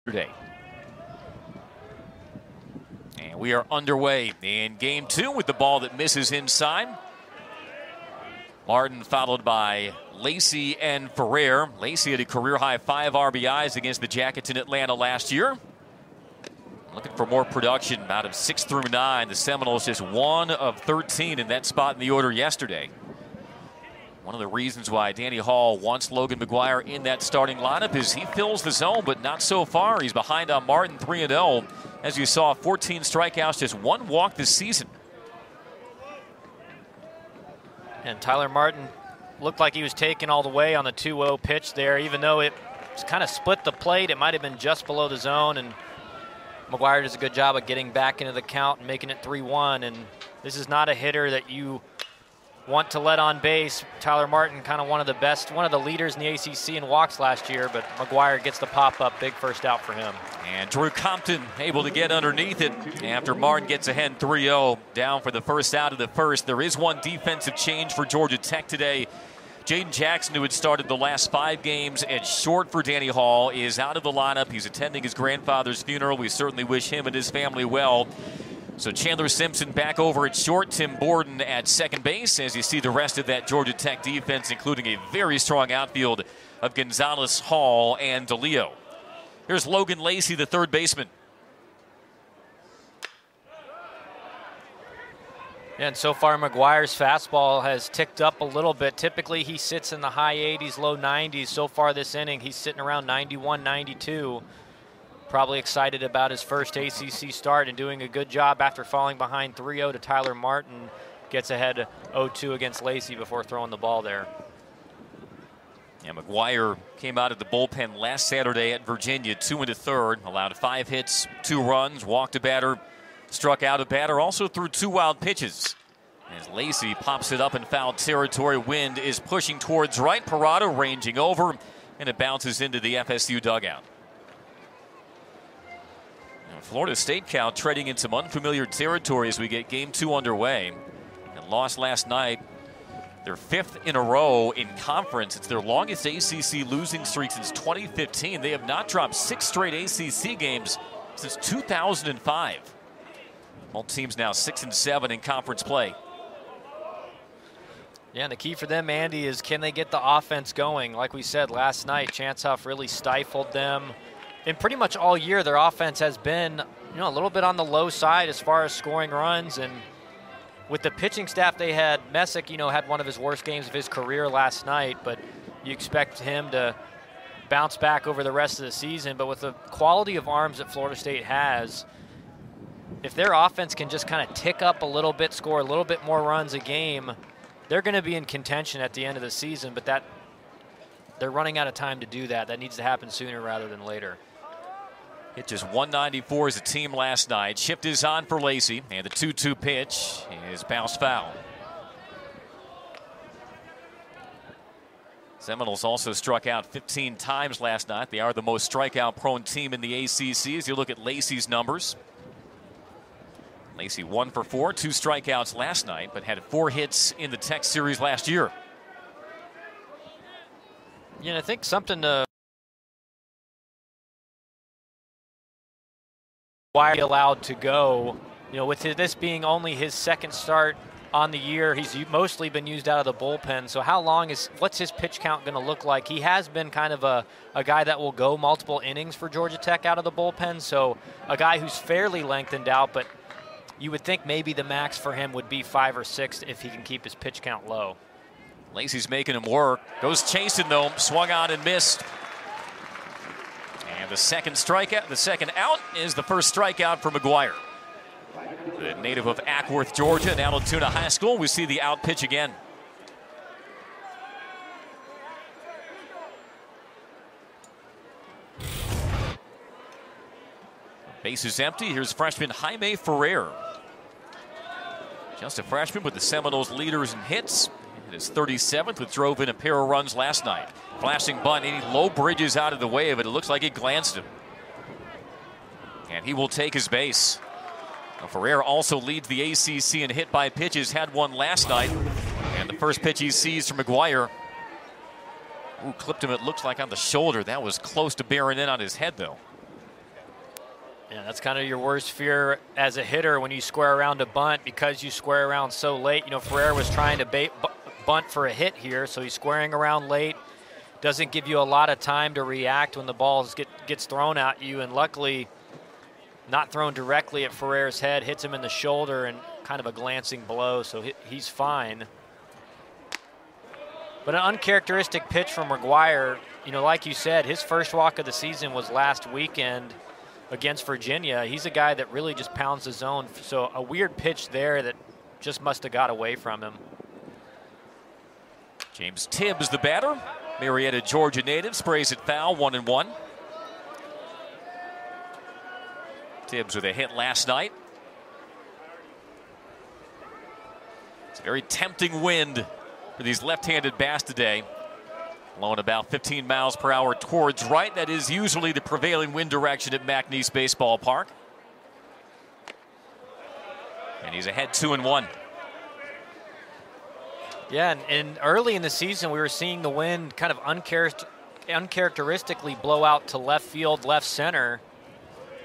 yesterday. And we are underway in game two with the ball that misses inside. Martin followed by Lacey and Ferrer. Lacey had a career-high 5 RBIs against the Jackets in Atlanta last year. Looking for more production out of 6 through 9. The Seminoles just 1 of 13 in that spot in the order yesterday. One of the reasons why Danny Hall wants Logan McGuire in that starting lineup is he fills the zone, but not so far. He's behind on Martin 3-0. As you saw, 14 strikeouts, just 1 walk this season. And Tyler Martin looked like he was taken all the way on the 2-0 pitch there, even though it kind of split the plate. It might have been just below the zone, and McGuire does a good job of getting back into the count and making it 3-1. And this is not a hitter that you want to let on base. Tyler Martin, kind of one of the leaders in the ACC in walks last year, but McGuire gets the pop-up, big first out for him. And Drew Compton able to get underneath it after Martin gets ahead 3-0, down for the first out of the first. There is one defensive change for Georgia Tech today. Jaden Jackson, who had started the last 5 games at short for Danny Hall, is out of the lineup. He's attending his grandfather's funeral. We certainly wish him and his family well. So Chandler Simpson back over at short, Tim Borden at second base, as you see the rest of that Georgia Tech defense, including a very strong outfield of Gonzalez, Hall, and DeLeo. Here's Logan Lacey, the third baseman. Yeah, and so far McGuire's fastball has ticked up a little bit. Typically he sits in the high 80s, low 90s. So far this inning he's sitting around 91, 92. Probably excited about his first ACC start and doing a good job after falling behind 3-0 to Tyler Martin. Gets ahead 0-2 against Lacey before throwing the ball there. Yeah, McGuire came out of the bullpen last Saturday at Virginia, 2 1/3, allowed 5 hits, 2 runs, walked a batter, struck out a batter, also threw 2 wild pitches. As Lacey pops it up in foul territory, wind is pushing towards right, Parada ranging over, and it bounces into the FSU dugout. Florida State Cal treading in some unfamiliar territory as we get game 2 underway. And lost last night, their 5th in a row in conference. It's their longest ACC losing streak since 2015. They have not dropped 6 straight ACC games since 2005. Both teams now 6-7 in conference play. Yeah, and the key for them, Andy, is can they get the offense going? Like we said last night, Chance Huff really stifled them. And pretty much all year, their offense has been, a little bit on the low side as far as scoring runs. And with the pitching staff they had, Messick, had one of his worst games of his career last night. But you expect him to bounce back over the rest of the season. But with the quality of arms that Florida State has, if their offense can just kind of tick up a little bit, score a little bit more runs a game, they're going to be in contention at the end of the season. But they're running out of time to do that. That needs to happen sooner rather than later. Hit just 194 as a team last night. Shift is on for Lacey, and the 2-2 pitch is bounced foul. Seminoles also struck out 15 times last night. They are the most strikeout-prone team in the ACC as you look at Lacey's numbers. Lacey 1 for 4, 2 strikeouts last night, but had 4 hits in the Tech series last year. I think something to why allowed to go, with this being only his 2nd start on the year. He's mostly been used out of the bullpen. So what's his pitch count going to look like? He has been kind of a guy that will go multiple innings for Georgia Tech out of the bullpen. So a guy who's fairly lengthened out, but you would think maybe the max for him would be 5 or 6 if he can keep his pitch count low. Lacey's making him work. Goes chasing though, swung on and missed. And the second out is the first strikeout for McGuire. The native of Ackworth, Georgia, and Altoona High School. We see the out pitch again. Base is empty. Here's freshman Jaime Ferrer. Just a freshman, with the Seminoles leaders in hits. It is 37th, which drove in a pair of runs last night. Flashing bunt, any low bridges out of the way of it. It looks like it glanced him. And he will take his base. Now, Ferrer also leads the ACC in hit by pitches. Had one last night. And the first pitch he sees from McGuire. Ooh, clipped him, it looks like, on the shoulder. That was close to bearing in on his head, though. Yeah, that's kind of your worst fear as a hitter when you square around a bunt, because you square around so late. You know, Ferrer was trying to bunt for a hit here, so he's squaring around late. Doesn't give you a lot of time to react when the ball gets thrown at you, and luckily not thrown directly at Ferrer's head, hits him in the shoulder and kind of a glancing blow, so he's fine. But an uncharacteristic pitch from McGuire. You know, like you said, his first walk of the season was last weekend against Virginia. He's a guy that really just pounds the zone. So a weird pitch there that just must have got away from him. James Tibbs, the batter. Marietta, Georgia native, sprays it foul, 1-1. Tibbs with a hit last night. It's a very tempting wind for these left-handed bats today. Blowing about 15 miles per hour towards right. That is usually the prevailing wind direction at McNeese Baseball Park. And he's ahead 2-1. Yeah, and early in the season, we were seeing the wind kind of uncharacteristically blow out to left field, left center.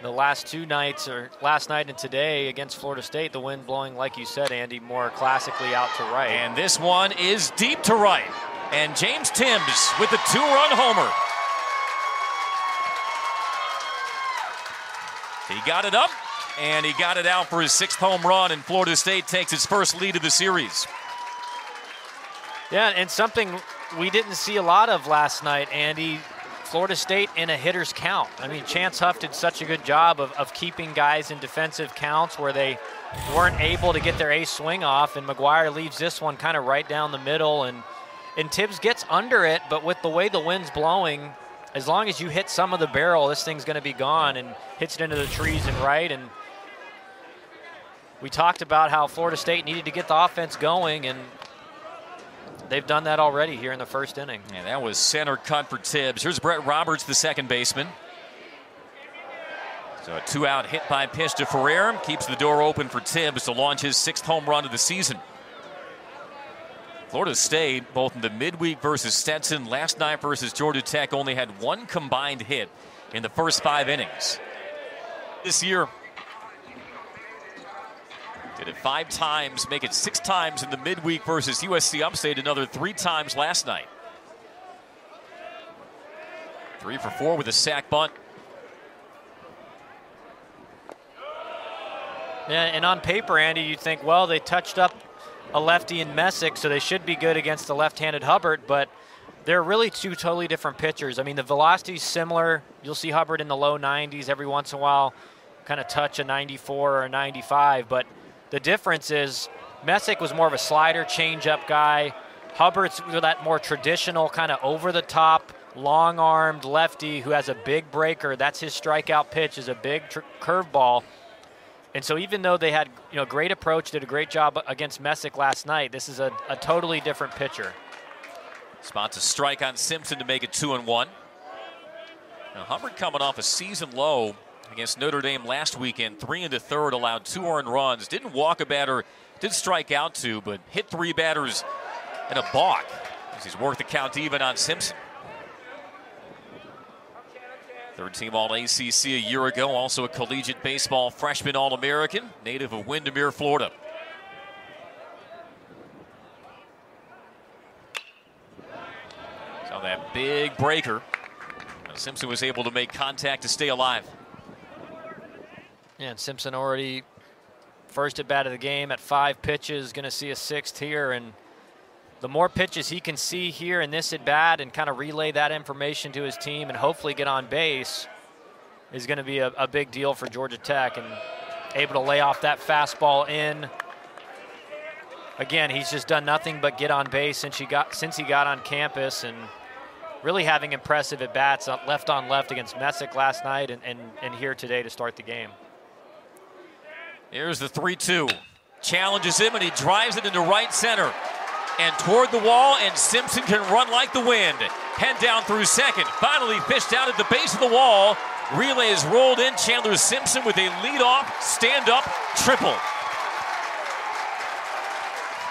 The last two nights, or last night and today against Florida State, the wind blowing, like you said, Andy, more classically out to right. And this one is deep to right. And James Tibbs with the 2-run homer. He got it up, and he got it out for his 6th home run, and Florida State takes its first lead of the series. Yeah, and something we didn't see a lot of last night, Andy, Florida State in a hitter's count. I mean, Chance Huff did such a good job of keeping guys in defensive counts where they weren't able to get their ace swing off, and McGuire leaves this one kind of right down the middle, and Tibbs gets under it, but with the way the wind's blowing, as long as you hit some of the barrel, this thing's going to be gone, and hits it into the trees and right. And we talked about how Florida State needed to get the offense going, and they've done that already here in the first inning. And that was center cut for Tibbs. Here's Brett Roberts, the second baseman. So a 2-out hit by pitch to Ferrer keeps the door open for Tibbs to launch his 6th home run of the season. Florida State, both in the midweek versus Stetson, last night versus Georgia Tech, only had 1 combined hit in the first 5 innings. This year, did it 5 times, make it 6 times in the midweek versus USC Upstate, another 3 times last night. 3 for 4 with a sac bunt. Yeah, and on paper, Andy, you'd think, well, they touched up a lefty in Messick, so they should be good against the left-handed Hubbard, but they're really 2 totally different pitchers. I mean, the velocity's similar. You'll see Hubbard in the low 90s every once in a while, kind of touch a 94 or a 95, but the difference is Messick was more of a slider, change-up guy. Hubbard's that more traditional kind of over-the-top, long-armed lefty who has a big breaker. That's his strikeout pitch, is a big curveball. And so even though they had great approach, did a great job against Messick last night, this is a totally different pitcher. Spots a strike on Simpson to make it 2-1. Now Hubbard coming off a season low against Notre Dame last weekend, 3 1/3, allowed 2 earned runs. Didn't walk a batter, did strike out 2, but hit 3 batters and a balk as he's worked the count even on Simpson. 3rd-team All-ACC a year ago, also a collegiate baseball freshman All-American, native of Windermere, Florida. So that big breaker, Simpson was able to make contact to stay alive. Yeah, and Simpson already first at bat of the game at 5 pitches, going to see a 6th here, and the more pitches he can see here in this at bat and kind of relay that information to his team and hopefully get on base is going to be a big deal for Georgia Tech, and able to lay off that fastball in. Again, he's just done nothing but get on base since he got on campus, and really having impressive at bats left on left against Messick last night and here today to start the game. Here's the 3-2. Challenges him, and he drives it into right center and toward the wall, and Simpson can run like the wind. Head down through second. Finally fished out at the base of the wall. Relay is rolled in. Chandler Simpson with a leadoff stand-up triple.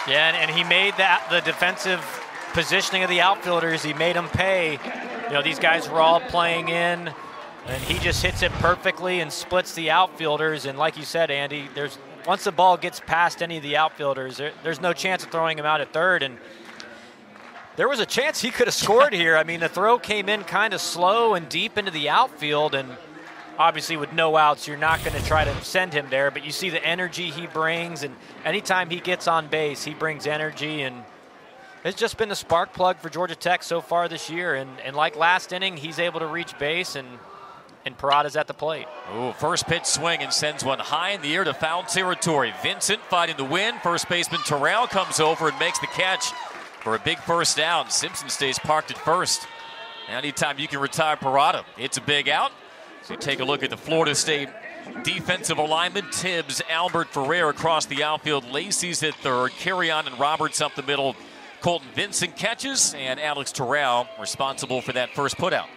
Yeah, and he made the defensive positioning of the outfielders, he made them pay. These guys were all playing in And he just hits it perfectly and splits the outfielders. And like you said, Andy, once the ball gets past any of the outfielders, there's no chance of throwing him out at third. And there was a chance he could have scored here. I mean, the throw came in kind of slow and deep into the outfield, and obviously with no outs, you're not going to try to send him there, but you see the energy he brings, and anytime he gets on base, he brings energy, and it's just been the spark plug for Georgia Tech so far this year. And like last inning, he's able to reach base, and Parada's at the plate. Ooh, first pitch swing and sends one high in the air to foul territory. Vincent fighting the win. First baseman Terrell comes over and makes the catch for a big first down. Simpson stays parked at first. Anytime you can retire Parada, it's a big out. So you take a look at the Florida State defensive alignment. Tibbs, Albert, Ferrer across the outfield. Lacey's at third. Carrion and Roberts up the middle. Colton Vincent catches, and Alex Terrell responsible for that first putout.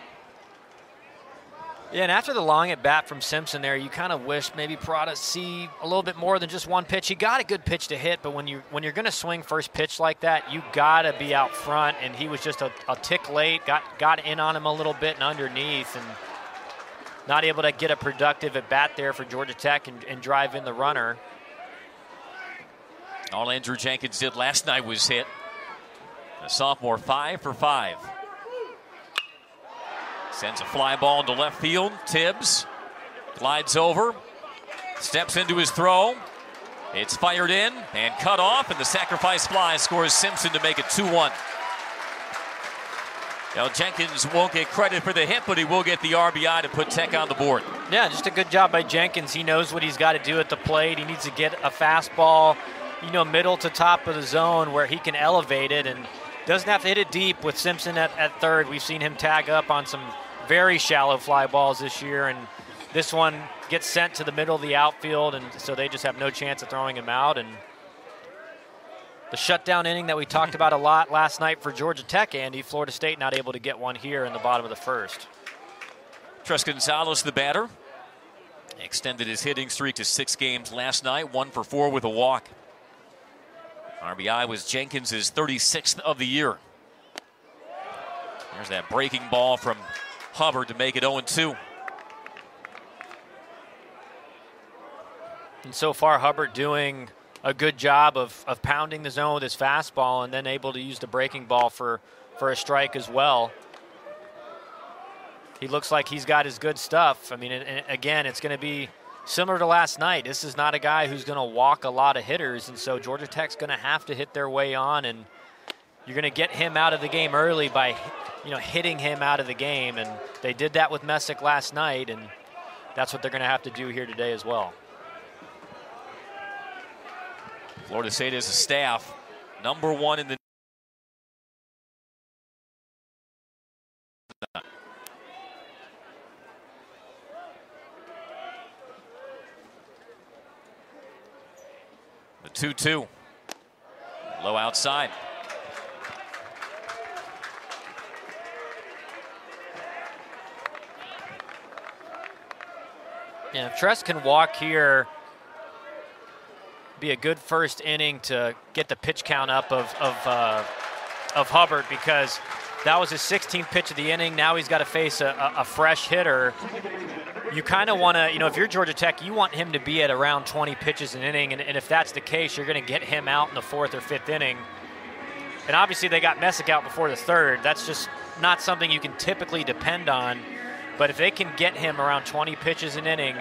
Yeah, and after the long at bat from Simpson there, you kind of wish maybe Parada see a little bit more than just one pitch. He got a good pitch to hit, but when you're going to swing first pitch like that, you got to be out front, and he was just a tick late, got in on him a little bit and underneath, and not able to get a productive at bat there for Georgia Tech and drive in the runner. All Andrew Jenkins did last night was hit. The sophomore 5 for 5. Sends a fly ball into left field. Tibbs glides over, steps into his throw. It's fired in and cut off, and the sacrifice fly scores Simpson to make it 2-1. Now Jenkins won't get credit for the hit, but he will get the RBI to put Tech on the board. Yeah, just a good job by Jenkins. He knows what he's got to do at the plate. He needs to get a fastball, middle to top of the zone where he can elevate it, and doesn't have to hit it deep with Simpson at third. We've seen him tag up on some very shallow fly balls this year, and this one gets sent to the middle of the outfield, and so they just have no chance of throwing him out. And the shutdown inning that we talked about a lot last night for Georgia Tech, Andy, Florida State not able to get one here in the bottom of the first. Tres Gonzalez, the batter, extended his hitting streak to 6 games last night, 1 for 4 with a walk. RBI was Jenkins' 36th of the year. There's that breaking ball from Hubbard to make it 0-2. And so far, Hubbard doing a good job of pounding the zone with his fastball and then able to use the breaking ball for a strike as well. He looks like he's got his good stuff. I mean, and again, it's going to be similar to last night. This is not a guy who's going to walk a lot of hitters, and so Georgia Tech's going to have to hit their way on, and you're going to get him out of the game early by hitting him out of the game, and they did that with Messick last night, and that's what they're going to have to do here today as well. Florida State as a staff, number 1 in the the 2-2. Low outside. Yeah, if Tres can walk here, be a good first inning to get the pitch count up of Hubbard, because that was his 16th pitch of the inning. Now he's got to face a fresh hitter. You kind of want to, if you're Georgia Tech, you want him to be at around 20 pitches an inning, and if that's the case, you're going to get him out in the 4th or 5th inning. And obviously they got Messick out before the 3rd. That's just not something you can typically depend on. But if they can get him around 20 pitches an inning,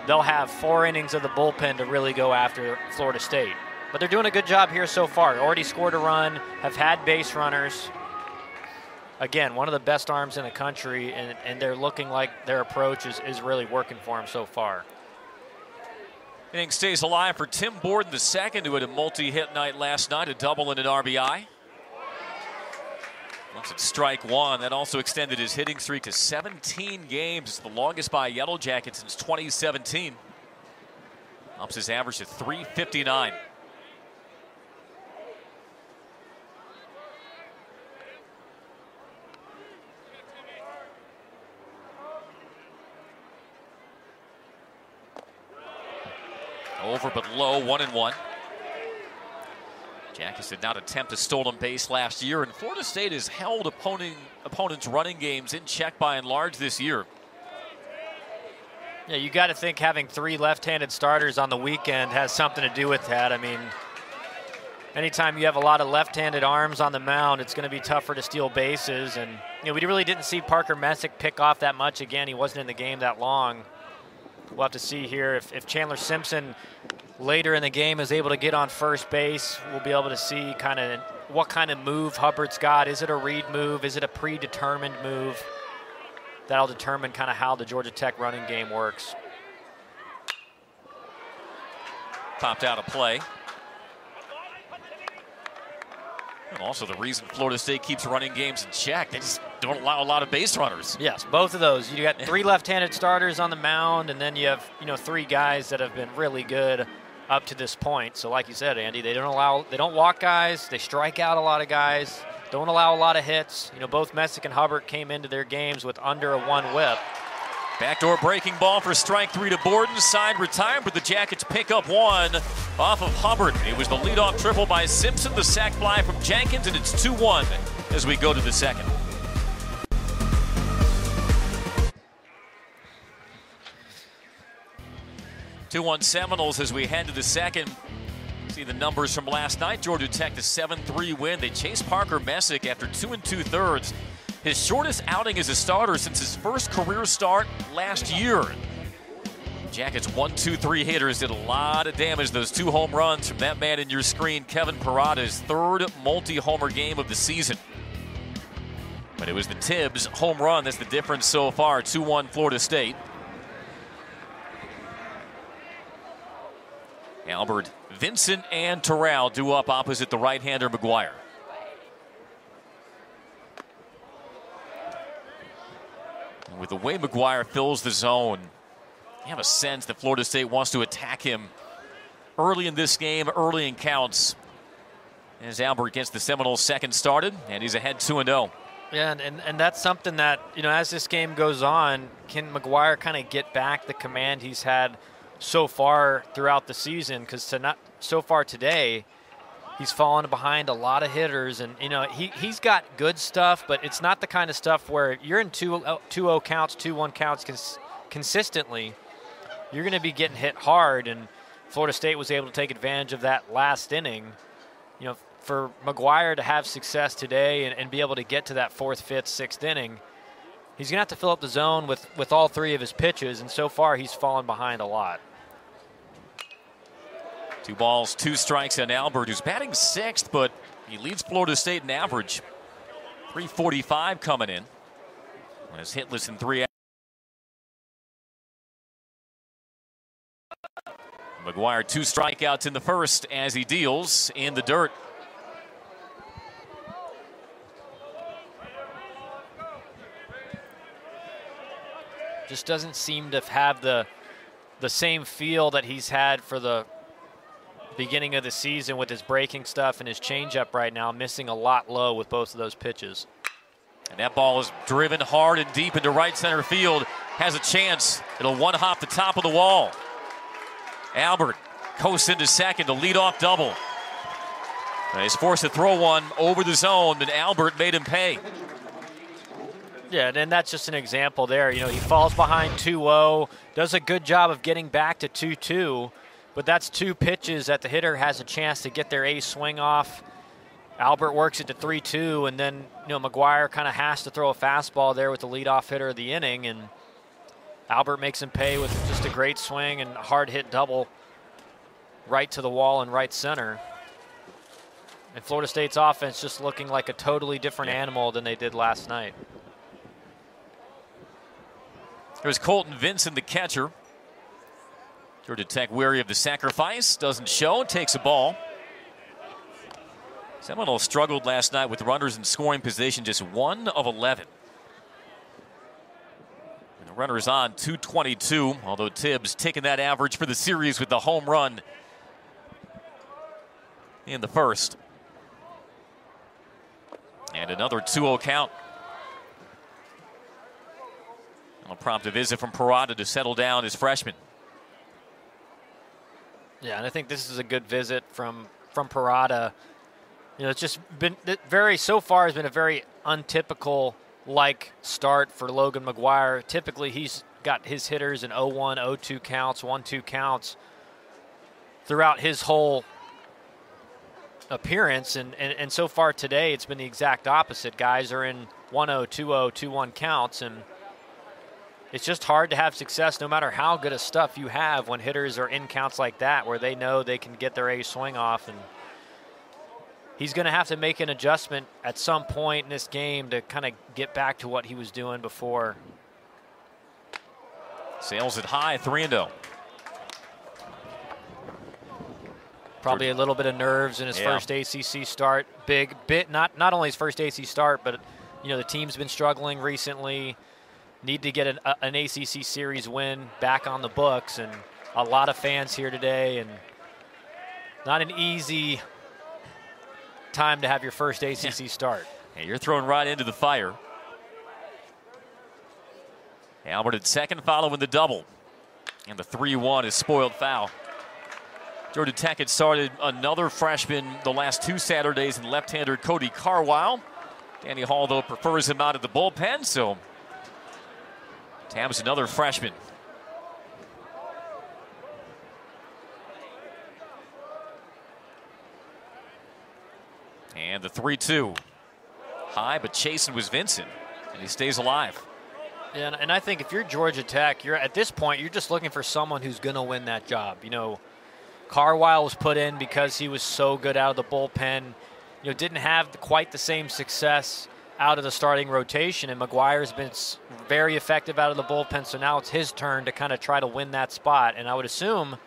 they'll have 4 innings of the bullpen to really go after Florida State. But they're doing a good job here so far. Already scored a run, have had base runners. Again, one of the best arms in the country, and they're looking like their approach is really working for them so far. Inning stays alive for Tim Borden II, who had a multi-hit night last night, a double and an RBI. Once it's strike 1, that also extended his hitting streak to 17 games. It's the longest by a Yellow Jacket since 2017. Ups his average to .359. Over but low, 1-1. Jackets did not attempt a stolen base last year, and Florida State has held opponents' running games in check by and large this year. Yeah, you got to think having 3 left-handed starters on the weekend has something to do with that. I mean, anytime you have a lot of left-handed arms on the mound, it's going to be tougher to steal bases. And we really didn't see Parker Messick pick off that much. Again, he wasn't in the game that long. We'll have to see here if Chandler Simpson later in the game is able to get on first base. We'll be able to see kind of what kind of move Hubbard's got. Is it a read move? Is it a predetermined move? That'll determine kind of how the Georgia Tech running game works. Popped out of play. And also the reason Florida State keeps running games in check, they just don't allow a lot of base runners. Yes, both of those. You got 3 left-handed starters on the mound, and then you have 3 guys that have been really good up to this point. So like you said, Andy, they don't walk guys, they strike out a lot of guys, don't allow a lot of hits. Both Messick and Hubbard came into their games with under a 1 whip. Backdoor breaking ball for strike 3 to Borden. Side retired, but the Jackets pick up 1 off of Hubbard. It was the leadoff triple by Simpson, the sac fly from Jenkins, and it's 2-1 as we go to the second. Two-1 Seminoles as we head to the second. See the numbers from last night. Georgia Tech, the 7-3 win. They chased Parker Messick after 2 2/3. His shortest outing as a starter since his first career start last year. Jackets 1-2-3 hitters did a lot of damage. Those 2 home runs from that man in your screen, Kevin Parada's 3rd multi-homer game of the season. But it was the Tibbs home run that's the difference so far. 2-1 Florida State. Albert, Vincent, and Terrell due up opposite the right-hander McGuire. And with the way McGuire fills the zone, you have a sense that Florida State wants to attack him early in this game, early in counts. As Albert gets the Seminoles second started, and he's ahead 2-0. Yeah, and that's something that, as this game goes on, can McGuire kind of get back the command he's had so far throughout the season? Because so far today, he's fallen behind a lot of hitters, and he's got good stuff, but it's not the kind of stuff where you're in 2-0 counts, 2-1 counts consistently. You're going to be getting hit hard, and Florida State was able to take advantage of that last inning. For McGuire to have success today and be able to get to that 4th, 5th, 6th inning, he's going to have to fill up the zone with all 3 of his pitches, and so far he's fallen behind a lot. 2 balls, 2 strikes on Albert, who's batting 6th, but he leads Florida State in average. 345 coming in. As hitless in 3. McGuire 2 strikeouts in the first as he deals in the dirt. Just doesn't seem to have the same feel that he's had for the beginning of the season with his breaking stuff and his changeup right now, missing a lot low with both of those pitches. And that ball is driven hard and deep into right center field. Has a chance. It'll one-hop the top of the wall. Albert coasts into second, a leadoff double. And he's forced to throw one over the zone, and Albert made him pay. Yeah, and that's just an example there. He falls behind 2-0, does a good job of getting back to 2-2, but that's 2 pitches that the hitter has a chance to get their ace swing off. Albert works it to 3-2, and then McGuire kind of has to throw a fastball there with the leadoff hitter of the inning, and Albert makes him pay with just a great swing and a hard hit double right to the wall in right center. And Florida State's offense just looking like a totally different animal than they did last night. There's Colton Vincent, the catcher. Georgia Tech weary of the sacrifice, doesn't show, takes a ball. Seminoles struggled last night with runners in scoring position, just 1 of 11. And the runners on 222, although Tibbs taking that average for the series with the home run in the first. And another 2-0 count. A prompt a visit from Parada to settle down his freshman. Yeah, and I think this is a good visit from Parada. It's just been so far has been a very untypical start for Logan McGuire. Typically, he's got his hitters in 0-1, 0-2 counts, 1-2 counts throughout his whole appearance. And so far today, it's been the exact opposite. Guys are in 1-0, 2-0, 2-1 counts, and it's just hard to have success no matter how good a stuff you have when hitters are in counts like that where they know they can get their A swing off. And he's going to have to make an adjustment at some point in this game to kind of get back to what he was doing before. Sails it high, 3-0. Probably a little bit of nerves in his first ACC start. Big bit, not only his first ACC start, but the team's been struggling recently. Need to get an ACC series win back on the books, and a lot of fans here today, and not an easy time to have your first ACC start. Hey, you're thrown right into the fire. Albert at second, following the double, and the 3-1 is spoiled foul. Georgia Tech had started another freshman the last 2 Saturdays in left-hander Cody Carwile. Danny Hall, though, prefers him out of the bullpen, so Tab's another freshman. And the 3-2. High, but chasing was Vincent, and he stays alive. Yeah, and I think if you're Georgia Tech, at this point, you're just looking for someone who's going to win that job. Carwile was put in because he was so good out of the bullpen. Didn't have quite the same success out of the starting rotation, and McGuire's been very effective out of the bullpen, so now it's his turn to kind of try to win that spot. And I would assume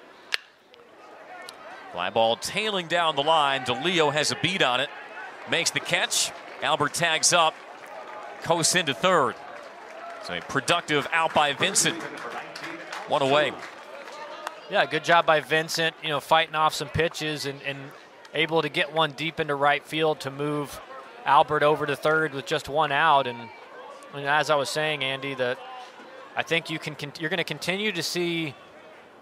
fly ball tailing down the line. DeLeo has a beat on it, makes the catch. Albert tags up, coasts into third. So a productive out by Vincent. One away. Yeah, good job by Vincent, fighting off some pitches and able to get one deep into right field to move Albert over to third with just one out. And as I was saying, Andy, that I think you're going to continue to see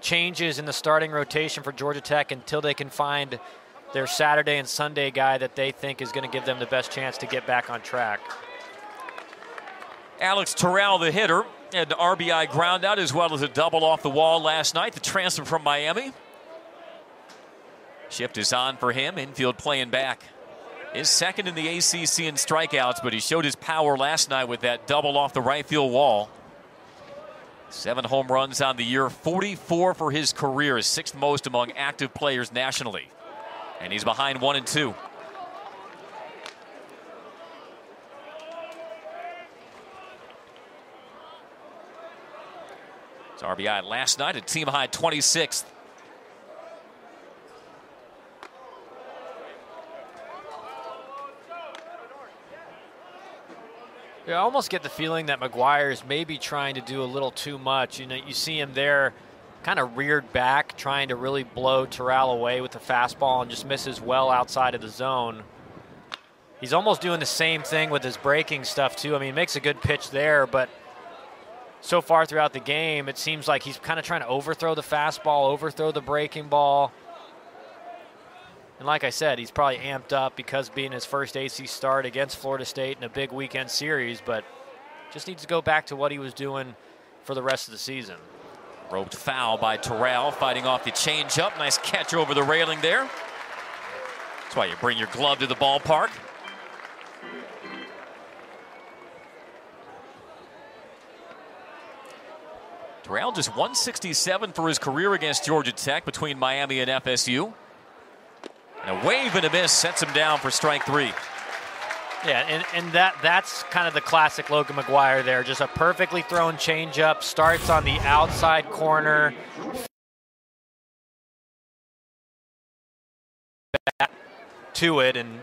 changes in the starting rotation for Georgia Tech until they can find their Saturday and Sunday guy that they think is going to give them the best chance to get back on track. Alex Terrell, the hitter, had an RBI ground out as well as a double off the wall last night. The transfer from Miami. Shift is on for him. Infield playing back. Is second in the ACC in strikeouts, but he showed his power last night with that double off the right field wall. 7 home runs on the year, 44 for his career, 6th most among active players nationally. And he's behind 1 and 2. His RBI last night, a team high 26th. I almost get the feeling that McGuire is maybe trying to do a little too much. You see him there kind of reared back, trying to really blow Terrell away with the fastball and just misses well outside of the zone. He's almost doing the same thing with his breaking stuff, too. I mean, he makes a good pitch there, but so far throughout the game, it seems like he's kind of trying to overthrow the fastball, overthrow the breaking ball. And like I said, he's probably amped up because being his first AC start against Florida State in a big weekend series, but just needs to go back to what he was doing for the rest of the season. Roped foul by Terrell, fighting off the changeup. Nice catch over the railing there. That's why you bring your glove to the ballpark. Terrell just 167 for his career against Georgia Tech between Miami and FSU. And a wave and a miss sets him down for strike 3. Yeah, and that's kind of the classic Logan McGuire there. Just a perfectly thrown changeup, starts on the outside corner. Back to it, and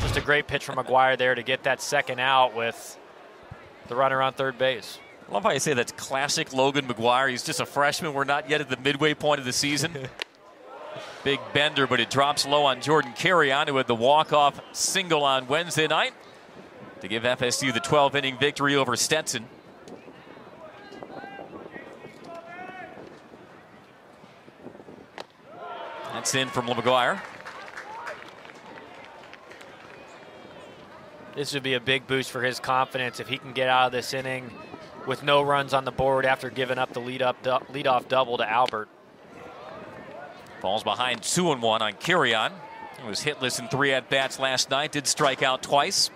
just a great pitch from McGuire there to get that second out with the runner on third base. I love how you say that's classic Logan McGuire. He's just a freshman. We're not yet at the midway point of the season. Big bender, but it drops low on Jordan Carrion, who had the walk-off single on Wednesday night to give FSU the 12-inning victory over Stetson. That's in from McGuire. This would be a big boost for his confidence if he can get out of this inning with no runs on the board after giving up the leadoff double to Albert. Falls behind 2-1 on Kirion. He was hitless in 3 at-bats last night, did strike out twice.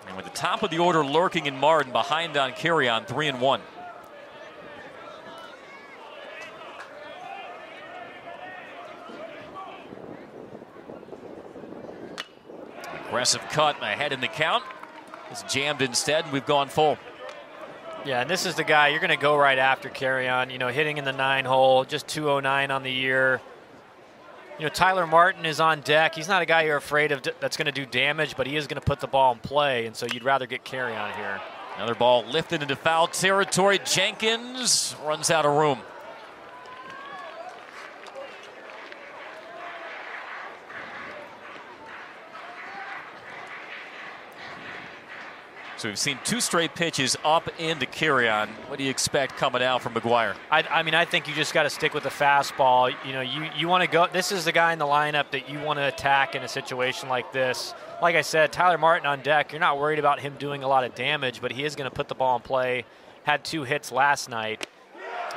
And with the top of the order lurking in Martin behind on Kirion, 3-1. Aggressive cut ahead in the count. It's jammed instead, and we've gone full. Yeah, and this is the guy you're going to go right after Kirion. You know, hitting in the 9 hole, just 209 on the year. You know, Tyler Martin is on deck. He's not a guy you're afraid of that's going to do damage, but he is going to put the ball in play, and so you'd rather get Kirion here. Another ball lifted into foul territory. Jenkins runs out of room. So we've seen 2 straight pitches up into Kirion. What do you expect coming out from McGuire? I mean, I think you just got to stick with the fastball. You know, you want to go. This is the guy in the lineup that you want to attack in a situation like this. Like I said, Tyler Martin on deck. You're not worried about him doing a lot of damage, but he is going to put the ball in play. Had 2 hits last night.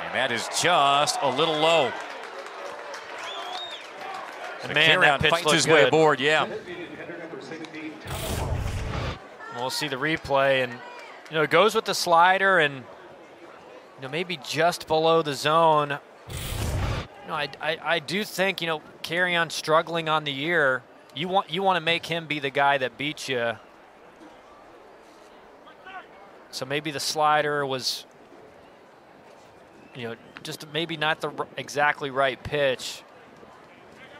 And that is just a little low. And man, that pitch fights looked his good. way aboard, yeah. We'll see the replay, and you know, it goes with the slider, and you know, maybe just below the zone. You know, I do think, you know, Kirion struggling on the year. You want to make him be the guy that beats you. So maybe the slider was, you know, just maybe not the exactly right pitch.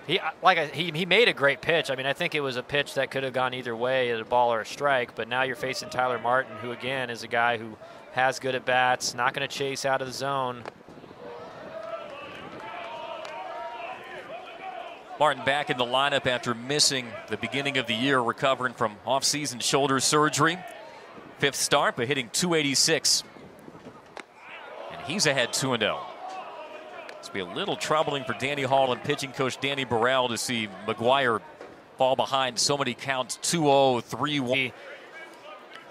He made a great pitch. I mean, I think it was a pitch that could have gone either way, a ball or a strike. But now you're facing Tyler Martin, who again is a guy who has good at bats, not going to chase out of the zone. Martin back in the lineup after missing the beginning of the year, recovering from off-season shoulder surgery. 5th start, but hitting .286. And he's ahead 2-0. It's be a little troubling for Danny Hall and pitching coach Danny Burrell to see McGuire fall behind so many counts, 2-0, 3-1.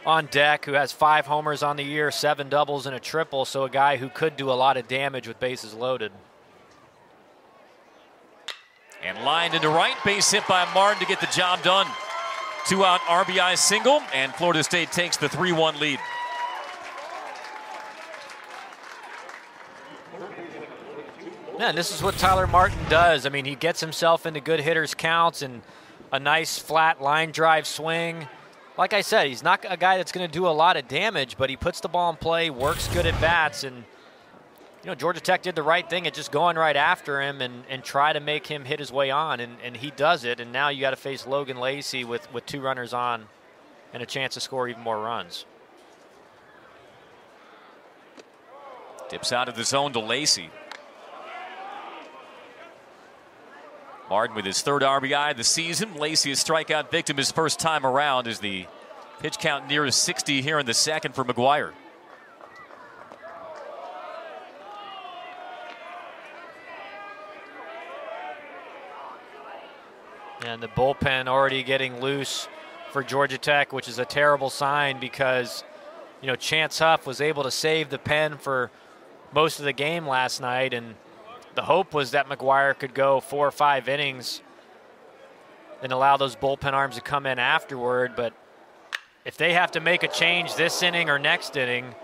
On deck, who has 5 homers on the year, 7 doubles and a triple, so a guy who could do a lot of damage with bases loaded. And lined into right, base hit by Martin to get the job done. 2-out RBI single, and Florida State takes the 3-1 lead. Yeah, and this is what Tyler Martin does. I mean, he gets himself into good hitters' counts and a nice flat line drive swing. Like I said, he's not a guy that's going to do a lot of damage, but he puts the ball in play, works good at bats, and you know, Georgia Tech did the right thing at just going right after him and try to make him hit his way on, and he does it. And now you got to face Logan Lacey with 2 runners on and a chance to score even more runs. Dips out of the zone to Lacey. Martin with his 3rd RBI of the season. Lacey, a strikeout victim his first time around, as the pitch count nears 60 here in the 2nd for McGuire. And the bullpen already getting loose for Georgia Tech, which is a terrible sign because, you know, Chance Huff was able to save the pen for most of the game last night, and the hope was that McGuire could go 4 or 5 innings and allow those bullpen arms to come in afterward. But if they have to make a change this inning or next inning,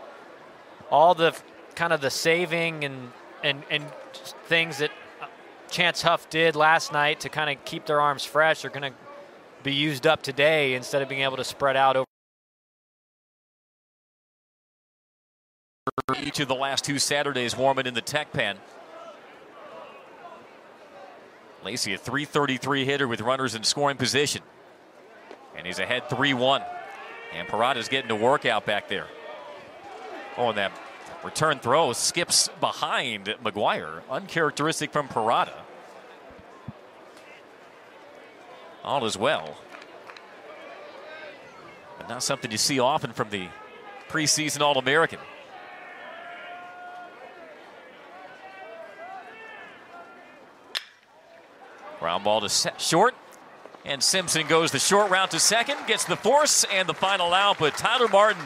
all the kind of the saving and things that Chance Huff did last night to kind of keep their arms fresh are going to be used up today instead of being able to spread out over each of the last 2 Saturdays warming in the Tech pen. Lacey, a .333 hitter with runners in scoring position. And he's ahead 3-1. And Parada's getting to work out back there. Oh, and that return throw skips behind McGuire. Uncharacteristic from Parada. All is well. But not something you see often from the preseason All-American. Ground ball to short. And Simpson goes the short route to second, gets the force and the final out, but Tyler Martin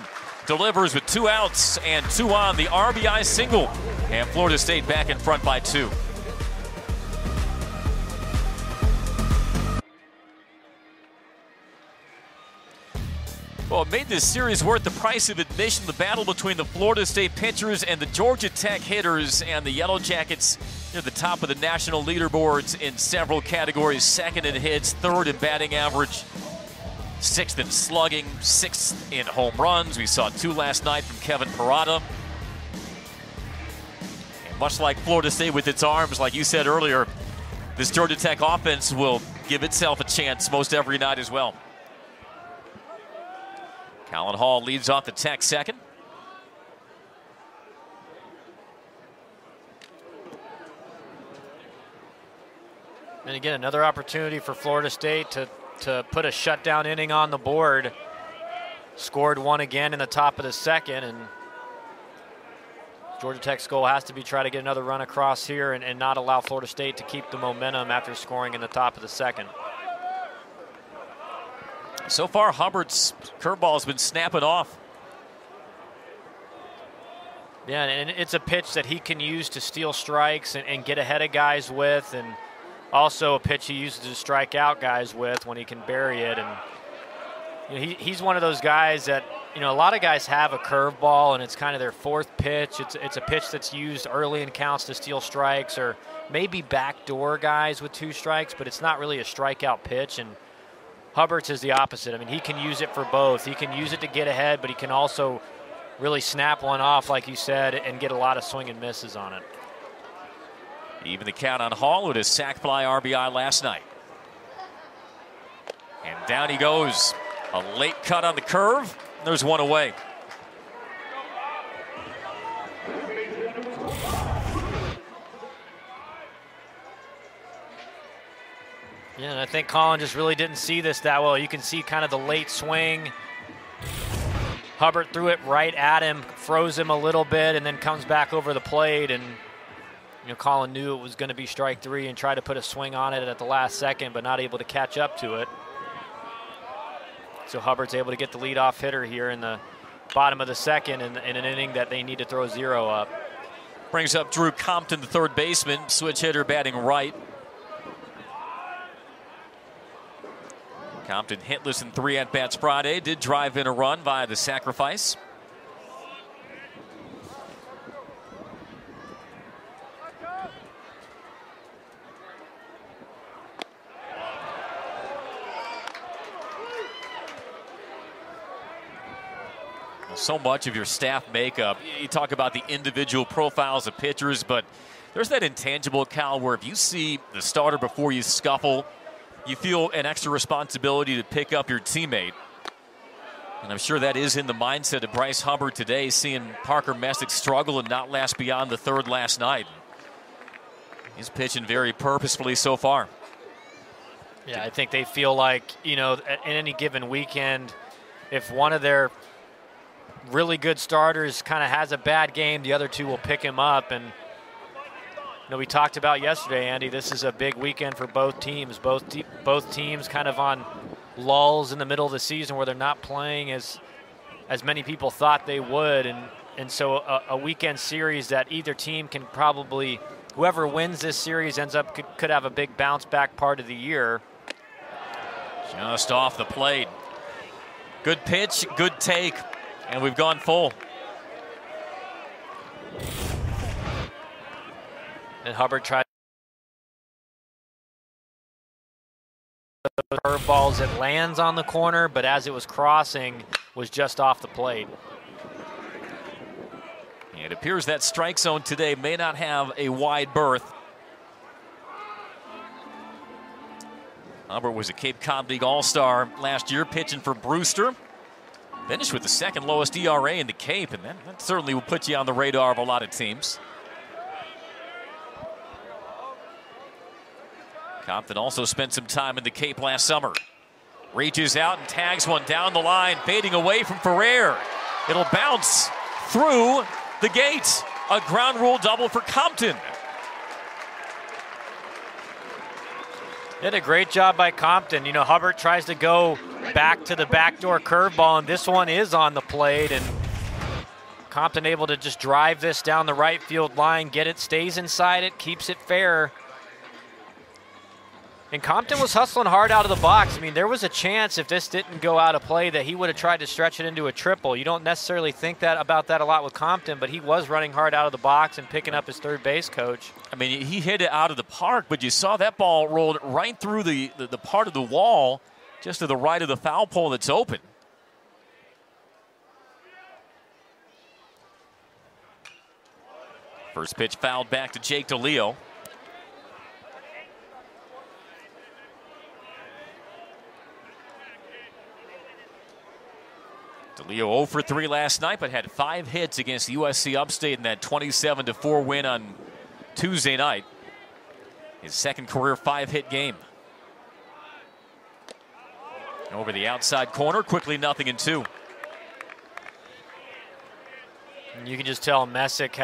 delivers with 2 outs and 2 on the RBI single. And Florida State back in front by 2. Well, it made this series worth the price of admission. The battle between the Florida State pitchers and the Georgia Tech hitters, and the Yellow Jackets near the top of the national leaderboards in several categories. 2nd in hits, 3rd in batting average, 6th in slugging, 6th in home runs. We saw 2 last night from Kevin Parada. And much like Florida State with its arms, like you said earlier, this Georgia Tech offense will give itself a chance most every night as well. Colin Hall leads off the Tech second. And again, another opportunity for Florida State to put a shutdown inning on the board. Scored 1 again in the top of the second, and Georgia Tech's goal has to be try to get another run across here and not allow Florida State to keep the momentum after scoring in the top of the second. So far, Hubbard's curveball has been snapping off. Yeah, and it's a pitch that he can use to steal strikes and get ahead of guys with, and also a pitch he uses to strike out guys with when he can bury it. And you know, he's one of those guys that, you know, a lot of guys have a curveball and it's kind of their 4th pitch. It's a pitch that's used early in counts to steal strikes, or maybe backdoor guys with 2 strikes, but it's not really a strikeout pitch. And Hubbard's is the opposite. I mean, he can use it for both. He can use it to get ahead, but he can also really snap one off, like you said, and get a lot of swing and misses on it. Even the count on Hall with his sac fly RBI last night. And down he goes. A late cut on the curve. There's 1 away. Yeah, and I think Colin just really didn't see this that well. You can see kind of the late swing. Hubbard threw it right at him, froze him a little bit, and then comes back over the plate. And you know, Colin knew it was going to be strike 3 and tried to put a swing on it at the last second, but not able to catch up to it. So Hubbard's able to get the leadoff hitter here in the bottom of the second in an inning that they need to throw 0 up. Brings up Drew Compton, the 3rd baseman, switch hitter batting right. Compton hitless in 3 at-bats Friday, did drive in a run via the sacrifice. So much of your staff makeup, you talk about the individual profiles of pitchers, but there's that intangible, Cal, where if you see the starter before you scuffle, you feel an extra responsibility to pick up your teammate. And I'm sure that is in the mindset of Bryce Hubbard today, seeing Parker Messick struggle and not last beyond the 3rd last night. He's pitching very purposefully so far. Yeah, I think they feel like, you know, in any given weekend, if one of their really good starters kind of has a bad game, the other 2 will pick him up. And you know, we talked about yesterday, Andy, this is a big weekend for both teams. Both teams kind of on lulls in the middle of the season where they're not playing as many people thought they would. And so a weekend series that either team can probably, whoever wins this series ends up could have a big bounce back part of the year. Just off the plate. Good pitch, good take, and we've gone full. And Hubbard tried curveballs. It lands on the corner, but as it was crossing, was just off the plate. It appears that strike zone today may not have a wide berth. Hubbard was a Cape Cod League All-Star last year, pitching for Brewster. Finished with the 2nd lowest ERA in the Cape, and that certainly will put you on the radar of a lot of teams. Compton also spent some time in the Cape last summer. Reaches out and tags one down the line, fading away from Ferrer. It'll bounce through the gate. A ground rule double for Compton. Did a great job by Compton. You know, Hubbard tries to go back to the backdoor curveball, and this one is on the plate, and Compton able to just drive this down the right field line, get it, stays inside it, keeps it fair. And Compton was hustling hard out of the box. I mean, there was a chance if this didn't go out of play that he would have tried to stretch it into a triple. You don't necessarily think that about that a lot with Compton, but he was running hard out of the box and picking up his third base coach. I mean, he hit it out of the park, but you saw that ball rolled right through the part of the wall just to the right of the foul pole that's open. First pitch fouled back to Jake DeLeo. DeLeo 0 for 3 last night, but had 5 hits against USC Upstate in that 27-4 win on Tuesday night. His second career 5-hit game. Over the outside corner, quickly 0-2. You can just tell Messick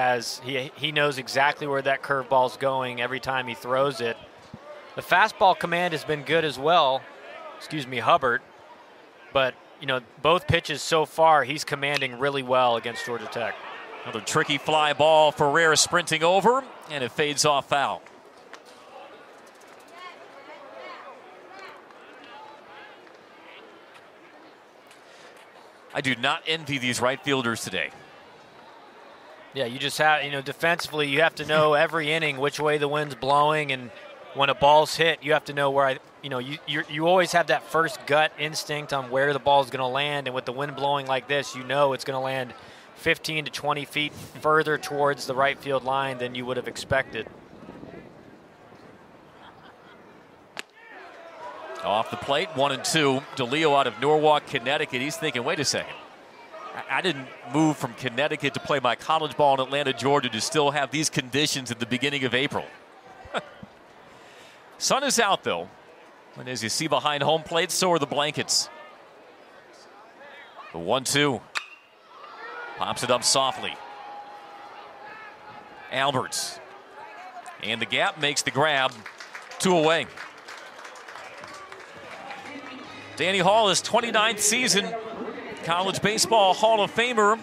he knows exactly where that curveball's going every time he throws it. The fastball command has been good as well. Hubbard. But you know, both pitches so far, he's commanding really well against Georgia Tech. Another tricky fly ball. Ferrer sprinting over, and it fades off foul. I do not envy these right fielders today. Yeah, you just have, you know, defensively, you have to know every inning which way the wind's blowing, and when a ball's hit, you have to know where you always have that first gut instinct on where the ball's going to land, and with the wind blowing like this, you know it's going to land 15 to 20 feet further towards the right field line than you would have expected. Off the plate, 1-2. DeLeo out of Norwalk, Connecticut. He's thinking, wait a second. I didn't move from Connecticut to play my college ball in Atlanta, Georgia, to still have these conditions at the beginning of April. Sun is out, though. And as you see behind home plate, so are the blankets. The 1-2. Pops it up softly. Alberts. And the gap makes the grab. 2 away. Danny Hall, his 29th season, college baseball Hall of Famer,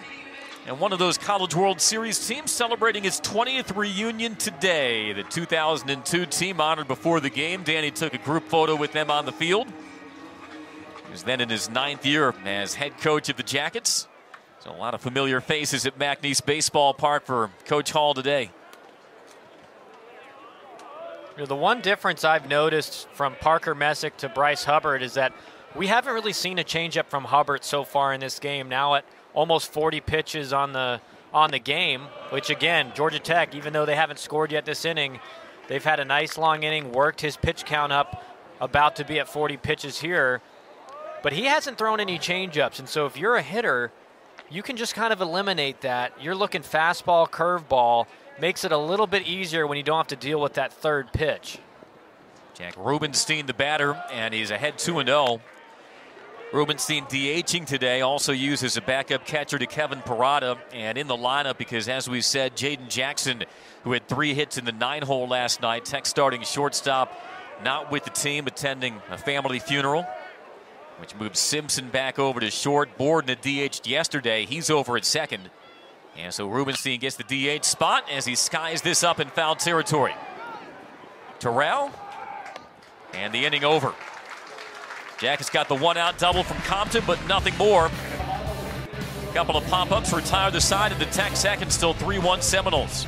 and one of those College World Series teams celebrating its 20th reunion today. The 2002 team honored before the game. Danny took a group photo with them on the field. He was then in his 9th year as head coach of the Jackets. So a lot of familiar faces at McNeese Baseball Park for Coach Hall today. You know, the one difference I've noticed from Parker Messick to Bryce Hubbard is that we haven't really seen a changeup from Hubbard so far in this game. Now at almost 40 pitches on the game, which again, Georgia Tech, even though they haven't scored yet this inning, they've had a nice long inning, worked his pitch count up, about to be at 40 pitches here. But he hasn't thrown any changeups, and so if you're a hitter, you can just kind of eliminate that. You're looking fastball, curveball, makes it a little bit easier when you don't have to deal with that third pitch. Jack Rubenstein, the batter, and he's ahead 2-0. Rubenstein DHing today, also used as a backup catcher to Kevin Parada, and in the lineup because, as we said, Jaden Jackson, who had 3 hits in the 9-hole last night, Tech starting shortstop, not with the team, attending a family funeral, which moves Simpson back over to short. Borden had DH'd yesterday. He's over at second. And so Rubenstein gets the DH spot as he skies this up in foul territory. Terrell, and the inning over. Jack has got the 1-out double from Compton, but nothing more. A couple of pop-ups retire the side of the Tech second, still 3-1 Seminoles.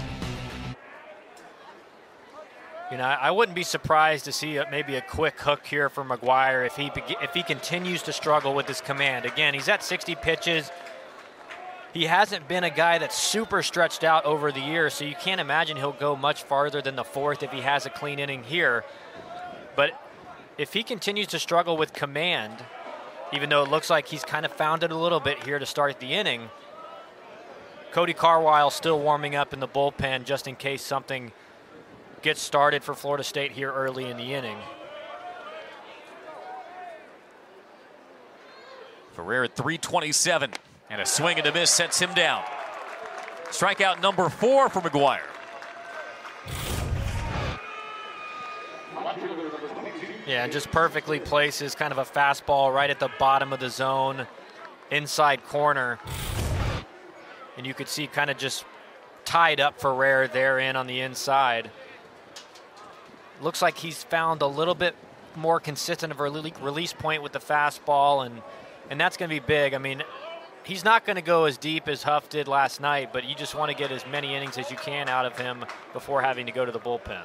You know, I wouldn't be surprised to see maybe a quick hook here for McGuire if he continues to struggle with his command. Again, he's at 60 pitches. He hasn't been a guy that's super stretched out over the years, so you can't imagine he'll go much farther than the 4th if he has a clean inning here. But if he continues to struggle with command, even though it looks like he's kind of found it a little bit here to start the inning, Cody Carwile still warming up in the bullpen just in case something gets started for Florida State here early in the inning. Ferrer at 327, and a swing and a miss sets him down. Strikeout number 4 for McGuire. Yeah, just perfectly places kind of a fastball right at the bottom of the zone, inside corner. And you could see kind of just tied up Ferrer there in on the inside. Looks like he's found a little bit more consistent of a release point with the fastball, and that's going to be big. I mean, he's not going to go as deep as Huff did last night, but you just want to get as many innings as you can out of him before having to go to the bullpen.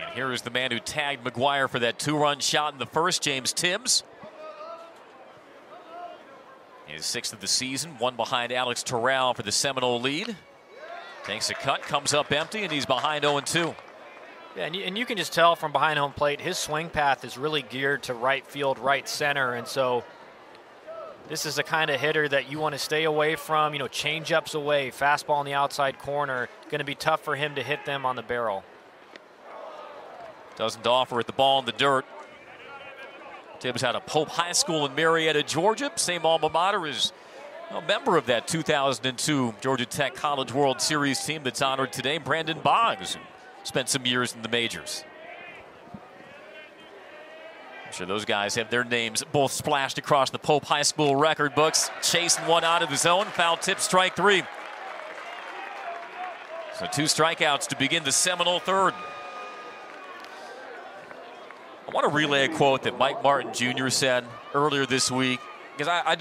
And here is the man who tagged McGuire for that 2-run shot in the first, James Timms. His 6th of the season, one behind Alex Terrell for the Seminole lead. Takes a cut, comes up empty, and he's behind 0-2. Yeah, and you can just tell from behind home plate, his swing path is really geared to right field, right center, and so this is the kind of hitter that you want to stay away from. You know, change-ups away, fastball in the outside corner. Going to be tough for him to hit them on the barrel. Doesn't offer it, the ball in the dirt. Timms out of Pope High School in Marietta, Georgia. Same alma mater, is a member of that 2002 Georgia Tech College World Series team that's honored today. Brandon Boggs, who spent some years in the majors. I'm sure those guys have their names both splashed across the Pope High School record books. Chasing one out of the zone, foul tip, strike 3. So 2 strikeouts to begin the Seminole third. I want to relay a quote that Mike Martin Jr. said earlier this week, because I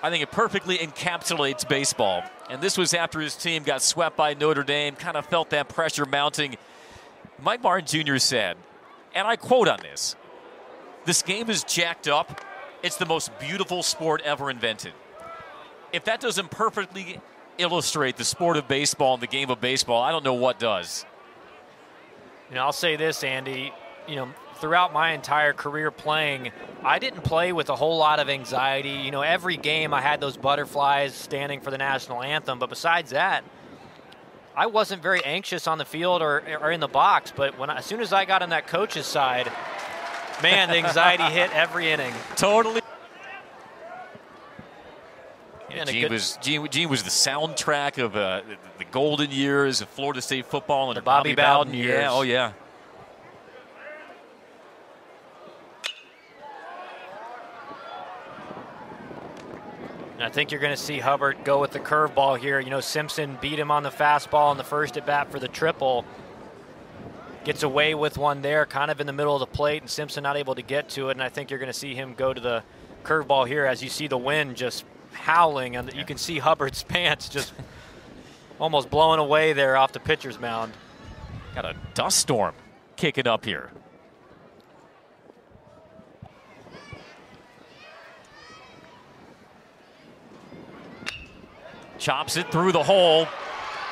think it perfectly encapsulates baseball. And this was after his team got swept by Notre Dame, kind of felt that pressure mounting. Mike Martin Jr. said, and I quote on this, "This game is jacked up. It's the most beautiful sport ever invented." If that doesn't perfectly illustrate the sport of baseball and the game of baseball, I don't know what does. You know, I'll say this, Andy, you know, throughout my entire career playing, I didn't play with a whole lot of anxiety. You know, every game I had those butterflies standing for the national anthem, but besides that, I wasn't very anxious on the field or in the box, but as soon as I got on that coach's side, man, the anxiety hit every inning. Totally. Yeah, Gene was the soundtrack of the golden years of Florida State football and the Bobby Bowden years. Yeah, oh yeah. And I think you're going to see Hubbard go with the curveball here. You know, Simpson beat him on the fastball in the first at bat for the triple. Gets away with one there, kind of in the middle of the plate, and Simpson not able to get to it. And I think you're going to see him go to the curveball here as you see the wind just howling, and you can see Hubbard's pants just almost blowing away there off the pitcher's mound. Got a dust storm kicking up here. Chops it through the hole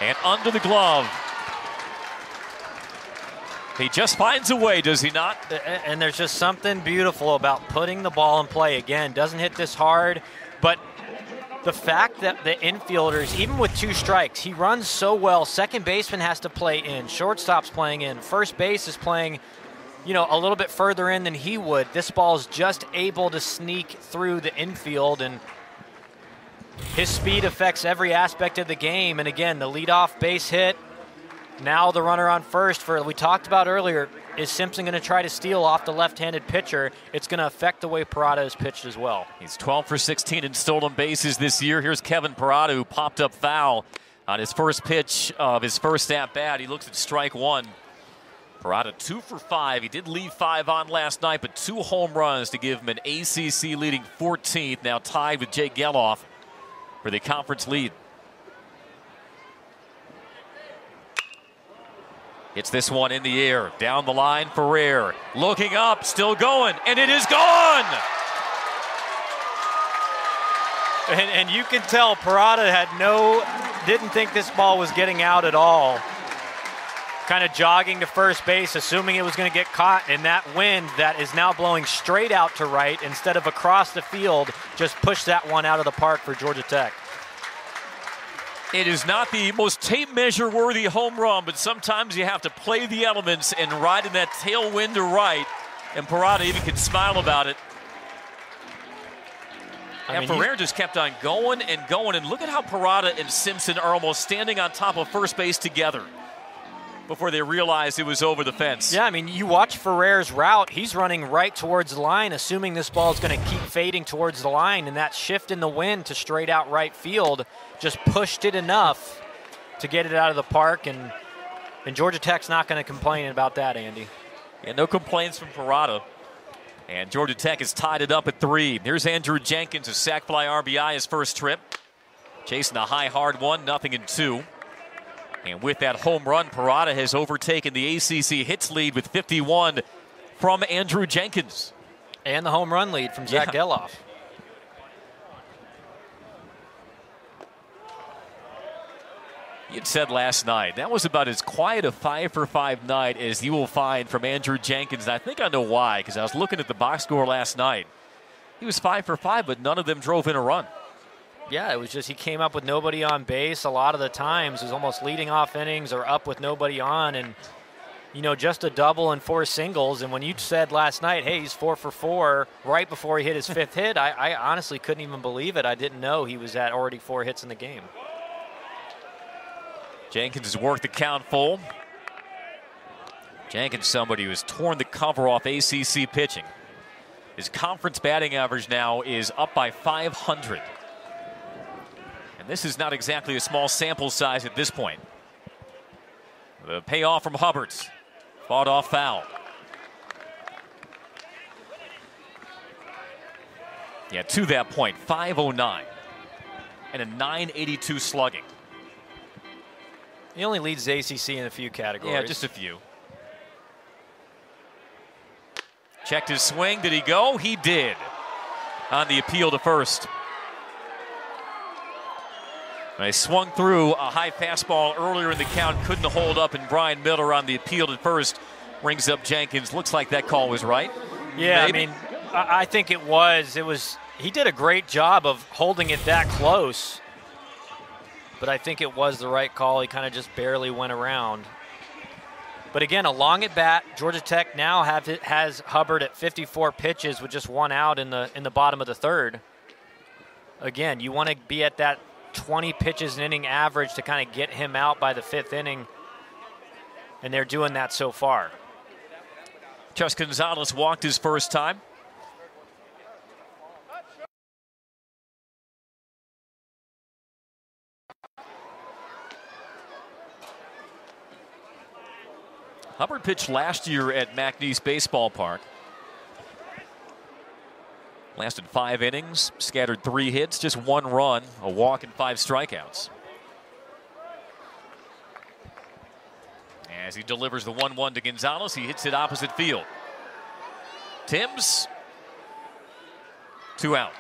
and under the glove. He just finds a way, does he not? And there's just something beautiful about putting the ball in play. Again, doesn't hit this hard, but the fact that the infielders, even with 2 strikes, he runs so well. Second baseman has to play in. Shortstop's playing in. First base is playing, you know, a little bit further in than he would. This ball is just able to sneak through the infield, and his speed affects every aspect of the game. And again, the leadoff base hit. Now the runner on first for, we talked about earlier, is Simpson going to try to steal off the left-handed pitcher? It's going to affect the way Parada is pitched as well. He's 12 for 16 in stolen bases this year. Here's Kevin Parada, who popped up foul on his first pitch of his first at-bat. He looks at strike 1. Parada 2 for 5. He did leave 5 on last night, but 2 home runs to give him an ACC leading 14th, now tied with Jake Geloff for the conference lead. Hits this one in the air, down the line, Ferrer looking up, still going, and it is gone! And you can tell Parada didn't think this ball was getting out at all. Kind of jogging to first base, assuming it was going to get caught in that wind that is now blowing straight out to right instead of across the field. Just pushed that one out of the park for Georgia Tech. It is not the most tape measure worthy home run, but sometimes you have to play the elements and ride in that tailwind to right. And Parada even can smile about it. And Ferrer just kept on going and going. And look at how Parada and Simpson are almost standing on top of first base together. before they realized it was over the fence. Yeah, I mean, you watch Ferrer's route. He's running right towards the line, assuming this ball is going to keep fading towards the line, and that shift in the wind to straight out right field just pushed it enough to get it out of the park, and Georgia Tech's not going to complain about that, Andy. Yeah, no complaints from Parada. And Georgia Tech has tied it up at 3. Here's Andrew Jenkins, a sac fly RBI his first trip. Chasing a high, hard one, 0-2. And with that home run, Parada has overtaken the ACC hits lead with 51 from Andrew Jenkins. And the home run lead from Zach Geloff. You'd said last night, that was about as quiet a 5-for-5 night as you will find from Andrew Jenkins. And I think I know why, because I was looking at the box score last night. He was 5-for-5, but none of them drove in a run. Yeah, it was just he came up with nobody on base a lot of the times. It was almost leading off innings or up with nobody on, and, you know, just a double and 4 singles. And when you said last night, hey, he's 4-for-4 right before he hit his 5th hit, I honestly couldn't even believe it. I didn't know he was at already 4 hits in the game. Jenkins has worked the count full. Jenkins, somebody who has torn the cover off ACC pitching. His conference batting average now is up by 500. And this is not exactly a small sample size at this point. The payoff from Hubbards. Fought off foul. Yeah, to that point, 509 and a 982 slugging. He only leads the ACC in a few categories. Yeah, just a few. Checked his swing. Did he go? He did. On the appeal to first. They swung through a high fastball earlier in the count. Couldn't hold up, and Brian Miller on the appeal to first rings up Jenkins. Looks like that call was right. Yeah, Maybe. I mean, I think it was. He did a great job of holding it that close. But I think it was the right call. He kind of just barely went around. But again, a long at bat. Georgia Tech now has Hubbard at 54 pitches with just 1 out in the bottom of the 3rd. Again, you want to be at that 20 pitches an inning average to kind of get him out by the 5th inning, and they're doing that so far. Chus Gonzalez walked his first time. Hubbard pitched last year at McNeese Baseball Park. Lasted 5 innings, scattered 3 hits, just 1 run, a walk, and 5 strikeouts. As he delivers the 1-1 to Gonzalez, he hits it opposite field. Timms, 2 out.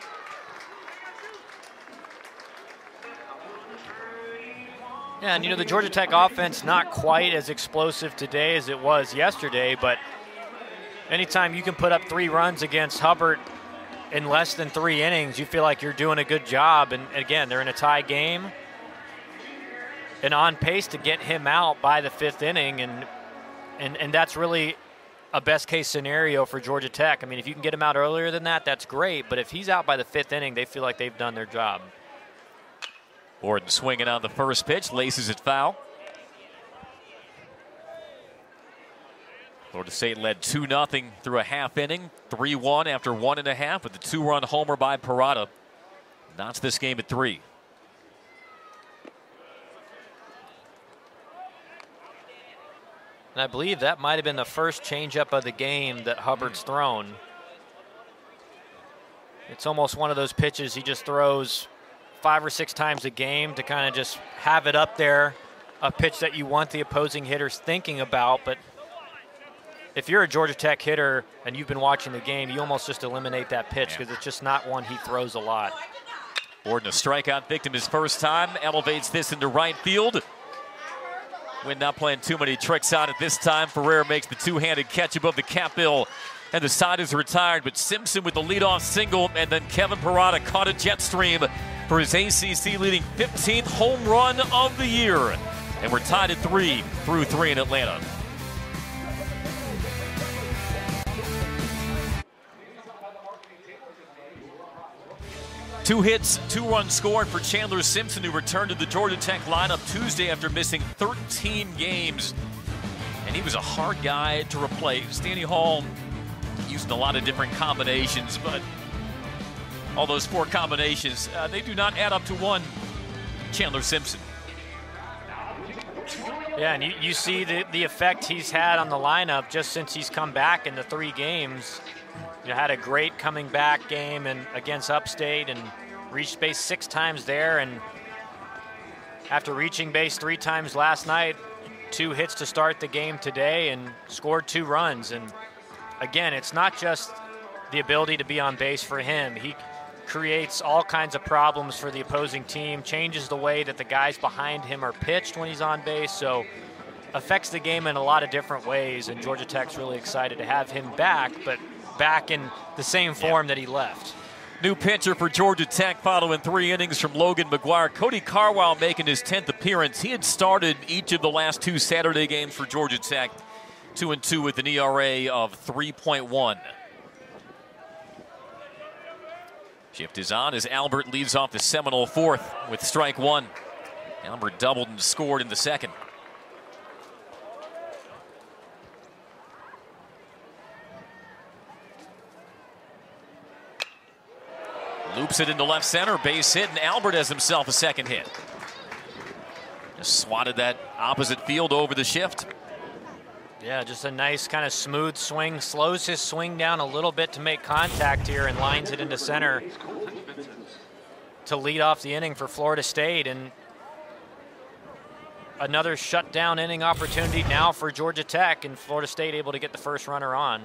Yeah, and you know, the Georgia Tech offense not quite as explosive today as it was yesterday, but anytime you can put up 3 runs against Hubbard in less than 3 innings, you feel like you're doing a good job. And again, they're in a tie game and on pace to get him out by the 5th inning, and that's really a best case scenario for Georgia Tech. I mean, if you can get him out earlier than that, that's great, but if he's out by the 5th inning, they feel like they've done their job. Gordon swinging on the first pitch, laces it foul. Florida State led 2-0 through a half inning, 3-1 after 1.5 with the 2-run homer by Parada. Knots this game at 3. And I believe that might have been the first changeup of the game that Hubbard's thrown. It's almost one of those pitches he just throws 5 or 6 times a game to kind of just have it up there, a pitch that you want the opposing hitters thinking about. But if you're a Georgia Tech hitter and you've been watching the game, you almost just eliminate that pitch because it's just not one he throws a lot. Gordon, a strikeout victim his first time, elevates this into right field. Wynn not playing too many tricks on it this time. Ferrer makes the 2-handed catch above the cap bill, and the side is retired. But Simpson with the leadoff single, and then Kevin Parada caught a jet stream for his ACC leading 15th home run of the year. And we're tied at 3 through 3 in Atlanta. Two hits, 2 runs scored for Chandler Simpson, who returned to the Georgia Tech lineup Tuesday after missing 13 games and he was a hard guy to replace. Danny Hall used a lot of different combinations, but all those 4 combinations, they do not add up to one. Chandler Simpson. Yeah, and you see the effect he's had on the lineup just since he's come back in the 3 games. You know, had a great coming back game and against Upstate and reached base 6 times there. And after reaching base 3 times last night, 2 hits to start the game today and scored 2 runs. And again, it's not just the ability to be on base for him. He creates all kinds of problems for the opposing team, changes the way that the guys behind him are pitched when he's on base, so affects the game in a lot of different ways, and Georgia Tech's really excited to have him back, but back in the same form that he left. New pitcher for Georgia Tech following 3 innings from Logan McGuire. Cody Carwile making his 10th appearance. He had started each of the last 2 Saturday games for Georgia Tech, 2-2 with an ERA of 3.1. Shift is on as Albert leads off the Seminole 4th with strike 1. Albert doubled and scored in the 2nd. Loops it into left center, base hit, and Albert has himself a 2nd hit. Just swatted that opposite field over the shift. Yeah, just a nice kind of smooth swing. Slows his swing down a little bit to make contact here and lines it into center to lead off the inning for Florida State. And another shutdown inning opportunity now for Georgia Tech, and Florida State able to get the first runner on.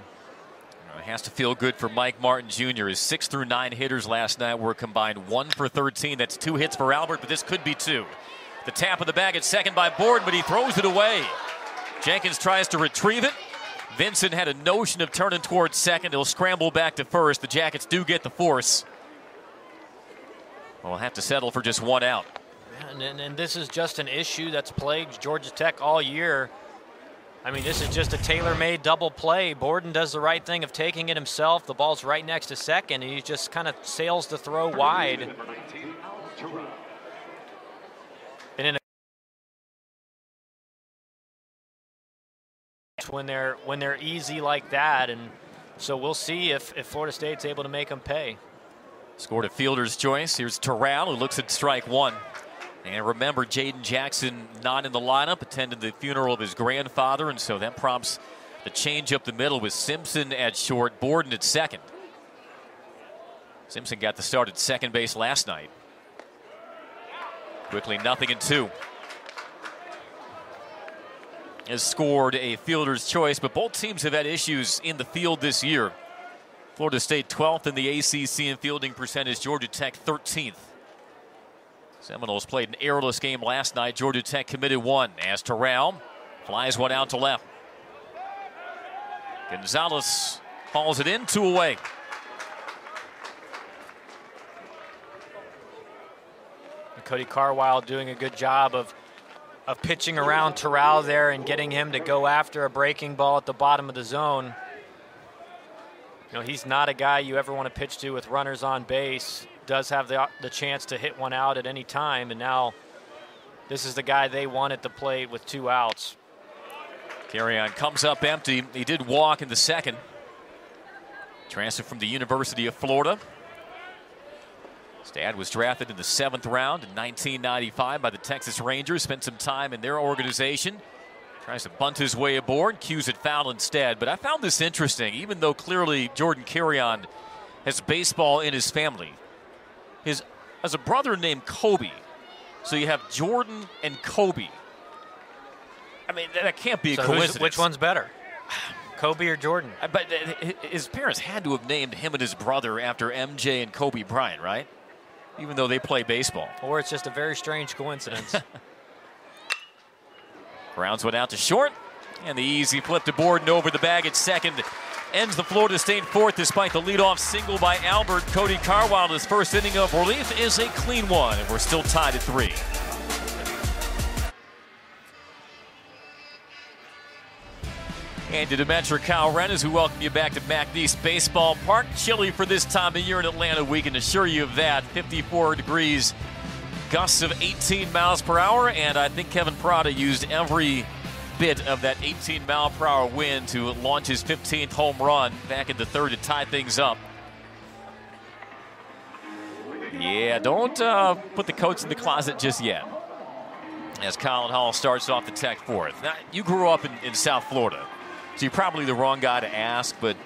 It has to feel good for Mike Martin Jr. His 6 through 9 hitters last night were combined 1 for 13. That's 2 hits for Albert, but this could be 2. The tap of the bag at second by Borden, but he throws it away. Jenkins tries to retrieve it. Vincent had a notion of turning towards second. He'll scramble back to first. The Jackets do get the force. We'll have to settle for just 1 out. And this is just an issue that's plagued Georgia Tech all year. I mean, this is just a tailor-made double play. Borden does the right thing of taking it himself. The ball's right next to second, and he just kind of sails the throw wide. And in when they're easy like that, and so we'll see if Florida State's able to make them pay. Scored a fielder's choice. Here's Terrell, who looks at strike 1. And remember, Jaden Jackson not in the lineup, attended the funeral of his grandfather, and so that prompts the change up the middle with Simpson at short, Borden at second. Simpson got the start at second base last night. Quickly, 0-2. Has scored a fielder's choice, but both teams have had issues in the field this year. Florida State 12th in the ACC in fielding percentage, Georgia Tech 13th. Seminoles played an errorless game last night. Georgia Tech committed 1 as Terrell flies 1 out to left. Gonzalez hauls it in, 2 away. Cody Carwile doing a good job of pitching around Terrell there and getting him to go after a breaking ball at the bottom of the zone. You know, he's not a guy you ever want to pitch to with runners on base. Does have the chance to hit 1 out at any time, and now this is the guy they want at the plate with 2 outs. Carry-on comes up empty. He did walk in the 2nd. Transfer from the University of Florida. His dad was drafted in the 7th round in 1995 by the Texas Rangers. Spent some time in their organization. Tries to bunt his way aboard, cues it foul instead. But I found this interesting, even though clearly Jordan Carry-on has baseball in his family. Has a brother named Kobe. So you have Jordan and Kobe. I mean, that can't be a coincidence. Which one's better? Kobe or Jordan? But his parents had to have named him and his brother after MJ and Kobe Bryant, right? Even though they play baseball. Or it's just a very strange coincidence. Grounds 1 out to short. And the easy flip to Borden over the bag at second. Ends the Florida State 4th despite the leadoff single by Albert. Cody Carwile, his first inning of relief, is a clean 1, and we're still tied at 3. And to Demetra Kyle Rennes, who welcome you back to McNeese Baseball Park. Chilly for this time of year in Atlanta, we can assure you of that. 54 degrees, gusts of 18 miles per hour, and I think Kevin Parada used every bit of that 18-mile-per-hour wind to launch his 15th home run back in the third to tie things up. Yeah, don't put the coats in the closet just yet. As Colin Hall starts off the Tech fourth. Now, you grew up in South Florida, so you're probably the wrong guy to ask, but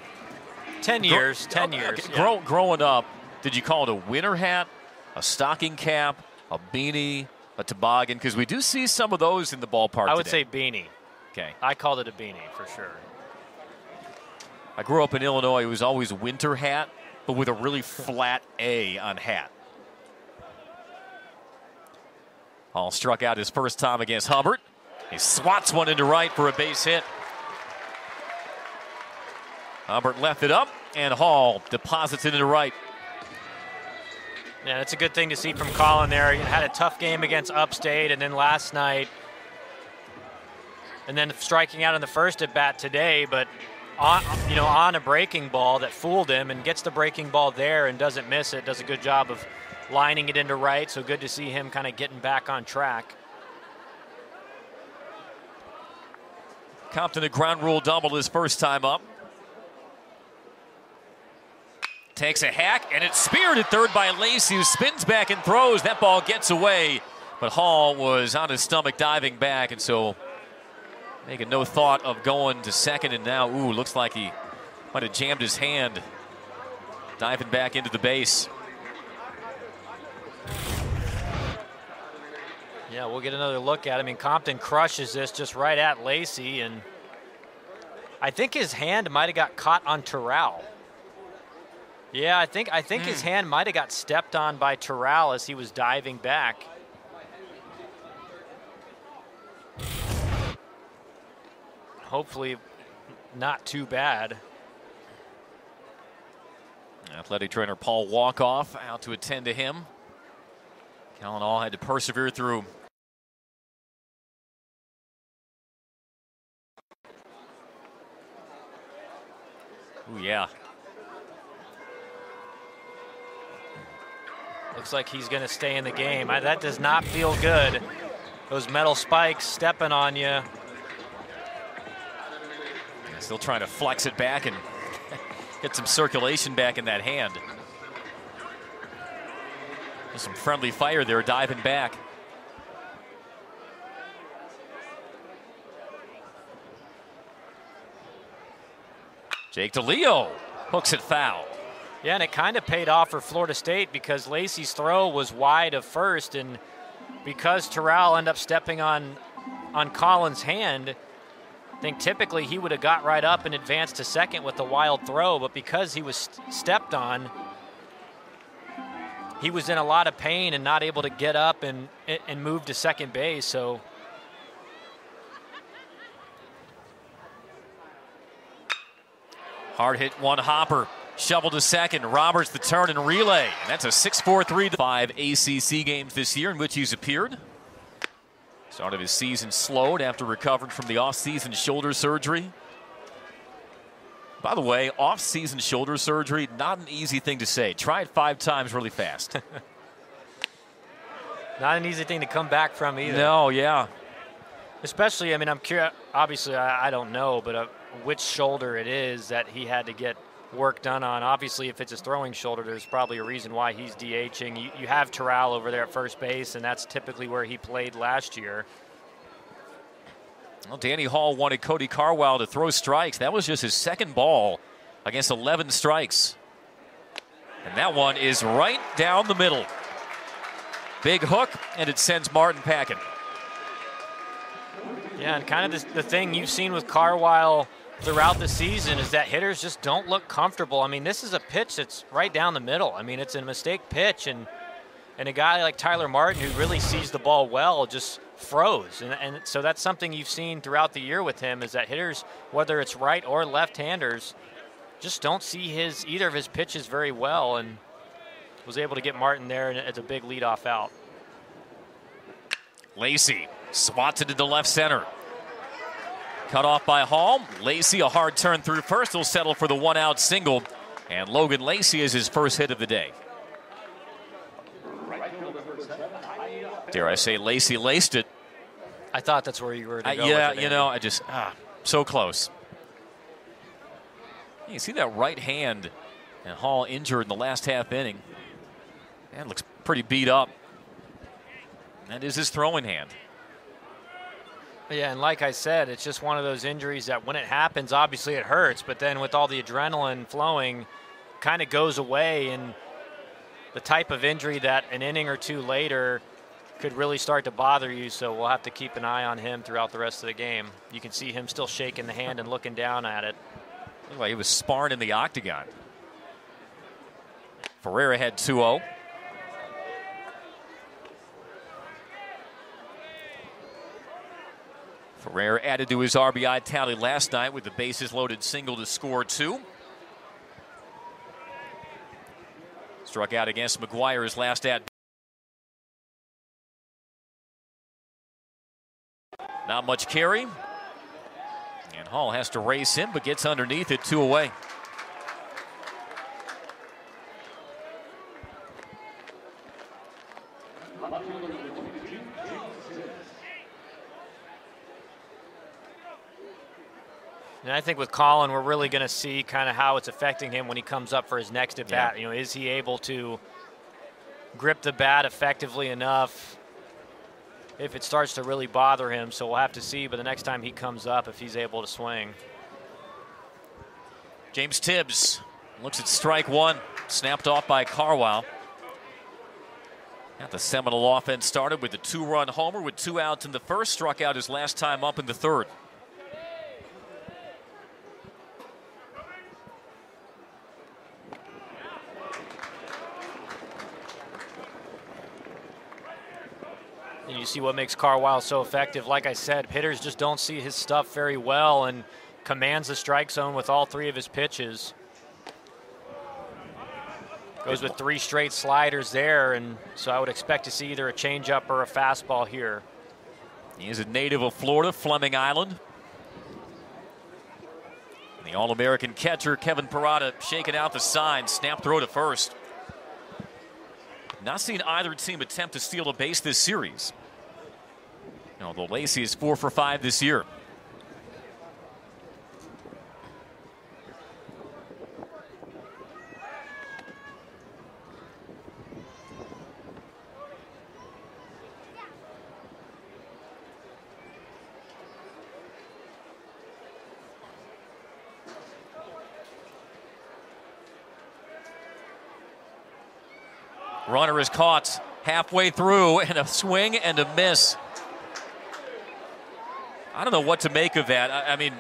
10 years. Okay. Yeah. Growing up, did you call it a winter hat, a stocking cap, a beanie, a toboggan? Because we do see some of those in the ballpark I would today. say beanie. Okay. I called it a beanie for sure. I grew up in Illinois. It was always winter hat, but with a really flat A on hat. Hall struck out his first time against Hubbard. He swats one into right for a base hit. Hubbard left it up, and Hall deposits it into right. Yeah, that's a good thing to see from Colin there. He had a tough game against Upstate, and then last night, and then striking out in the first at bat today, but on a breaking ball that fooled him, and gets the breaking ball there and doesn't miss it. Does a good job of lining it into right, so good to see him kind of getting back on track. Compton a ground rule double his first time up. Takes a hack, and it's speared at third by Lacey, who spins back and throws. That ball gets away, but Hall was on his stomach diving back, and so making no thought of going to second, and now, looks like he might have jammed his hand diving back into the base. Yeah, we'll get another look at it. I mean, Compton crushes this just right at Lacey, and I think his hand might have got caught on Terrell. Yeah, I think his hand might have got stepped on by Terrell as he was diving back. Hopefully not too bad. Athletic trainer Paul Walkoff out to attend to him. Colin Hall had to persevere through. Ooh, yeah. Looks like he's going to stay in the game. That does not feel good. Those metal spikes stepping on you. Still trying to flex it back and get some circulation back in that hand. There's some friendly fire there, diving back. Jake DeLeo hooks it foul. Yeah, and it kind of paid off for Florida State because Lacey's throw was wide of first, and because Terrell ended up stepping on Colin's hand, I think typically he would have got right up and advanced to second with the wild throw, but because he was stepped on, he was in a lot of pain and not able to get up and move to second base. So hard hit one hopper. Shovel to second. Roberts the turn and relay. And that's a 6-4-3. 5 ACC games this year in which he's appeared. Start of his season slowed after recovering from the off-season shoulder surgery. By the way, off-season shoulder surgery, not an easy thing to say. Try it 5 times really fast. Not an easy thing to come back from either. No, yeah. Especially, I mean, I'm curious. Obviously, I don't know, but which shoulder it is that he had to get work done on. Obviously, if it's his throwing shoulder, there's probably a reason why he's DHing. You have Terrell over there at first base, and that's typically where he played last year. Well, Danny Hall wanted Cody Carwile to throw strikes. That was just his second ball against 11 strikes. And that one is right down the middle. Big hook, and it sends Martin packing. Yeah, and kind of the thing you've seen with Carwile throughout the season is that hitters just don't look comfortable. I mean, this is a pitch that's right down the middle. I mean, it's a mistake pitch, and a guy like Tyler Martin, who really sees the ball well, just froze. And so that's something you've seen throughout the year with him, is that hitters, whether it's right or left-handers, just don't see either of his pitches very well, and was able to get Martin there, and it's a big leadoff out. Lacey swats it into left center. Cut off by Hall. Lacey, a hard turn through first. He'll settle for the one-out single. And Logan Lacey is his first hit of the day. Dare I say, Lacey laced it. I thought that's where you were to go yeah, with it, you know, I just, so close. You see that right hand, and Hall injured in the last half inning. That looks pretty beat up. That is his throwing hand. Yeah, and like I said, it's just one of those injuries that when it happens, obviously it hurts, but then with all the adrenaline flowing, kind of goes away, and the type of injury that an inning or two later could really start to bother you, so we'll have to keep an eye on him throughout the rest of the game. You can see him still shaking the hand and looking down at it. Looked like he was sparring in the octagon. Ferreira had 2-0. Ferreira added to his RBI tally last night with the bases loaded single to score 2. Struck out against McGuire's last at. Not much carry. And Hall has to race him, but gets underneath it, 2 away. And I think with Colin, we're really going to see kind of how it's affecting him when he comes up for his next at bat. Yeah. You know, is he able to grip the bat effectively enough if it starts to really bother him? So we'll have to see, but the next time he comes up, if he's able to swing. James Tibbs looks at strike one, snapped off by Carwile. Got the Seminole offense started with a 2-run homer with 2 outs in the first, struck out his last time up in the third. And you see what makes Carwile so effective. Like I said, hitters just don't see his stuff very well and commands the strike zone with all 3 of his pitches. Goes with 3 straight sliders there, and so I would expect to see either a changeup or a fastball here. He is a native of Florida, Fleming Island. The All-American catcher, Kevin Parada, shaking out the sign, snap throw to first. Not seen either team attempt to steal a base this series. Although Lacey is 4 for 5 this year. Runner is caught halfway through, and a swing and a miss. I don't know what to make of that. I mean,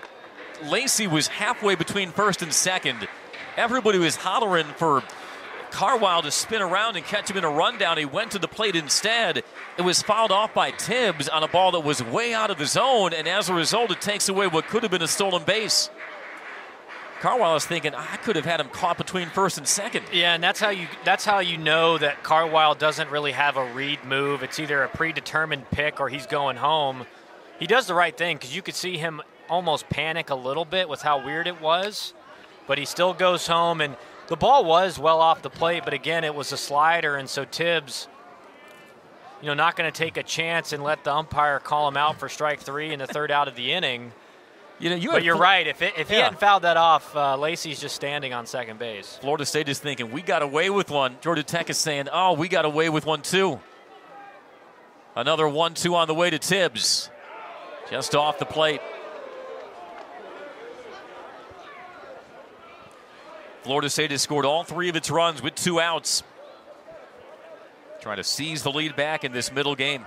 Lacey was halfway between first and second. Everybody was hollering for Carwile to spin around and catch him in a rundown. He went to the plate instead. It was fouled off by Tibbs on a ball that was way out of the zone, and as a result, it takes away what could have been a stolen base. Carwile is thinking, I could have had him caught between first and second. Yeah, and that's how you know that Carwile doesn't really have a read move. It's either a predetermined pick or he's going home. He does the right thing because you could see him almost panic a little bit with how weird it was, but he still goes home, and the ball was well off the plate, but again, it was a slider, and so Tibbs, not going to take a chance and let the umpire call him out for strike 3 in the 3rd out of the inning. But you're right. If he hadn't fouled that off, Lacey's just standing on second base. Florida State is thinking, we got away with one. Georgia Tech is saying, oh, we got away with one too. Another 1-2 on the way to Tibbs. Just off the plate. Florida State has scored all 3 of its runs with 2 outs. Trying to seize the lead back in this middle game.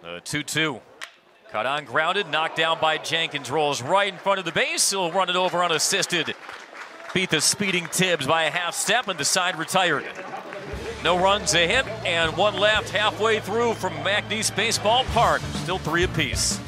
The 2-2. Cut on, grounded, knocked down by Jenkins. Rolls right in front of the base. He'll run it over unassisted. Beat the speeding Tibbs by a half step, and the side retired. No runs, a hit, and 1 left halfway through from McNeese Baseball Park. Still 3 apiece.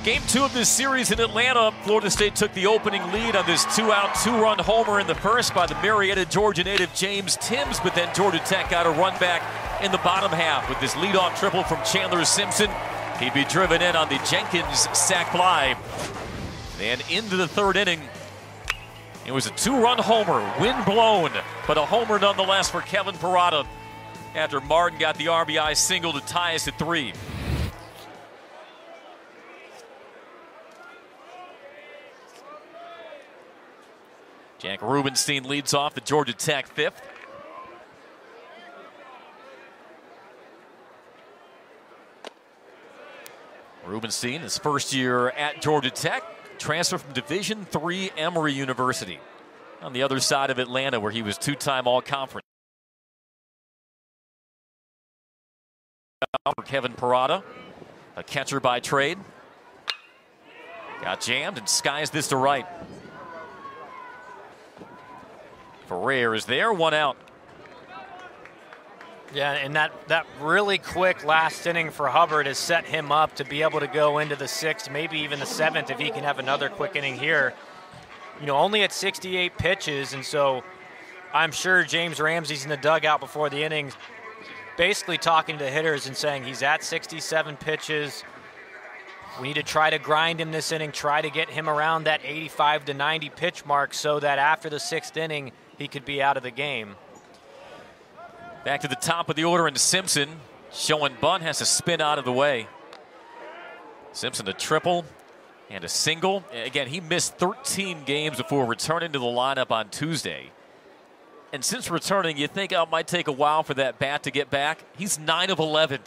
Game 2 of this series in Atlanta. Florida State took the opening lead on this 2-out, 2-run homer in the first by the Marietta, Georgia native James Timms, but then Georgia Tech got a run back in the bottom half with this leadoff triple from Chandler Simpson. He'd be driven in on the Jenkins sac fly. And into the third inning, it was a 2-run homer, wind blown, but a homer nonetheless for Kevin Parada after Martin got the RBI single to tie us at 3. Jack Rubenstein leads off the Georgia Tech 5th. Rubenstein, his first year at Georgia Tech, transfer from Division III Emory University on the other side of Atlanta, where he was 2-time All-Conference. For Kevin Parada, a catcher by trade. Got jammed and skies this to right. Ferrer is there, 1 out. Yeah, and that really quick last inning for Hubbard has set him up to be able to go into the 6th, maybe even the 7th if he can have another quick inning here. You know, only at 68 pitches, and so I'm sure James Ramsey's in the dugout before the innings basically talking to hitters and saying he's at 67 pitches. We need to try to grind him this inning, try to get him around that 85 to 90 pitch mark so that after the 6th inning, he could be out of the game. Back to the top of the order, and Simpson showing bunt has to spin out of the way. Simpson a triple and a single. Again, he missed 13 games before returning to the lineup on Tuesday. And since returning, you think it might take a while for that bat to get back. He's 9 of 11.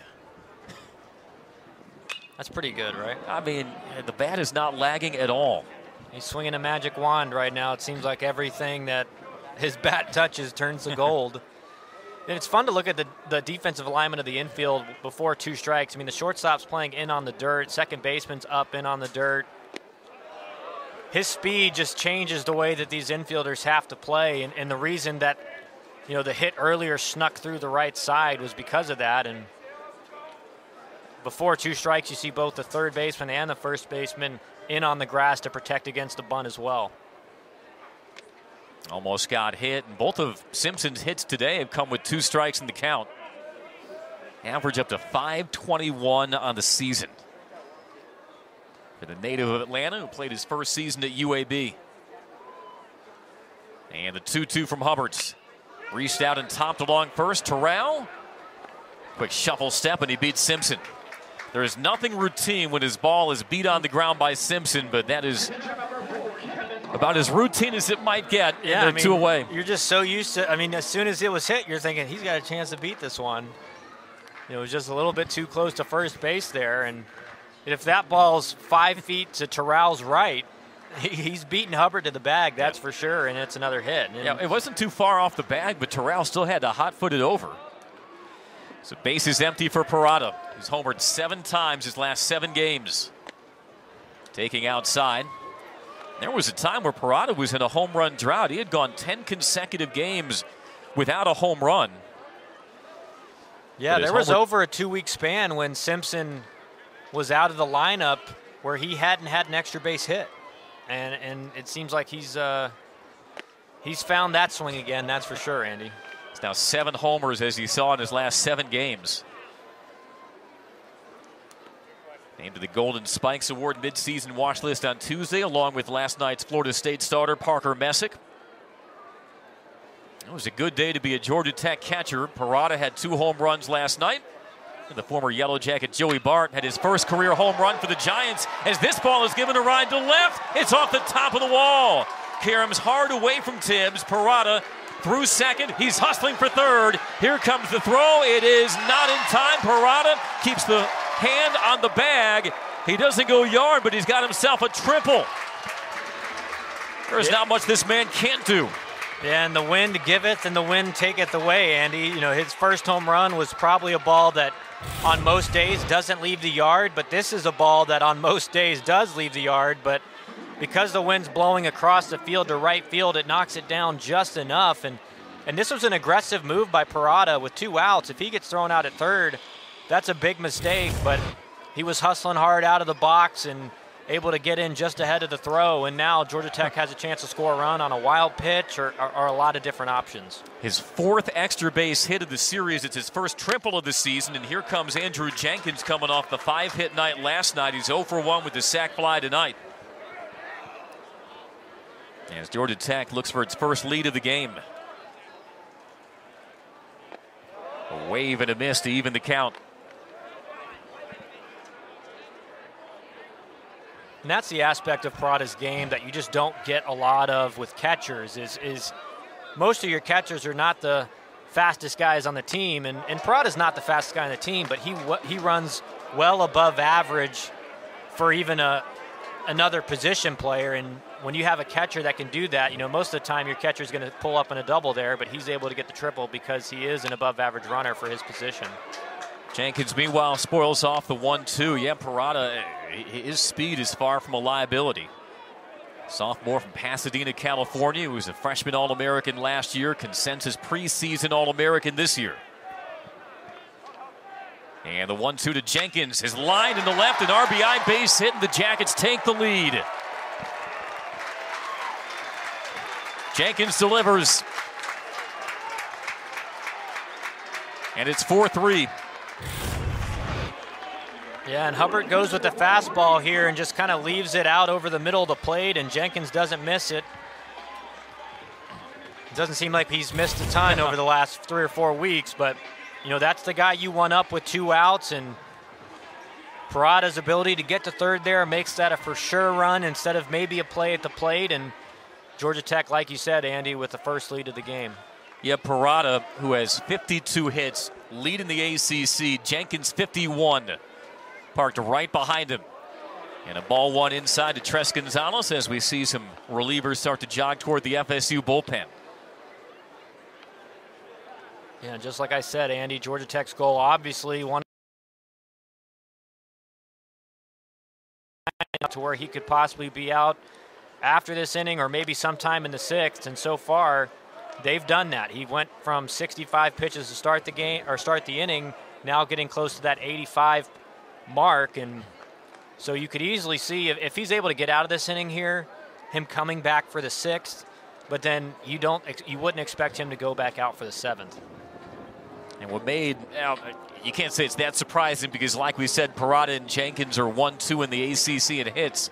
That's pretty good, right? I mean, the bat is not lagging at all. He's swinging a magic wand right now. It seems like everything that his bat touches turns to gold. And it's fun to look at the defensive alignment of the infield before 2 strikes. I mean, the shortstop's playing in on the dirt. Second baseman's up in on the dirt. His speed just changes the way that these infielders have to play. And the reason that, you know, the hit earlier snuck through the right side was because of that. And before 2 strikes, you see both the third baseman and the first baseman in on the grass to protect against the bunt as well. Almost got hit, and both of Simpson's hits today have come with 2 strikes in the count. Average up to .521 on the season for the native of Atlanta, who played his first season at UAB. And the 2-2 from Hubbards. Reached out and topped along first. Terrell, quick shuffle step, and he beats Simpson. There is nothing routine when his ball is beat on the ground by Simpson, but that is about as routine as it might get. Yeah, I mean, 2 away. You're just so used to, I mean, as soon as it was hit, you're thinking he's got a chance to beat this one. It was just a little bit too close to first base there, and if that ball's 5 feet to Terrell's right, he's beating Hubbard to the bag, that's for sure, and it's another hit. And yeah, it wasn't too far off the bag, but Terrell still had to hot-foot it over. So base is empty for Parada, who's homered 7 times his last 7 games. Taking outside. There was a time where Parada was in a home run drought. He had gone 10 consecutive games without a home run. Yeah, there was over a 2-week span when Simpson was out of the lineup where he hadn't had an extra base hit. And it seems like he's found that swing again, that's for sure, Andy. It's now 7 homers, as he saw in his last 7 games. Named to the Golden Spikes Award midseason watch list on Tuesday, along with last night's Florida State starter Parker Messick. It was a good day to be a Georgia Tech catcher. Parada had 2 home runs last night. And the former Yellow Jacket Joey Bart had his first career home run for the Giants as this ball is given a ride to left. It's off the top of the wall. Karam's hard away from Tibbs. Parada through second. He's hustling for third. Here comes the throw. It is not in time. Parada keeps the hand on the bag. He doesn't go yard, but he's got himself a triple. There's not much this man can't do. Yeah, and the wind giveth and the wind taketh away, Andy. You know, his first home run was probably a ball that on most days doesn't leave the yard, but this is a ball that on most days does leave the yard, but because the wind's blowing across the field to right field, it knocks it down just enough. And this was an aggressive move by Parada with 2 outs. If he gets thrown out at third, that's a big mistake, but he was hustling hard out of the box, and able to get in just ahead of the throw, and now Georgia Tech has a chance to score a run on a wild pitch or a lot of different options. His 4th extra base hit of the series. It's his first triple of the season, and here comes Andrew Jenkins coming off the 5-hit night last night. He's 0 for 1 with the sac fly tonight. As Georgia Tech looks for its first lead of the game. A wave and a miss to even the count. And that's the aspect of Parada's game that you just don't get a lot of with catchers is most of your catchers are not the fastest guys on the team, and Parada's not the fastest guy on the team, but he runs well above average for even another position player. And when you have a catcher that can do that, most of the time your catcher is going to pull up in a double there, but he's able to get the triple because he is an above average runner for his position. Jenkins, meanwhile, spoils off the 1-2. Yeah, Parada, his speed is far from a liability. Sophomore from Pasadena, California, who was a freshman All-American last year, consensus preseason All-American this year. And the 1-2 to Jenkins, his line in the left, an RBI base hit, and the Jackets take the lead. Jenkins delivers. And it's 4-3. Yeah, and Hubbard goes with the fastball here and just kind of leaves it out over the middle of the plate, and Jenkins doesn't miss it. It doesn't seem like he's missed a ton over the last 3 or 4 weeks, but, that's the guy you won up with 2 outs, and Parada's ability to get to third there makes that a for sure run instead of maybe a play at the plate, and Georgia Tech, like you said, Andy, with the first lead of the game. Yeah, Parada, who has 52 hits, lead in the ACC. Jenkins 51. Parked right behind him. And a ball 1 inside to Tres Gonzalez as we see some relievers start to jog toward the FSU bullpen. Yeah, just like I said, Andy, Georgia Tech's goal obviously one to where he could possibly be out after this inning or maybe sometime in the 6th, and so far they've done that. He went from 65 pitches to start the game or start the inning, now getting close to that 85 mark, and so you could easily see if he's able to get out of this inning here, him coming back for the 6th, but then you wouldn't expect him to go back out for the 7th. And what made, you can't say it's that surprising because like we said, Parada and Jenkins are 1-2 in the ACC in hits.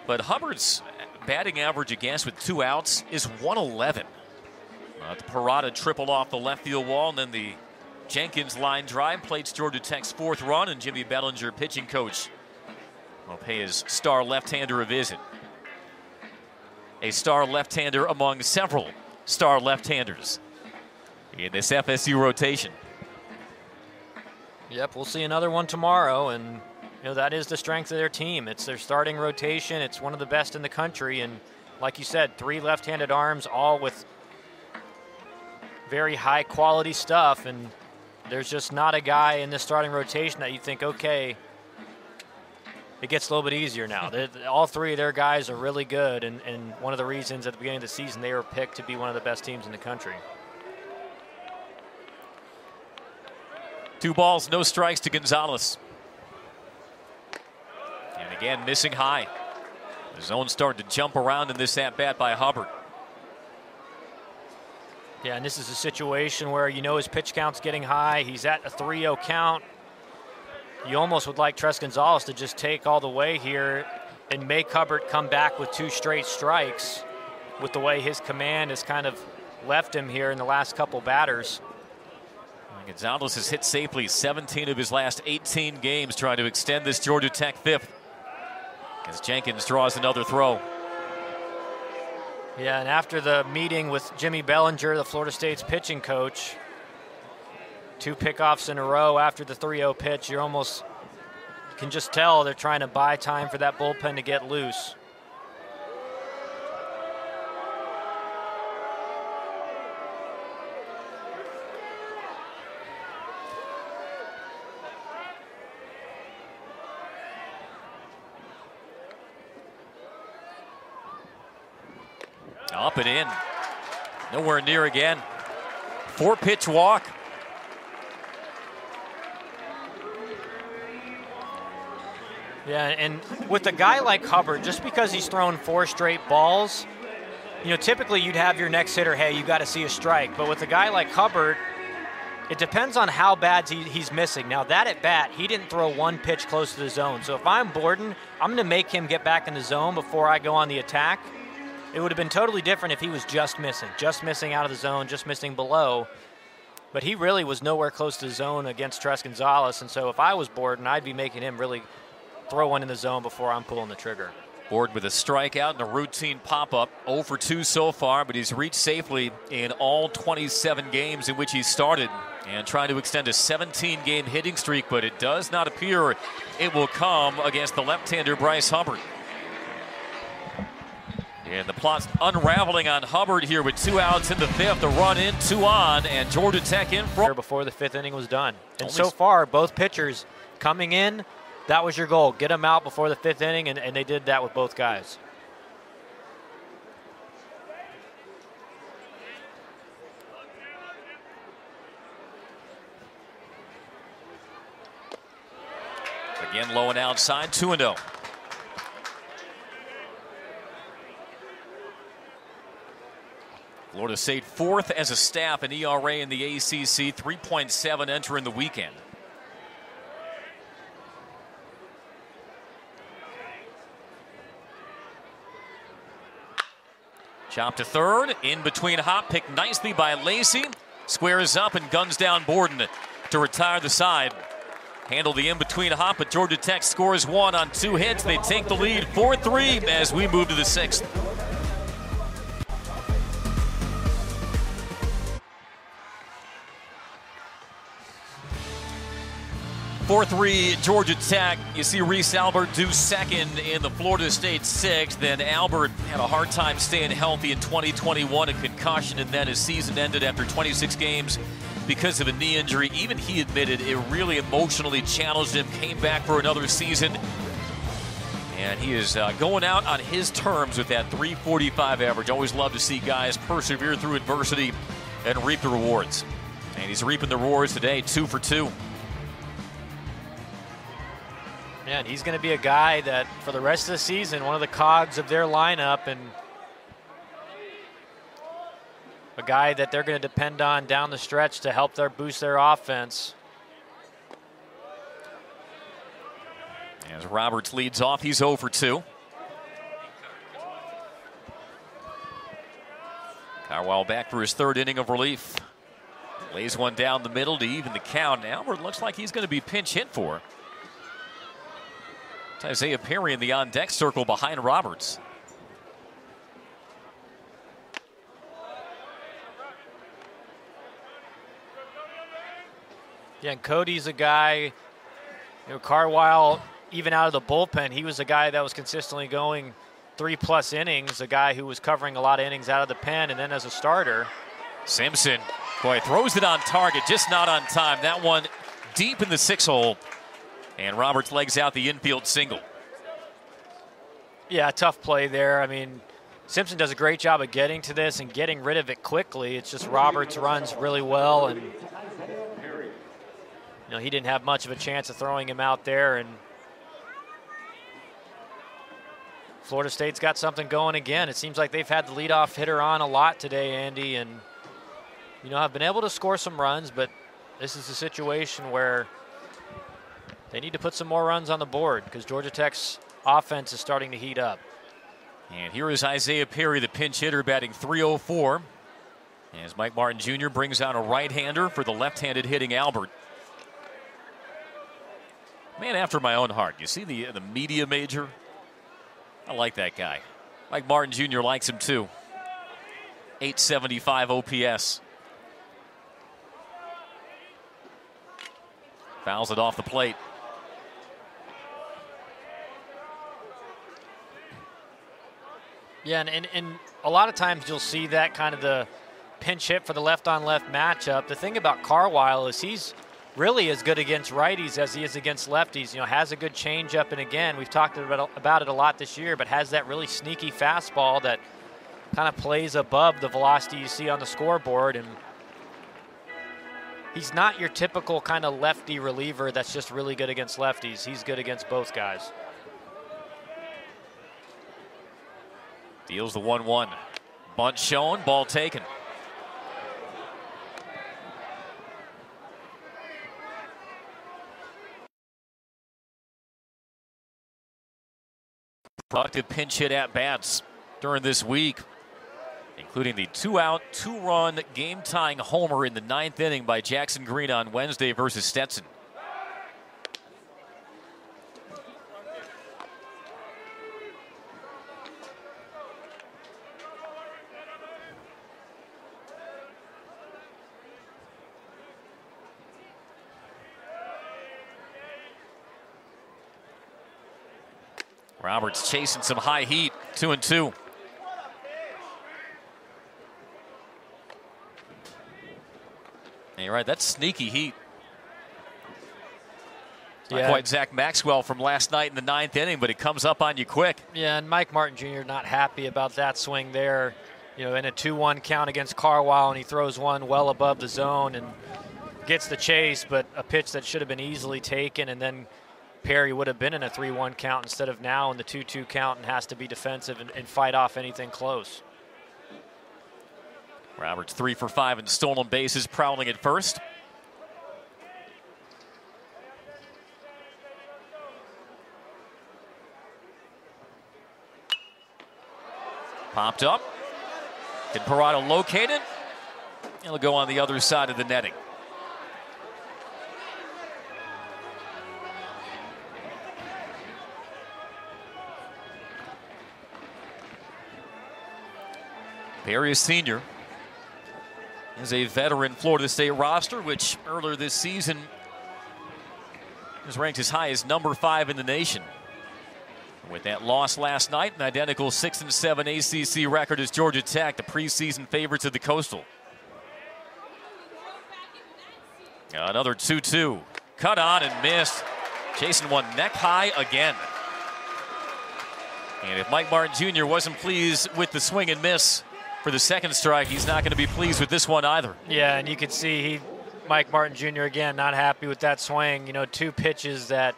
But Hubbard's batting average against with 2 outs is 111. The Parada tripled off the left field wall, and then the Jenkins line drive plates Georgia Tech's 4th run, and Jimmy Bellinger, pitching coach, will pay his star left-hander a visit. A star left-hander among several star left-handers in this FSU rotation. Yep, we'll see another one tomorrow, and that is the strength of their team. It's their starting rotation. It's one of the best in the country, and like you said, 3 left-handed arms, all with very high-quality stuff, and there's just not a guy in this starting rotation that you think, okay, it gets a little bit easier now. All 3 of their guys are really good, and one of the reasons at the beginning of the season they were picked to be one of the best teams in the country. 2 balls, no strikes to Gonzalez. And again, missing high. The zone started to jump around in this at-bat by Hubbard. Yeah, and this is a situation where his pitch count's getting high. He's at a 3-0 count. You almost would like Tres Gonzalez to just take all the way here and make Hubbard come back with 2 straight strikes with the way his command has kind of left him here in the last couple batters. Gonzalez has hit safely 17 of his last 18 games, trying to extend this Georgia Tech 5th as Jenkins draws another throw. Yeah, and after the meeting with Jimmy Bellinger, the Florida State's pitching coach, 2 pickoffs in a row after the 3-0 pitch, you can just tell they're trying to buy time for that bullpen to get loose. Up and in. Nowhere near again. 4-pitch walk. Yeah, and with a guy like Hubbard, just because he's thrown 4 straight balls, you know, typically you'd have your next hitter, hey, you got to see a strike. But with a guy like Hubbard, it depends on how bad he's missing. Now, that at bat, he didn't throw 1 pitch close to the zone. So if I'm Borden, I'm going to make him get back in the zone before I go on the attack. It would have been totally different if he was just missing out of the zone, just missing below. But he really was nowhere close to the zone against Tres Gonzalez. And so if I was Borden, I'd be making him really throw one in the zone before I'm pulling the trigger. Borden with a strikeout and a routine pop-up. 0 for 2 so far, but he's reached safely in all 27 games in which he's started and trying to extend a 17-game hitting streak, but it does not appear it will come against the left-hander Bryce Hubbard. And the plot's unraveling on Hubbard here with 2 outs in the 5th, a run in, 2 on, and Georgia Tech in front. Before the 5th inning was done. And so far, both pitchers coming in, that was your goal. Get them out before the 5th inning, and they did that with both guys. Again, low and outside, 2-0. Florida State 4th as a staff in ERA in the ACC, 3.7 entering the weekend. Chop to third, in between hop, picked nicely by Lacey. Squares up and guns down Borden to retire the side. Handle the in-between hop, but Georgia Tech scores 1 on 2 hits. They take the lead 4-3 as we move to the 6th. 4-3 Georgia Tech. You see Reese Albert do second in the Florida State 6th. Then Albert had a hard time staying healthy in 2021, a concussion, and then his season ended after 26 games because of a knee injury. Even he admitted it really emotionally challenged him, came back for another season. And he is going out on his terms with that .345 average. Always love to see guys persevere through adversity and reap the rewards. And he's reaping the rewards today, 2 for 2. Yeah, and he's going to be a guy that for the rest of the season, one of the cogs of their lineup, and a guy that they're going to depend on down the stretch to help boost their offense. As Roberts leads off, he's 0 for 2. Carwile back for his 3rd inning of relief. Lays one down the middle to even the count. Albert looks like he's going to be pinch hit for. It's Isaiah Perry in the on-deck circle behind Roberts. Yeah, and Cody's a guy, Carwile, even out of the bullpen, he was a guy that was consistently going 3+ innings, a guy who was covering a lot of innings out of the pen, and then as a starter. Simpson, boy, throws it on target, just not on time. That one deep in the 6-hole. And Roberts legs out the infield single. Yeah, tough play there. I mean, Simpson does a great job of getting to this and getting rid of it quickly. It's just Roberts runs really well, and he didn't have much of a chance of throwing him out there. And Florida State's got something going again. It seems like they've had the leadoff hitter on a lot today, Andy, and have been able to score some runs, but this is a situation where they need to put some more runs on the board because Georgia Tech's offense is starting to heat up. And here is Isaiah Perry, the pinch hitter, batting .304. As Mike Martin Jr. brings out a right-hander for the left-handed hitting Albert. Man after my own heart. You see the media major? I like that guy. Mike Martin Jr. likes him too. 875 OPS. Fouls it off the plate. Yeah, and a lot of times you'll see that kind of the pinch hit for the left-on-left matchup. The thing about Carwile is he's really as good against righties as he is against lefties. Has a good changeup, and again, we've talked about it a lot this year, but has that really sneaky fastball that kind of plays above the velocity you see on the scoreboard. And he's not your typical kind of lefty reliever that's just really good against lefties. He's good against both guys. Deals the 1-1. Bunt shown, ball taken. Productive pinch hit at bats during this week, including the 2-out, 2-run game-tying homer in the 9th inning by Jackson Green on Wednesday versus Stetson. Roberts chasing some high heat, 2-2. You're right, that's sneaky heat. Not quite Zach Maxwell from last night in the 9th inning, but it comes up on you quick. Yeah, and Mike Martin Jr. not happy about that swing there. You know, in a 2-1 count against Carwile, and he throws one well above the zone and gets the chase, but a pitch that should have been easily taken, and then Perry would have been in a 3-1 count instead of now in the 2-2 count and has to be defensive and fight off anything close. Roberts 3 for 5 in stolen bases, prowling at first. Popped up. Can Parado locate it? It'll go on the other side of the netting. Perry, a senior, is a veteran Florida State roster, which earlier this season was ranked as high as number 5 in the nation. With that loss last night, an identical 6-7 ACC record as Georgia Tech, the preseason favorites of the Coastal. Another 2-2. Cut on and missed. Jason one neck high again. And if Mike Martin Jr. wasn't pleased with the swing and miss for the second strike, he's not going to be pleased with this one either. Yeah, and you can see Mike Martin Jr. again not happy with that swing. You know, 2 pitches that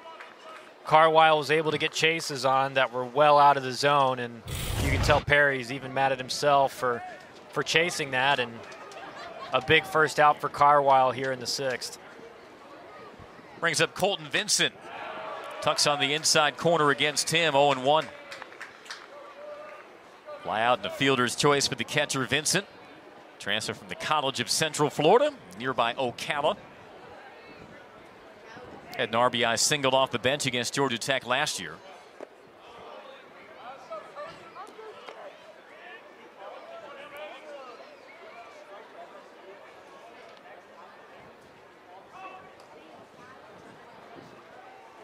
Carwile was able to get chases on that were well out of the zone, and you can tell Perry's even mad at himself for chasing that, and a big first out for Carwile here in the 6th. Brings up Colton Vincent. Tucks on the inside corner against him, 0-1. Fly out in the fielder's choice with the catcher, Vincent. Transfer from the College of Central Florida, nearby Ocala. Had an RBI singled off the bench against Georgia Tech last year.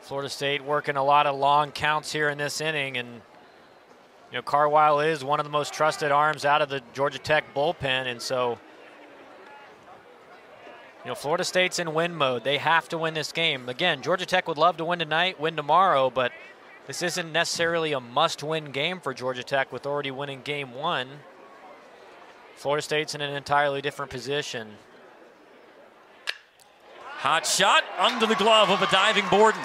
Florida State working a lot of long counts here in this inning, and you know, Carwile is one of the most trusted arms out of the Georgia Tech bullpen, and so, you know, Florida State's in win mode. They have to win this game. Again, Georgia Tech would love to win tonight, win tomorrow, but this isn't necessarily a must-win game for Georgia Tech with already winning game 1. Florida State's in an entirely different position. Hot shot under the glove of a diving Borden.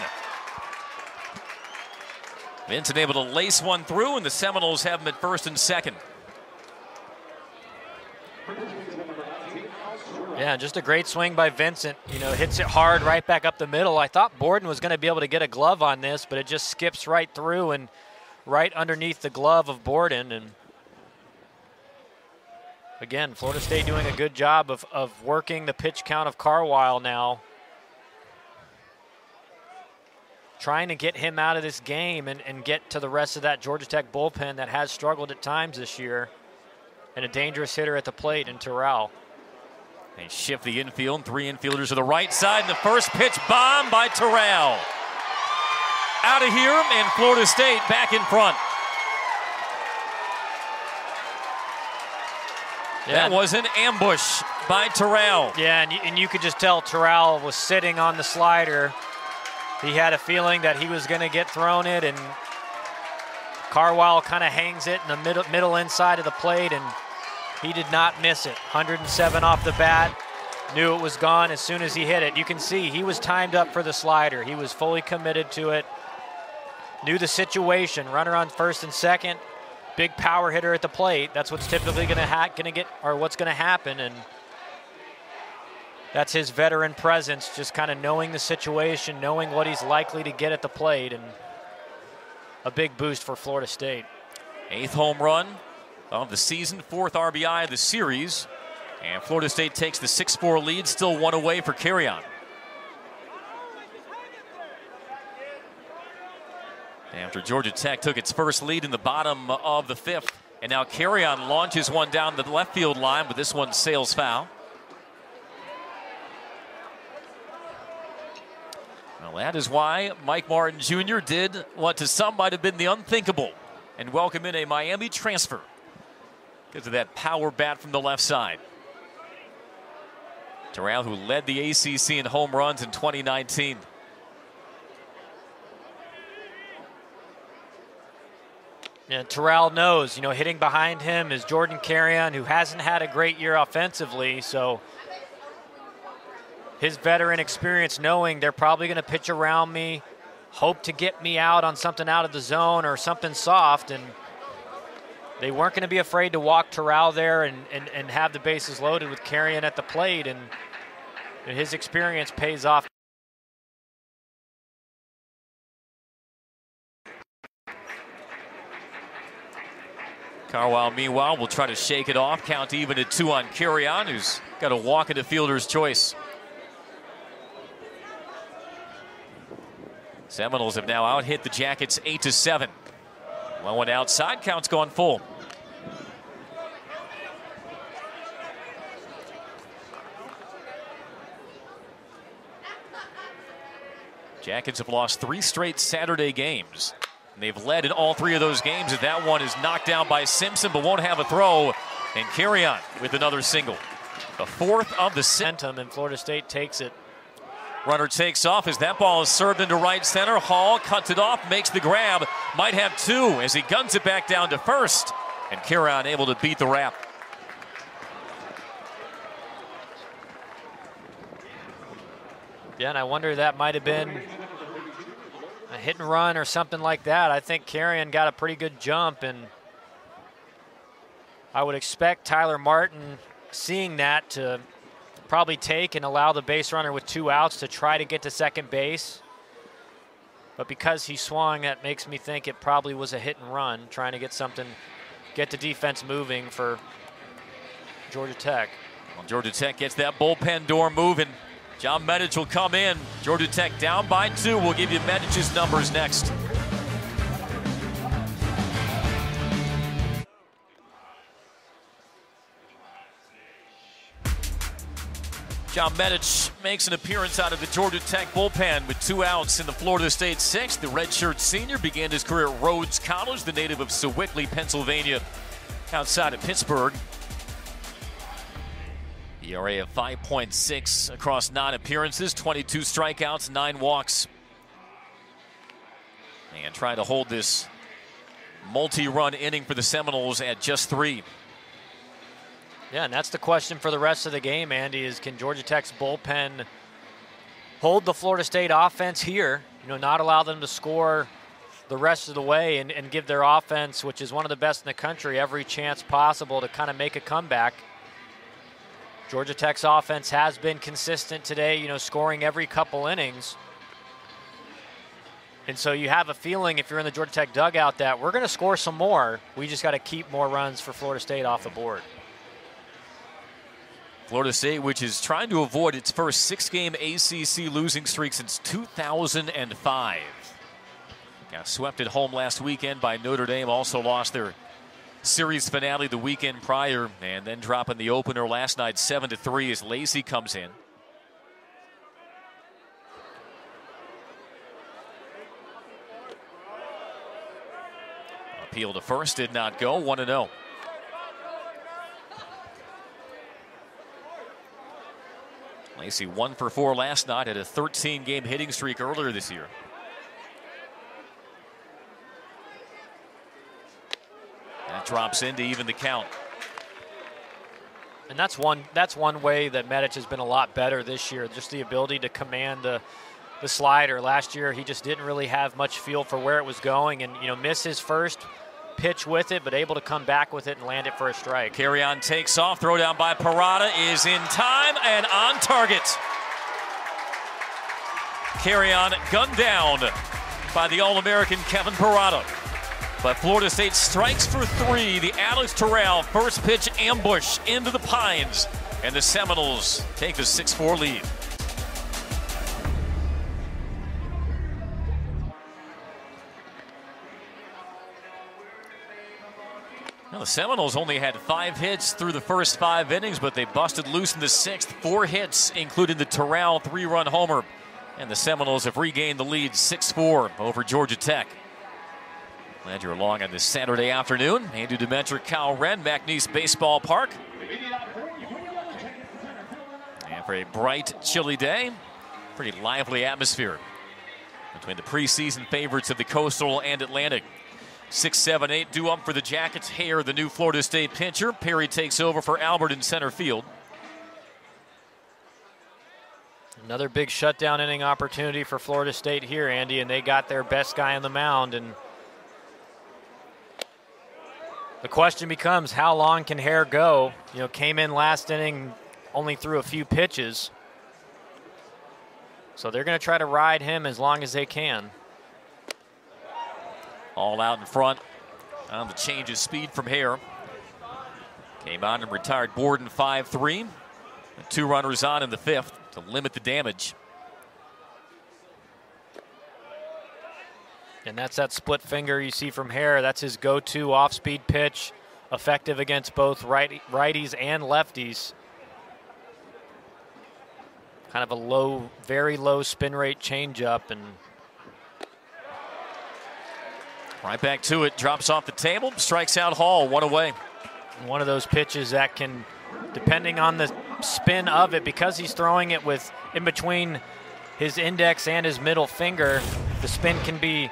Vincent able to lace one through, and the Seminoles have him at first and second. Yeah, just a great swing by Vincent. You know, hits it hard right back up the middle. I thought Borden was going to be able to get a glove on this, but it just skips right through and right underneath the glove of Borden. And again, Florida State doing a good job of working the pitch count of Carwile now. Trying to get him out of this game and get to the rest of that Georgia Tech bullpen that has struggled at times this year. And a dangerous hitter at the plate in Terrell. They shift the infield, 3 infielders to the right side, and the first pitch bomb by Terrell. Out of here, and Florida State back in front. Yeah. That was an ambush by Terrell. Yeah, and you could just tell Terrell was sitting on the slider. He had a feeling that he was going to get thrown it, and Carwile kind of hangs it in the middle inside of the plate, and he did not miss it. 107 off the bat. Knew it was gone as soon as he hit it. You can see he was timed up for the slider. He was fully committed to it. Knew the situation. Runner on first and second. big power hitter at the plate. That's what's typically going to happen, and that's his veteran presence, just kind of knowing the situation, knowing what he's likely to get at the plate, and a big boost for Florida State. 8th home run of the season, 4th RBI of the series, and Florida State takes the 6-4 lead, still 1 away for Carrion. After Georgia Tech took its first lead in the bottom of the 5th, and now Carrion launches one down the left field line, but this one sails foul. Well, that is why Mike Martin Jr. did what to some might have been the unthinkable and welcome in a Miami transfer because of that power bat from the left side. Terrell, who led the ACC in home runs in 2019. Yeah, Terrell knows, hitting behind him is Jordan Carrion, who hasn't had a great year offensively, so his veteran experience knowing they're probably going to pitch around me, hope to get me out on something out of the zone or something soft, and they weren't going to be afraid to walk Terrell there and have the bases loaded with Carrion at the plate, and his experience pays off. Carwile, meanwhile, will try to shake it off. Count even at 2 on Carrion, who's got a walk into fielder's choice. Seminoles have now out-hit the Jackets 8-7. 1-1 outside, count's gone full. Jackets have lost 3 straight Saturday games. And they've led in all 3 of those games, and that one is knocked down by Simpson, but won't have a throw. And Carrion with another single. The 4th of the momentum, and Florida State takes it. Runner takes off as that ball is served into right center. Hall cuts it off, makes the grab. Might have 2 as he guns it back down to first. And Carrion able to beat the wrap. Yeah, and I wonder that might have been a hit and run or something like that. I think Carrion got a pretty good jump, and I would expect Tyler Martin, seeing that, to probably take and allow the base runner with 2 outs to try to get to second base. But because he swung, that makes me think it probably was a hit and run, trying to get the defense moving for Georgia Tech. Well, Georgia Tech gets that bullpen door moving. John Medich will come in. Georgia Tech down by 2. We'll give you Medich's numbers next. John Medich makes an appearance out of the Georgia Tech bullpen with 2 outs in the Florida State 6th. The redshirt senior began his career at Rhodes College, the native of Sewickley, Pennsylvania, outside of Pittsburgh. ERA of 5.6 across 9 appearances, 22 strikeouts, 9 walks. And trying to hold this multi-run inning for the Seminoles at just 3. Yeah, and that's the question for the rest of the game, Andy, is can Georgia Tech's bullpen hold the Florida State offense here, not allow them to score the rest of the way and give their offense, which is one of the best in the country, every chance possible to kind of make a comeback. Georgia Tech's offense has been consistent today, scoring every couple innings. And so you have a feeling, if you're in the Georgia Tech dugout, that we're going to score some more. We just got to keep more runs for Florida State off the board. Florida State, which is trying to avoid its first 6-game ACC losing streak since 2005. Got swept at home last weekend by Notre Dame. Also lost their series finale the weekend prior, and then dropping the opener last night 7-3 as Lacey comes in. Appeal to first did not go. 1-0. Lacey 1 for 4 last night, had a 13-game hitting streak earlier this year. That drops in to even the count. And that's one way that Medich has been a lot better this year, just the ability to command the slider. Last year he just didn't really have much feel for where it was going, and miss his first pitch with it, but able to come back with it and land it for a strike. Carrion takes off. Throw down by Parada is in time and on target. Carrion gunned down by the All-American Kevin Parada. But Florida State strikes for 3. The Alex Terrell first pitch ambush into the Pines. And the Seminoles take the 6-4 lead. Now, the Seminoles only had 5 hits through the first 5 innings, but they busted loose in the 6th. 4 hits, including the Terrell 3-run homer. And the Seminoles have regained the lead 6-4 over Georgia Tech. Glad you're along on this Saturday afternoon. Andrew Demetric, Kyle Wren, McNeese Baseball Park. And for a bright, chilly day, pretty lively atmosphere between the preseason favorites of the Coastal and Atlantic. 6, 7, 8 due up for the Jackets. Hare, the new Florida State pitcher. Perry takes over for Albert in center field. Another big shutdown inning opportunity for Florida State here, Andy, and they got their best guy on the mound. And the question becomes, how long can Hare go? You know, came in last inning, only threw a few pitches. So they're going to try to ride him as long as they can. All out in front on the change of speed from Hare. Came on and retired Borden 5-3. 2 runners on in the 5th to limit the damage. And that's that split finger you see from Hare. That's his go-to off-speed pitch, effective against both righties and lefties. Kind of a low, very low spin rate changeup, and right back to it. Drops off the table. Strikes out Hall. 1 away. One of those pitches that can, depending on the spin of it, because he's throwing it with in between his index and his middle finger, the spin can be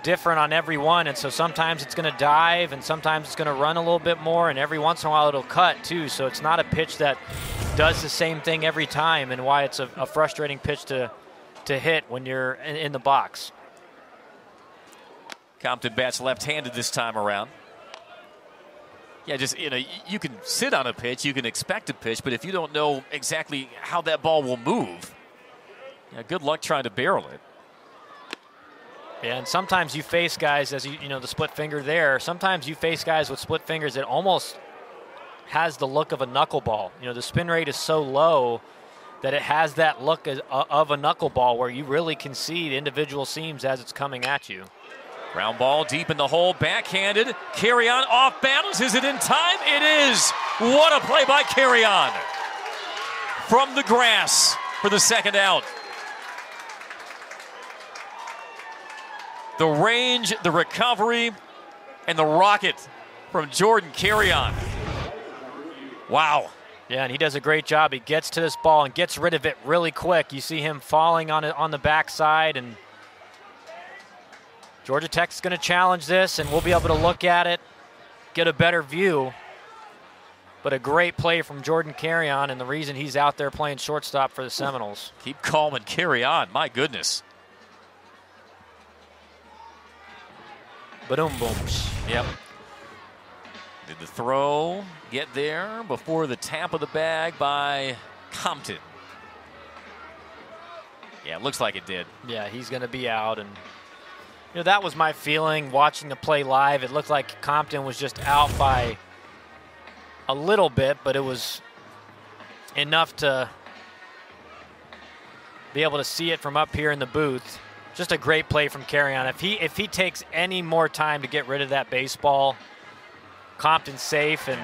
different on every one, and so sometimes it's going to dive and sometimes it's going to run a little bit more, and every once in a while it'll cut too. So it's not a pitch that does the same thing every time, and why it's a frustrating pitch to hit when you're in the box. Compton bats left-handed this time around. Yeah, just, you know, you can sit on a pitch, you can expect a pitch, but if you don't know exactly how that ball will move, yeah, good luck trying to barrel it. Yeah, and sometimes you face guys, as you know, the split finger there, sometimes you face guys with split fingers that almost has the look of a knuckleball. You know, the spin rate is so low that it has that look of a knuckleball where you really can see the individual seams as it's coming at you. Ground ball deep in the hole, backhanded. Carrion off balance. Is it in time? It is. What a play by Carrion. From the grass for the second out. The range, the recovery, and the rocket from Jordan Carrion. Wow. Yeah, and he does a great job. He gets to this ball and gets rid of it really quick. You see him falling on it on the backside, and Georgia Tech's going to challenge this, and we'll be able to look at it, get a better view. But a great play from Jordan Carrion, and the reason he's out there playing shortstop for the Seminoles. Keep calm and carry on. My goodness. Ba-dum booms. Yep. Did the throw get there before the tap of the bag by Compton? Yeah, it looks like it did. Yeah, he's going to be out, and you know, that was my feeling watching the play live. It looked like Compton was just out by a little bit, but it was enough to be able to see it from up here in the booth. Just a great play from Carrion. If he takes any more time to get rid of that baseball, Compton's safe. And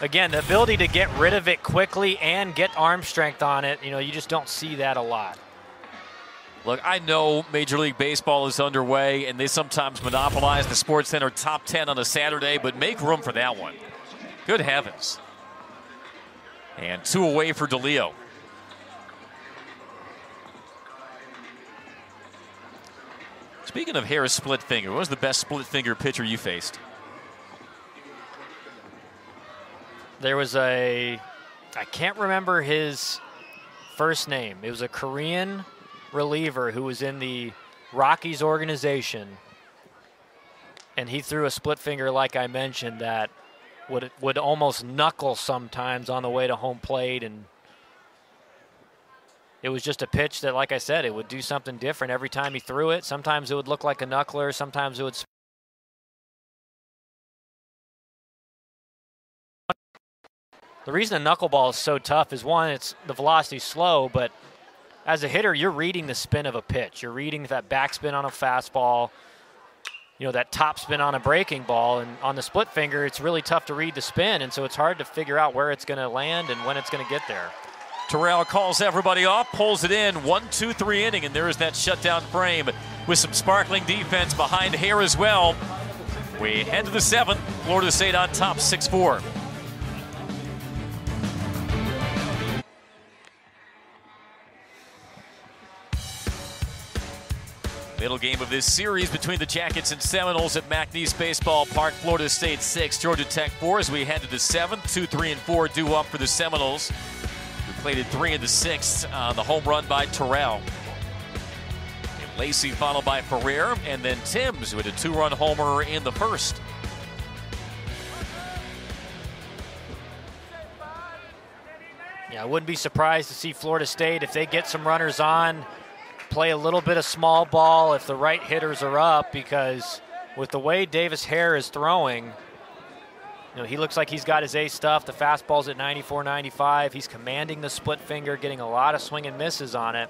again, the ability to get rid of it quickly and get arm strength on it, you know, you just don't see that a lot. Look, I know Major League Baseball is underway, and they sometimes monopolize the SportsCenter top 10 on a Saturday, but make room for that one. Good heavens. And 2 away for DeLeo. Speaking of Harris split finger, what was the best split finger pitcher you faced? There was I can't remember his first name. It was a Korean reliever who was in the Rocky's organization, and he threw a split finger, like I mentioned, that would almost knuckle sometimes on the way to home plate, and it was just a pitch that, like I said, it would do something different every time he threw it. Sometimes it would look like a knuckler, sometimes it would. The reason a knuckleball is so tough is, one, it's the velocity's slow, but as a hitter, you're reading the spin of a pitch. You're reading that backspin on a fastball, that top spin on a breaking ball. And on the split finger, it's really tough to read the spin, and so it's hard to figure out where it's going to land and when it's going to get there. Terrell calls everybody off, pulls it in, 1-2-3 inning, and there's that shutdown frame with some sparkling defense behind here as well. We head to the 7th. Florida State on top, 6-4. Middle game of this series between the Jackets and Seminoles at McNeese Baseball Park. Florida State 6, Georgia Tech 4 as we head to the 7th. 2, 3, and 4 due up for the Seminoles. We played at 3 in the 6th on the home run by Terrell. And Lacey followed by Ferrer, and then Timms with a 2-run homer in the first. Yeah, I wouldn't be surprised to see Florida State, if they get some runners on, play a little bit of small ball if the right hitters are up, because with the way Davis Hare is throwing, he looks like he's got his A stuff. The fastball's at 94, 95. He's commanding the split finger, getting a lot of swing and misses on it.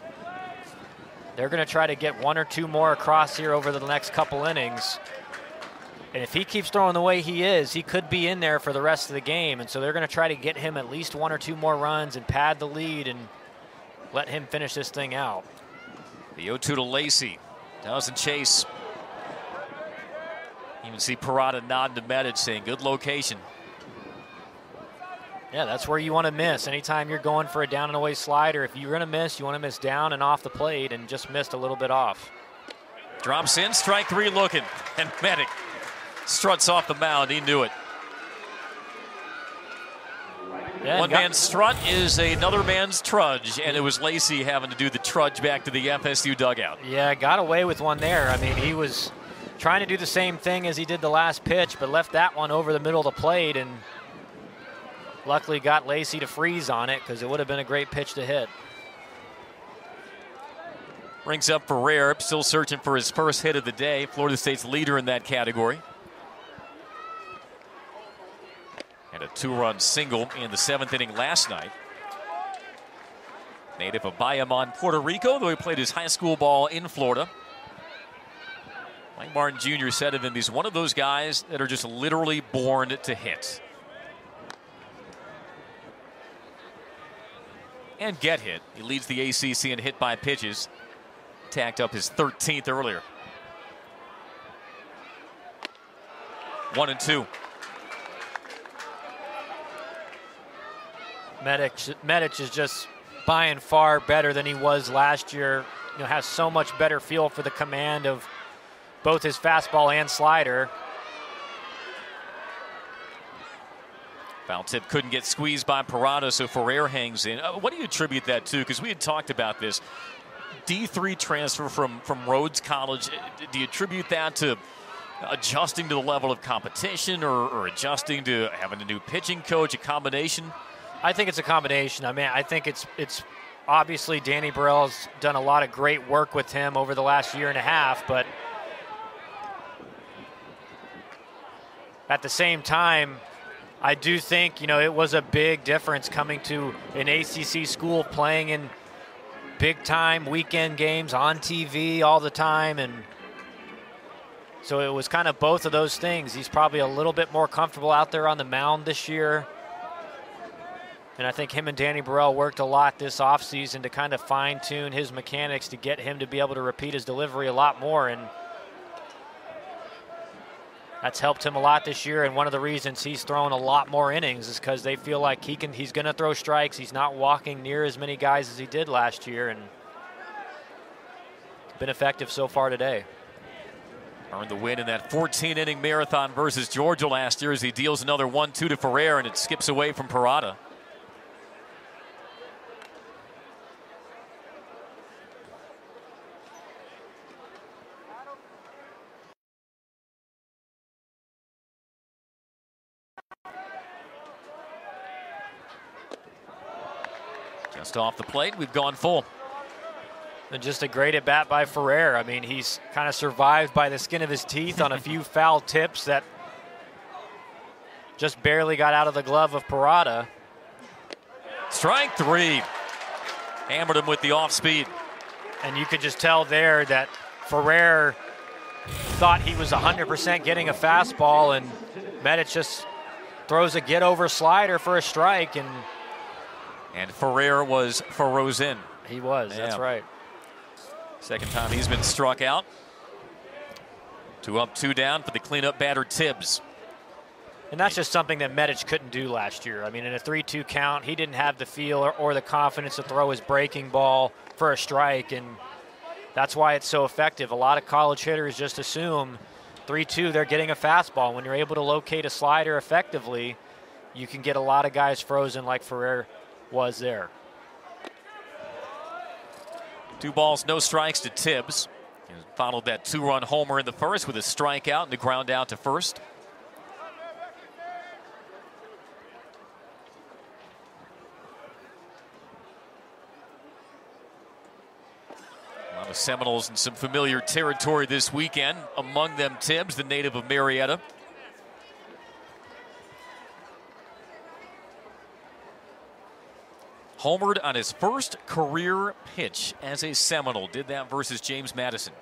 They're going to try to get 1 or 2 more across here over the next couple innings. And if he keeps throwing the way he is, he could be in there for the rest of the game. And so they're going to try to get him at least 1 or 2 more runs and pad the lead and let him finish this thing out. The 0-2 to Lacey. Doesn't chase. You can see Parada nodding to Medic, saying good location. Yeah, that's where you want to miss. Anytime you're going for a down and away slider, if you're going to miss, you want to miss down and off the plate, and just missed a little bit off. Drops in, strike 3 looking, and Medic struts off the mound. He knew it. Yeah, one man's strut is another man's trudge, and it was Lacey having to do the trudge back to the FSU dugout. Yeah, got away with one there. I mean, he was trying to do the same thing as he did the last pitch, but left that one over the middle of the plate, and luckily got Lacey to freeze on it, because it would have been a great pitch to hit. Brings up Ferrer, still searching for his first hit of the day. Florida State's leader in that category. And a 2-run single in the 7th inning last night. Native of Bayamon, Puerto Rico, though he played his high school ball in Florida. Mike Martin Jr. said of him, he's one of those guys that are just literally born to hit. And get hit. He leads the ACC in hit by pitches. Tacked up his 13th earlier. 1-2. Medic is just by and far better than he was last year. Has so much better feel for the command of both his fastball and slider. Foul tip couldn't get squeezed by Parada, so Ferrer hangs in. What do you attribute that to? Because we had talked about this. D3 transfer from Rhodes College. Do you attribute that to adjusting to the level of competition, or adjusting to having a new pitching coach, a combination? I think it's a combination. I mean, I think it's obviously Danny Burrell's done a lot of great work with him over the last year and a half, but at the same time, I do think, it was a big difference coming to an ACC school, playing in big-time weekend games on TV all the time, and so it was kind of both of those things. He's probably a little bit more comfortable out there on the mound this year. And I think him and Danny Burrell worked a lot this offseason to kind of fine-tune his mechanics to get him to be able to repeat his delivery a lot more. And that's helped him a lot this year. And one of the reasons he's thrown a lot more innings is because they feel like he's going to throw strikes. He's not walking near as many guys as he did last year. And been effective so far today. Earned the win in that 14-inning marathon versus Georgia last year as he deals another 1-2 to Ferrer, and it skips away from Parada. Just off the plate, we've gone full. And just a great at-bat by Ferrer. I mean, he's kind of survived by the skin of his teeth on a few foul tips that just barely got out of the glove of Parada. Strike 3. Hammered him with the off-speed. And you could just tell there that Ferrer thought he was 100% getting a fastball, and Medic just throws a get-over slider for a strike. And Ferrer was frozen. He was, that's right. Second time he's been struck out. 2 up, 2 down for the cleanup batter, Tibbs. And that's just something that Medic couldn't do last year. I mean, in a 3-2 count, he didn't have the feel or the confidence to throw his breaking ball for a strike, and that's why it's so effective. A lot of college hitters just assume 3-2, they're getting a fastball. When you're able to locate a slider effectively, you can get a lot of guys frozen like Ferrer was there. 2 balls, no strikes to Tibbs. He followed that 2-run homer in the first with a strikeout and a ground out to first. A lot of Seminoles in some familiar territory this weekend. Among them, Tibbs, the native of Marietta. Homered on his first career pitch as a Seminole. Did that versus James Madison.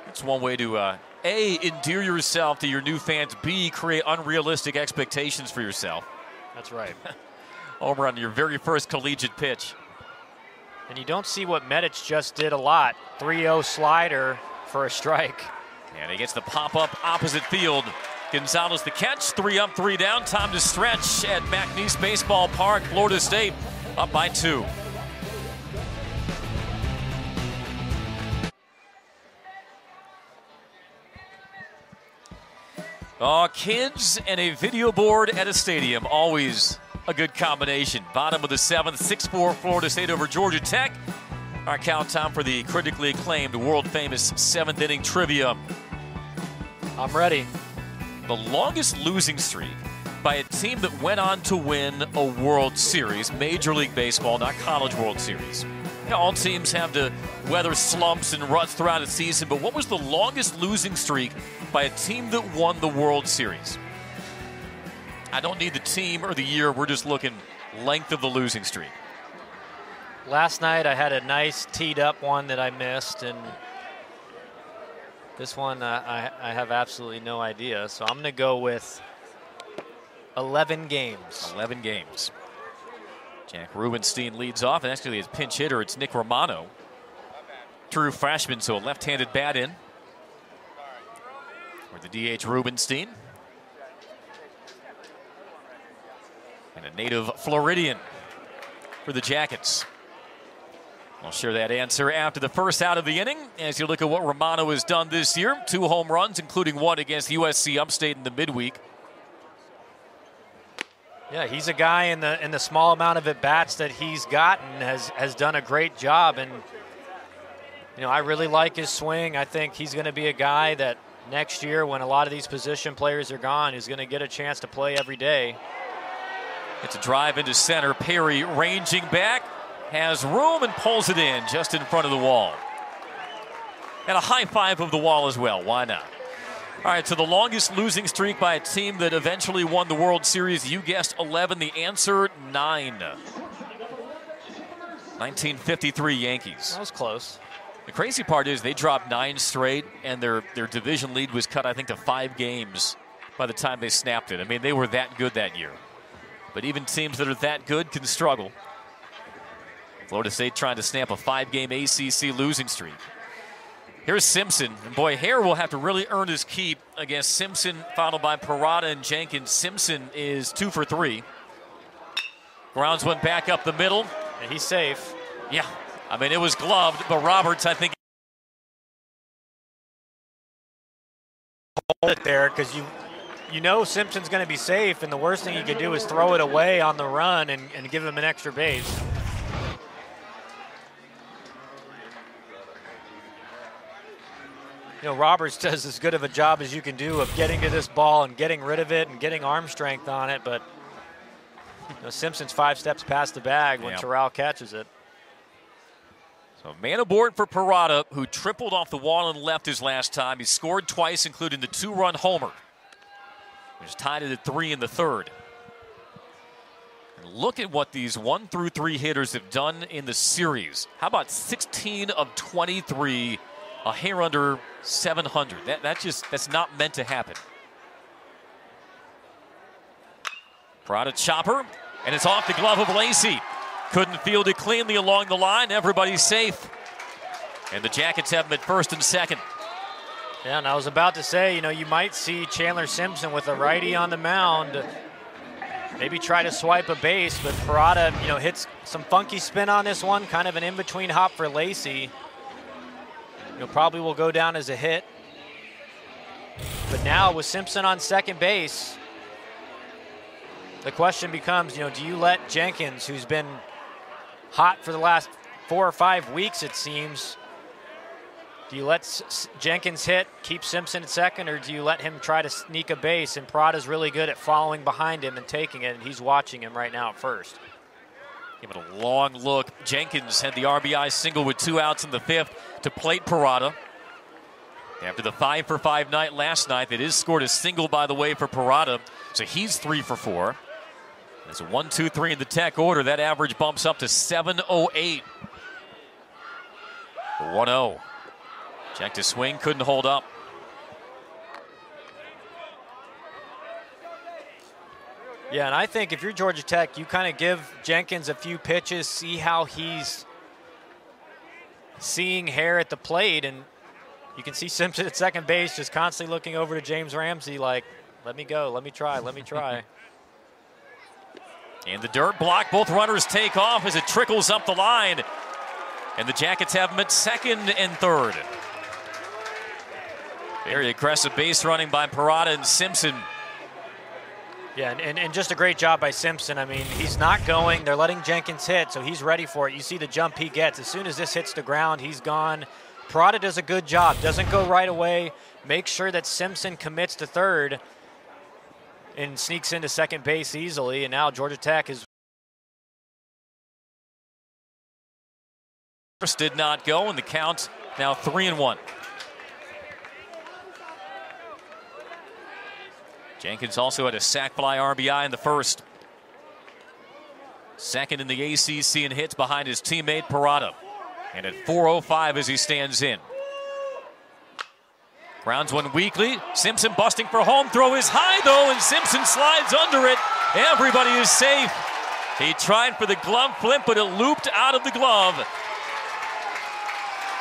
That's one way to A, endear yourself to your new fans, B, create unrealistic expectations for yourself. That's right. Homer on your very first collegiate pitch. And you don't see what Medic just did a lot. 3-0 slider for a strike. And he gets the pop-up opposite field. Gonzalez the catch, 3 up, 3 down. Time to stretch at McNeese Baseball Park. Florida State up by 2. Kids and a video board at a stadium, always a good combination. Bottom of the 7th, 6-4 Florida State over Georgia Tech. Our count time for the critically acclaimed, world-famous 7th inning trivia. I'm ready. The longest losing streak by a team that went on to win a World Series, Major League Baseball, not College World Series. You know, all teams have to weather slumps and ruts throughout a season, but what was the longest losing streak by a team that won the World Series? I don't need the team or the year. We're just looking length of the losing streak. Last night I had a nice teed up one that I missed, and this one I have absolutely no idea. So I'm going to go with 11 games. 11 games. Jack Rubenstein leads off, and actually his pinch hitter, it's Nick Romano. True freshman, so a left-handed bat in. For the DH Rubenstein. And a native Floridian for the Jackets. I'll share that answer after the first out of the inning as you look at what Romano has done this year. 2 home runs, including one against USC Upstate in the midweek. Yeah, he's a guy in the small amount of at-bats that he's gotten has done a great job. And, you know, I really like his swing. I think he's going to be a guy that next year, when a lot of these position players are gone, is going to get a chance to play every day. It's a drive into center. Perry ranging back. Has room and pulls it in just in front of the wall. And a high five of the wall as well. Why not? All right, so the longest losing streak by a team that eventually won the World Series. You guessed 11. The answer, 9. 1953 Yankees. That was close. The crazy part is they dropped 9 straight, and their division lead was cut, I think, to 5 games by the time they snapped it. I mean, they were that good that year. But even teams that are that good can struggle. Florida State trying to snap a 5-game ACC losing streak. Here's Simpson. And boy, Hare will have to really earn his keep against Simpson, followed by Parada and Jenkins. Simpson is 2 for 3. Grounds one back up the middle. And he's safe. Yeah, I mean, it was gloved, but Roberts, I think, hold it there because you know Simpson's going to be safe, and the worst thing you can do is throw it away on the run and give him an extra base. You know, Roberts does as good of a job as you can do of getting to this ball and getting rid of it and getting arm strength on it, but you know, Simpson's 5 steps past the bag when Terrell catches it. So man aboard for Parada, who tripled off the wall and left his last time. He scored twice, including the 2-run homer, which tied it at 3 in the third. And look at what these 1 through 3 hitters have done in the series. How about 16 of 23, a hair under 700? That's not meant to happen. Parada chopper, and it's off the glove of Lacy. Couldn't field it cleanly along the line. Everybody's safe. And the Jackets have him at first and second. Yeah, and I was about to say, you know, you might see Chandler Simpson with a righty on the mound maybe try to swipe a base, but Parada, you know, hits some funky spin on this one, kind of an in-between hop for Lacy. You know, probably will go down as a hit. But now with Simpson on second base, the question becomes, you know, do you let Jenkins, who's been hot for the last 4 or 5 weeks, it seems, do you let Jenkins hit, keep Simpson at second, or do you let him try to sneak a base? And Parada's really good at following behind him and taking it, and he's watching him right now at first. Give it a long look. Jenkins had the RBI single with 2 outs in the 5th to plate Parada. After the 5-for-5 night last night, that is scored a single, by the way, for Parada. So he's 3 for 4. There's a 1-2-3 in the Tech order. That average bumps up to 7.08. 1-0. Check to swing, couldn't hold up. Yeah, and I think if you're Georgia Tech, you kind of give Jenkins a few pitches, see how he's seeing Hare at the plate, and you can see Simpson at second base just constantly looking over to James Ramsey like, let me go, let me try, let me try. In the dirt block, both runners take off as it trickles up the line. And the Jackets have him at second and third. Very aggressive base running by Parada and Simpson. Yeah, and just a great job by Simpson. I mean, he's not going. They're letting Jenkins hit, so he's ready for it. You see the jump he gets. As soon as this hits the ground, he's gone. Parada does a good job. Doesn't go right away. Makes sure that Simpson commits to third and sneaks into second base easily. And now Georgia Tech is... First did not go, and the count now 3-1. Jenkins also had a sac fly RBI in the first. Second in the ACC in hits behind his teammate Parada. And at 4:05 as he stands in. Grounds one weakly. Simpson busting for home. Throw is high though, and Simpson slides under it. Everybody is safe. He tried for the glove flip, but it looped out of the glove.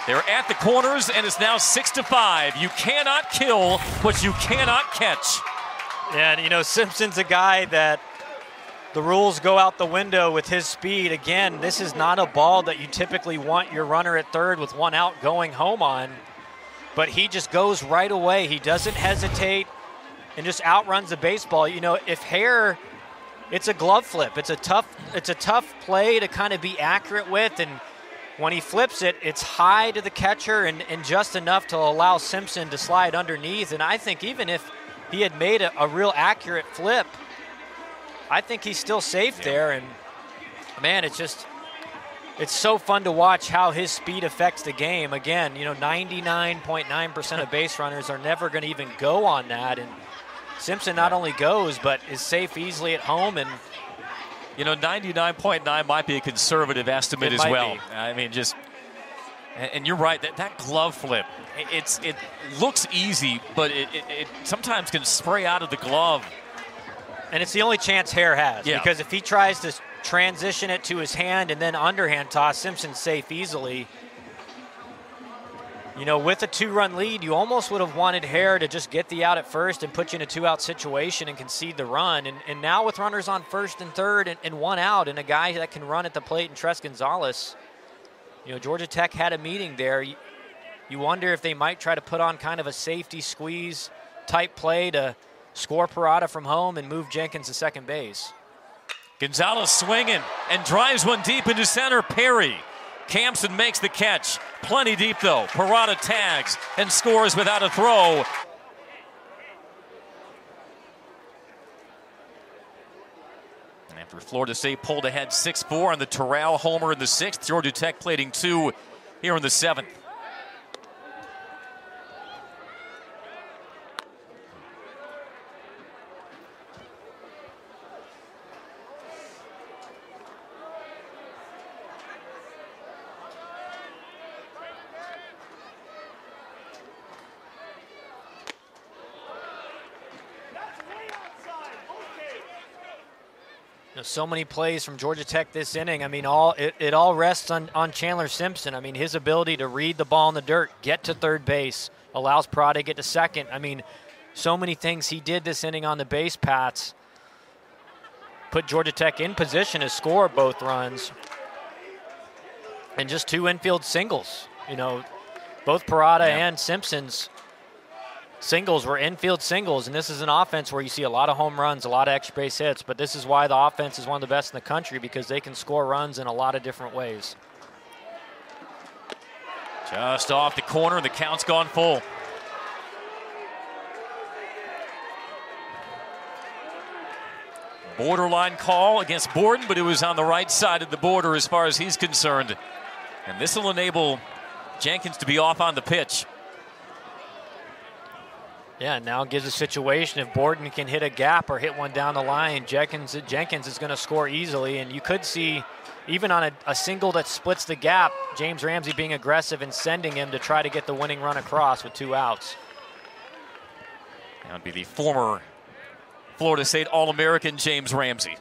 They're at the corners, and it's now 6-5. You cannot kill what you cannot catch. Yeah, and you know, Simpson's a guy that the rules go out the window with his speed. Again, this is not a ball that you typically want your runner at third with 1 out going home on. But he just goes right away. He doesn't hesitate and just outruns the baseball. You know, if Hare, it's a glove flip. It's a tough play to kind of be accurate with, and when he flips it, it's high to the catcher and just enough to allow Simpson to slide underneath. And I think even if he had made a real accurate flip, I think he's still safe there. And man, it's so fun to watch how his speed affects the game. Again, you know, 99.9% of base runners are never going to even go on that. And Simpson not only goes, but is safe easily at home. And you know, 99.9 might be a conservative estimate as well. Be. I mean, and you're right, that glove flip, it looks easy, but it sometimes can spray out of the glove. And it's the only chance Hare has, yeah. Because if he tries to transition it to his hand and then underhand toss, Simpson's safe easily. You know, with a 2-run lead, you almost would have wanted Hare to just get the out at first and put you in a 2-out situation and concede the run. And now with runners on first and third and 1 out and a guy that can run at the plate in Tres Gonzalez, you know, Georgia Tech had a meeting there. You wonder if they might try to put on kind of a safety squeeze type play to score Parada from home and move Jenkins to second base. Gonzalez swinging and drives one deep into center. Perry Campson makes the catch. Plenty deep, though. Parada tags and scores without a throw. After Florida State pulled ahead 6-4 on the Terrell homer in the 6th, Georgia Tech plating 2 here in the 7th. So many plays from Georgia Tech this inning. I mean, it all rests on Chandler Simpson. I mean, his ability to read the ball in the dirt, get to third base, allows Parada to get to second. I mean, so many things he did this inning on the base paths. Put Georgia Tech in position to score both runs. And just 2 infield singles. You know, both Parada and Simpson's singles were infield singles, and this is an offense where you see a lot of home runs, a lot of extra base hits, but this is why the offense is one of the best in the country, because they can score runs in a lot of different ways. Just off the corner, the count's gone full. Borderline call against Borden, but it was on the right side of the border as far as he's concerned. And this will enable Jenkins to be off on the pitch. Yeah, now it gives a situation if Borden can hit a gap or hit one down the line, Jenkins is going to score easily. And you could see, even on a single that splits the gap, James Ramsey being aggressive and sending him to try to get the winning run across with 2 outs. That would be the former Florida State All-American James Ramsey.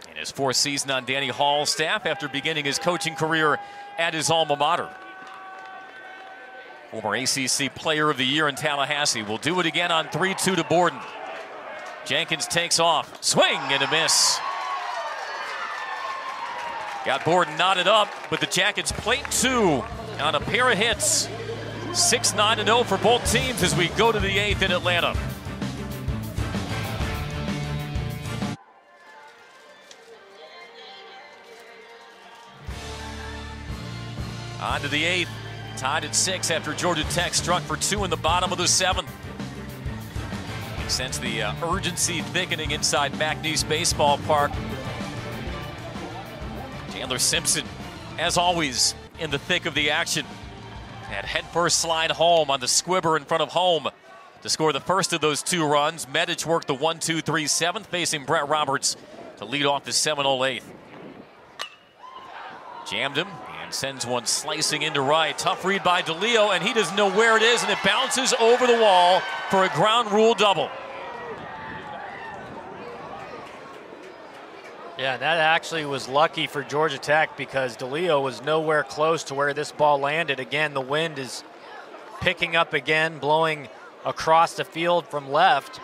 In his 4th season on Danny Hall's staff after beginning his coaching career at his alma mater. Former ACC Player of the Year in Tallahassee. Will do it again on 3-2 to Borden. Jenkins takes off. Swing and a miss. Got Borden knotted up, but the Jackets plate 2 on a pair of hits. 6-9-0 for both teams as we go to the 8th in Atlanta. On to the 8th. Tied at 6 after Georgia Tech struck for 2 in the bottom of the 7th. You sense the urgency thickening inside McNeese Baseball Park. Chandler Simpson, as always, in the thick of the action. That headfirst slide home on the squibber in front of home to score the first of those 2 runs. Medich worked the 1-2-3 7th, facing Brett Roberts to lead off the Seminole 8th. Jammed him. Sends one slicing into right. Tough read by DeLeo, and he doesn't know where it is, and it bounces over the wall for a ground rule double. Yeah, that actually was lucky for Georgia Tech because DeLeo was nowhere close to where this ball landed. Again, the wind is picking up again, blowing across the field from left.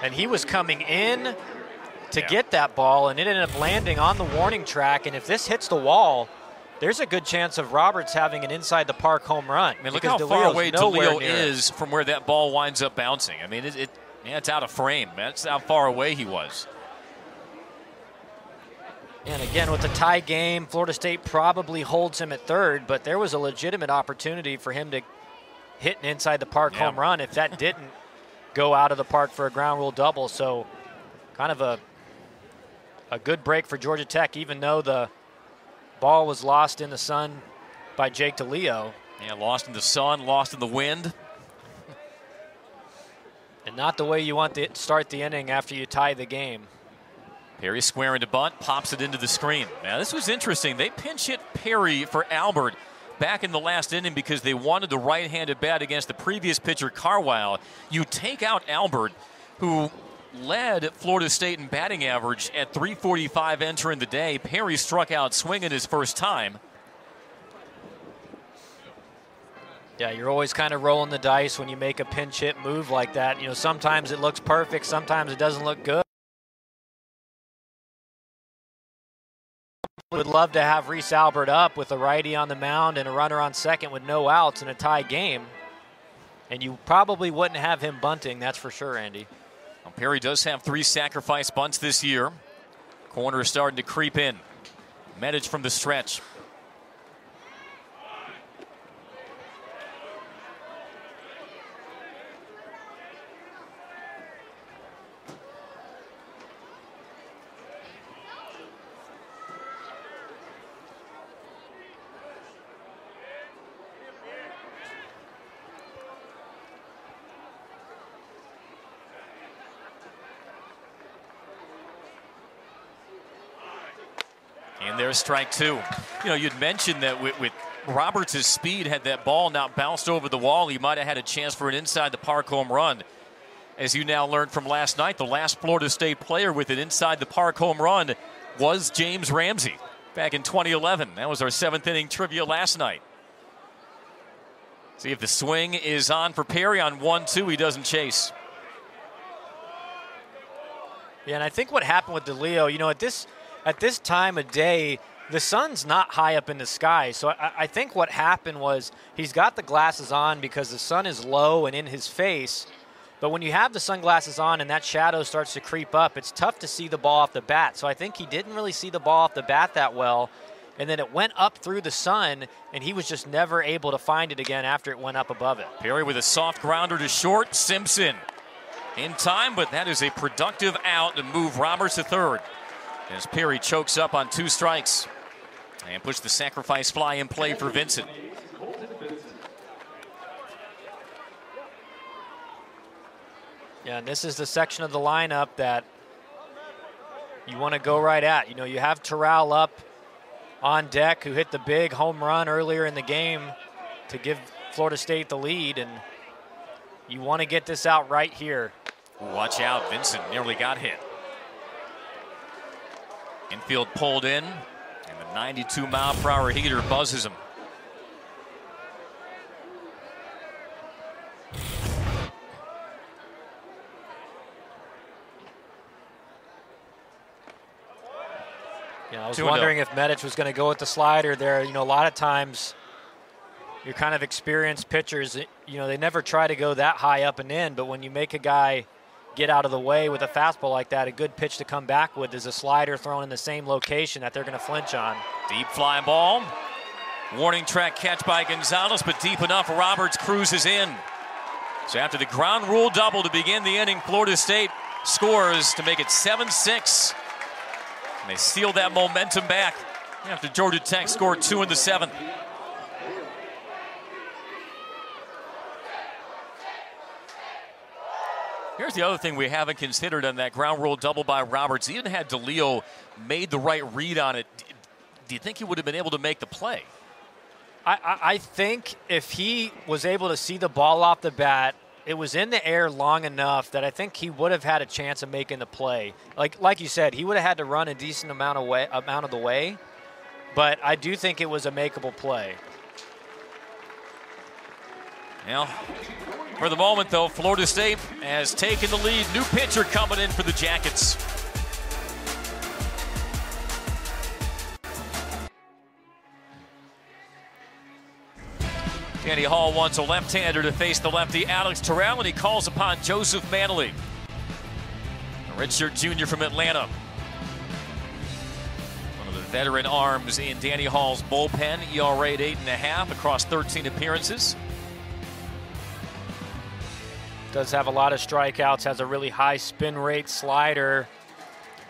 And he was coming in to get that ball, and it ended up landing on the warning track. And if this hits the wall, there's a good chance of Roberts having an inside the park home run. I mean, look how far away DeLeo is from where that ball winds up bouncing. I mean, it's out of frame. That's how far away he was. And again, with the tie game, Florida State probably holds him at third, but there was a legitimate opportunity for him to hit an inside the park home run if that didn't go out of the park for a ground rule double. So kind of a good break for Georgia Tech, even though the ball was lost in the sun by Jake DeLeo. Yeah, lost in the sun, lost in the wind. And not the way you want to start the inning after you tie the game. Perry squaring to bunt, pops it into the screen. Now, this was interesting. They pinch hit Perry for Albert back in the last inning because they wanted the right-handed bat against the previous pitcher, Carwile. You take out Albert, who led Florida State in batting average at .345 entering the day. Perry struck out swinging his first time. Yeah, you're always kind of rolling the dice when you make a pinch hit move like that. You know, sometimes it looks perfect, sometimes it doesn't look good. Would love to have Reese Albert up with a righty on the mound and a runner on second with no outs in a tie game. And you probably wouldn't have him bunting, that's for sure, Andy. Well, Perry does have 3 sacrifice bunts this year. Corner is starting to creep in. Medic from the stretch. And there's strike two. You know, you'd mentioned that with Roberts' speed, had that ball not bounced over the wall, he might have had a chance for an inside the park home run. As you now learned from last night, the last Florida State player with an inside the park home run was James Ramsey back in 2011. That was our 7th inning trivia last night. See if the swing is on for Perry on 1-2. He doesn't chase. Yeah, and I think what happened with DeLeo, you know, at this time of day, the sun's not high up in the sky. So I think what happened was he's got the glasses on because the sun is low and in his face. But when you have the sunglasses on and that shadow starts to creep up, it's tough to see the ball off the bat. So I think he didn't really see the ball off the bat that well. And then it went up through the sun, and he was just never able to find it again after it went up above it. Perry with a soft grounder to short. Simpson in time, but that is a productive out to move Roberts to third. As Perry chokes up on 2 strikes and puts the sacrifice fly in play for Vincent. Yeah, and this is the section of the lineup that you want to go right at. You know, you have Terrell up on deck, who hit the big home run earlier in the game to give Florida State the lead, and you want to get this out right here. Watch out, Vincent nearly got hit. Infield pulled in, and the 92-mile-per-hour heater buzzes him. Yeah, I was wondering if Medic was going to go with the slider there. You know, a lot of times your kind of experienced pitchers, you know, they never try to go that high up and in, but when you make a guy get out of the way with a fastball like that, a good pitch to come back with is a slider thrown in the same location that they're going to flinch on. Deep fly ball. Warning track catch by Gonzalez, but deep enough. Roberts cruises in. So after the ground rule double to begin the inning, Florida State scores to make it 7-6. And they steal that momentum back after Georgia Tech scored 2 in the 7th. Here's the other thing we haven't considered on that ground rule double by Roberts. Even had DeLeo made the right read on it, do you think he would have been able to make the play? I think if he was able to see the ball off the bat, it was in the air long enough that I think he would have had a chance of making the play. Like you said, he would have had to run a decent amount of the way, but I do think it was a makeable play. Well, for the moment, though, Florida State has taken the lead. New pitcher coming in for the Jackets. Danny Hall wants a left-hander to face the lefty Alex Terrell, and he calls upon Joseph Manley, a redshirt junior from Atlanta. One of the veteran arms in Danny Hall's bullpen, ERA at 8.5 across 13 appearances. Does have a lot of strikeouts, has a really high spin rate slider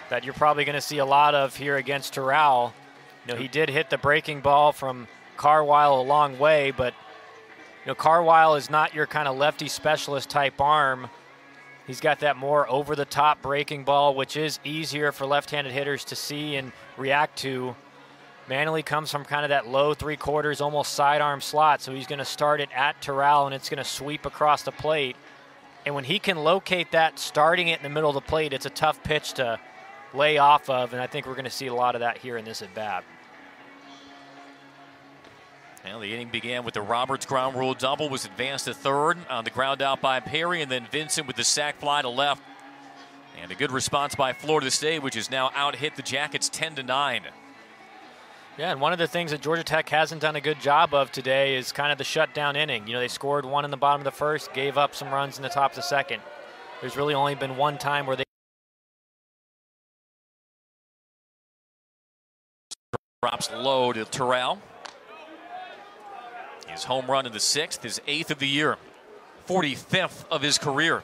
that you're probably going to see a lot of here against Terrell. You know, he did hit the breaking ball from Carwile a long way, but you know, Carwile is not your kind of lefty specialist type arm. He's got that more over-the-top breaking ball, which is easier for left-handed hitters to see and react to. Manley comes from kind of that low three-quarters, almost sidearm slot, so he's going to start it at Terrell, and it's going to sweep across the plate. And when he can locate that, starting it in the middle of the plate, it's a tough pitch to lay off of, and I think we're going to see a lot of that here in this at-bat. Well, the inning began with the Roberts ground rule double, was advanced to third on the ground out by Perry, and then Vincent with the sac fly to left. And a good response by Florida State, which has now out-hit the Jackets 10-9. Yeah, and one of the things that Georgia Tech hasn't done a good job of today is kind of the shutdown inning. You know, they scored 1 in the bottom of the first, gave up some runs in the top of the second. There's really only been one time where they Drops low to Terrell. His home run in the 6th, his 8th of the year, 45th of his career.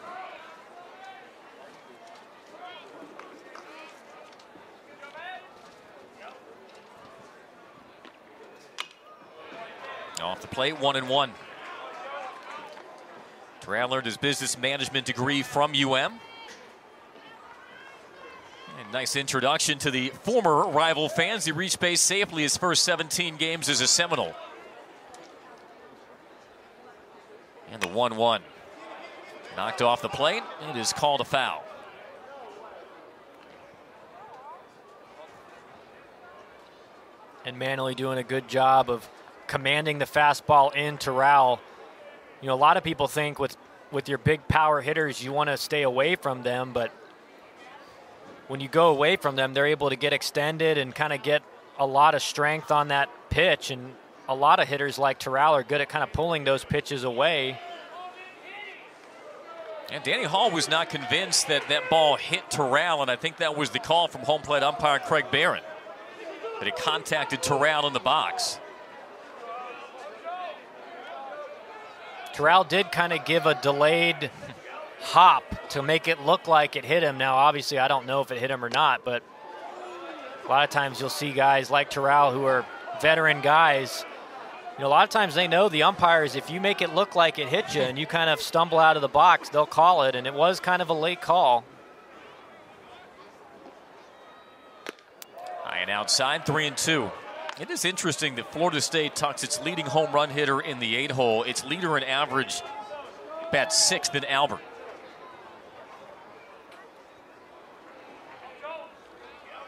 Off the plate, 1-1. Terrell earned his business management degree from UM. And nice introduction to the former rival fans. He reached base safely his first 17 games as a Seminole. And the 1-1. Knocked off the plate. It is called a foul. And Manley doing a good job of commanding the fastball in Terrell. You know, a lot of people think with your big power hitters, you want to stay away from them, but when you go away from them, they're able to get extended and kind of get a lot of strength on that pitch. And a lot of hitters like Terrell are good at kind of pulling those pitches away. And Danny Hall was not convinced that that ball hit Terrell, and I think that was the call from home plate umpire Craig Barron, that it contacted Terrell in the box. Terrell did kind of give a delayed hop to make it look like it hit him. Now, obviously, I don't know if it hit him or not, but a lot of times you'll see guys like Terrell who are veteran guys. You know, a lot of times they know the umpires, if you make it look like it hit you and you kind of stumble out of the box, they'll call it, and it was kind of a late call. High and outside, 3-2. It is interesting that Florida State tucks its leading home run hitter in the 8-hole. Its leader in average bats 6th in Albert.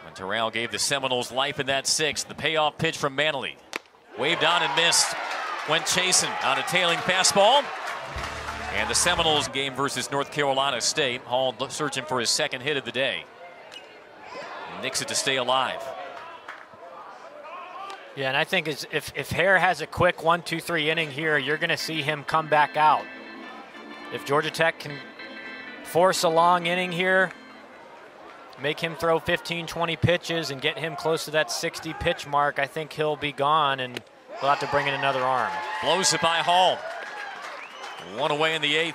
And Terrell gave the Seminoles life in that 6th. The payoff pitch from Manley. Waved on and missed. Went chasing on a tailing fastball. And the Seminoles game versus North Carolina State. Hall searching for his 2nd hit of the day. Nicks it to stay alive. Yeah, and I think if Hare has a quick 1-2-3 inning here, you're going to see him come back out. If Georgia Tech can force a long inning here, make him throw 15, 20 pitches and get him close to that 60 pitch mark, I think he'll be gone and we'll have to bring in another arm. Blows it by Hall. One away in the 8th.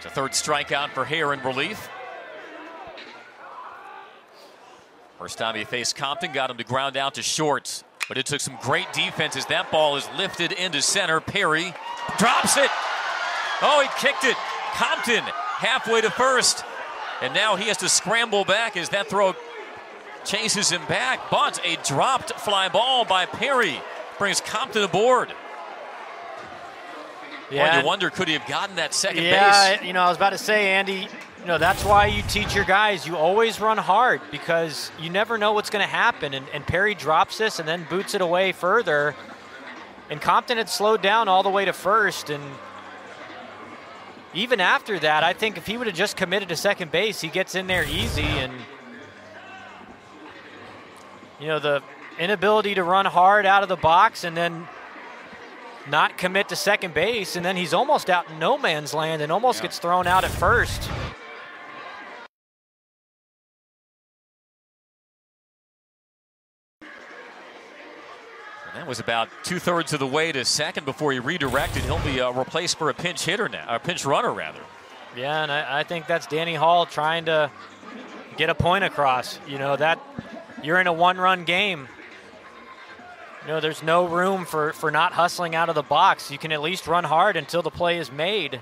It's a 3rd strikeout for Hare in relief. First time he faced Compton, got him to ground out to short. But it took some great defense as that ball is lifted into center. Perry drops it. Oh, he kicked it. Compton halfway to first. And now he has to scramble back as that throw chases him back. But a dropped fly ball by Perry brings Compton aboard. Yeah, well, you wonder, could he have gotten that second base? Yeah, you know, I was about to say, Andy, you know, that's why you teach your guys, you always run hard because you never know what's going to happen. And Perry drops this and then boots it away further. And Compton had slowed down all the way to first. And even after that, I think if he would have just committed to second base, he gets in there easy. And, you know, the inability to run hard out of the box and then not commit to second base, and then he's almost out in no man's land and almost gets thrown out at first. And that was about 2/3 of the way to second before he redirected. He'll be replaced for a pinch hitter now, a pinch runner rather. Yeah, and I think that's Danny Hall trying to get a point across. You know, that you're in a 1-run game. You know, there's no room for not hustling out of the box. You can at least run hard until the play is made.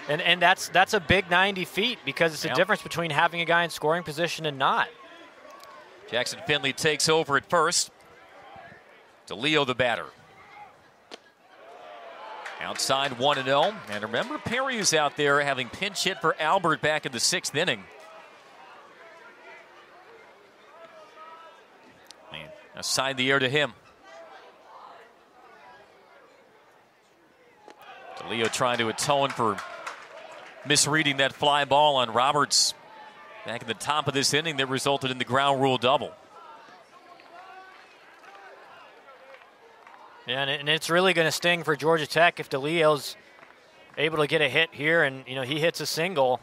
And that's a big 90 feet because it's a difference between having a guy in scoring position and not. Jackson Finley takes over at first. DeLeo the batter. Outside 1-0. And remember, Perry is out there having pinch hit for Albert back in the 6th inning. Aside the air to him. DeLeo trying to atone for misreading that fly ball on Roberts. back at the top of this inning that resulted in the ground rule double. Yeah, and it's really going to sting for Georgia Tech if DeLeo's able to get a hit here and, he hits a single.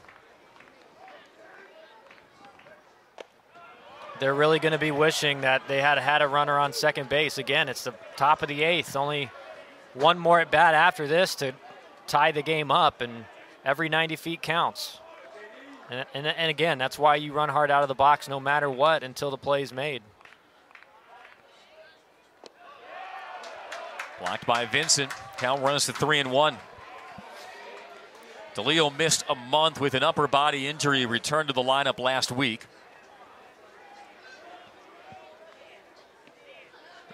They're really going to be wishing that they had a runner on second base. Again, it's the top of the 8th. Only one more at bat after this to tie the game up, and every 90 feet counts. And again, that's why you run hard out of the box no matter what until the play's made. Blocked by Vincent. Count runs to 3-1. DeLeo missed a month with an upper body injury, returned to the lineup last week.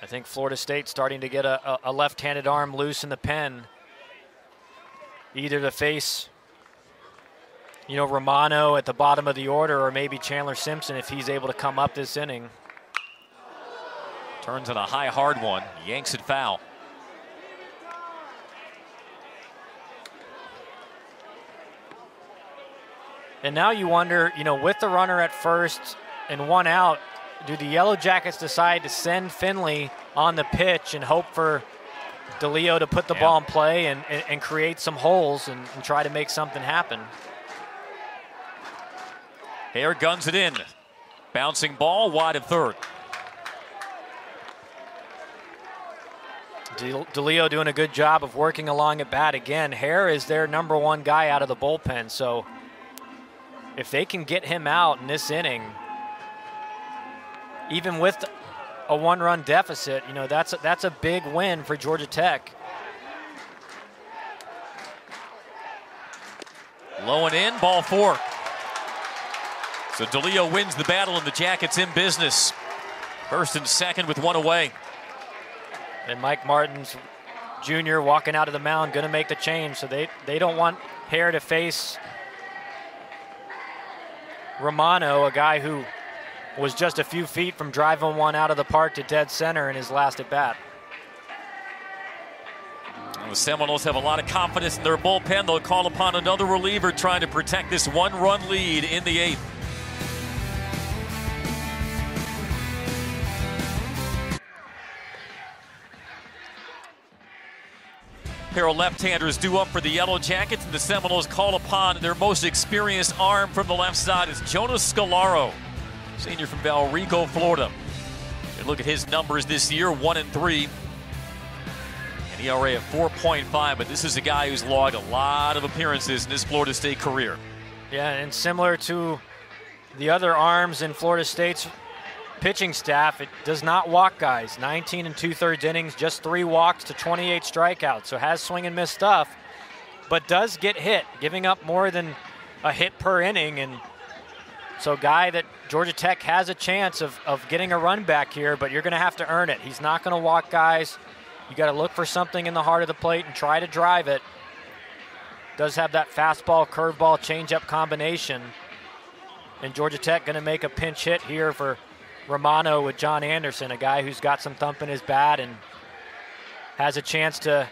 I think Florida State's starting to get a left-handed arm loose in the pen, either to face, Romano at the bottom of the order, or maybe Chandler Simpson if he's able to come up this inning. Turns on a high, hard one. Yanks it foul. And now you wonder, with the runner at first and one out, do the Yellow Jackets decide to send Finley on the pitch and hope for DeLeo to put the ball in play and create some holes and try to make something happen? Hare guns it in. Bouncing ball wide of third. DeLeo doing a good job of working along at bat again. Hare is their #1 guy out of the bullpen, so if they can get him out in this inning, even with a 1-run deficit, that's a big win for Georgia Tech. Low and in, ball 4. So DeLeo wins the battle and the Jackets in business. First and second with one away. And Mike Martins Jr. walking out of the mound, going to make the change. So they don't want Hare to face Romano, a guy who was just a few feet from driving one out of the park to dead center in his last at bat. The Seminoles have a lot of confidence in their bullpen. They'll call upon another reliever trying to protect this 1-run lead in the 8th. Pair of left-handers due up for the Yellow Jackets, and the Seminoles call upon their most experienced arm from the left side is Jonas Scalaro, senior from Valrico, Florida. And look at his numbers this year, 1-3. An ERA of 4.5, but this is a guy who's logged a lot of appearances in his Florida State career. Yeah, and similar to the other arms in Florida State's pitching staff, it does not walk guys. 19 2/3 innings, just 3 walks to 28 strikeouts. So has swing and miss stuff, but does get hit, giving up more than a hit per inning. And so guy that Georgia Tech has a chance of getting a run back here, but you're going to have to earn it. He's not going to walk guys. You got to look for something in the heart of the plate and try to drive it. Does have that fastball, curveball, changeup combination. And Georgia Tech going to make a pinch hit here for Romano with John Anderson, a guy who's got some thump in his bat and has a chance to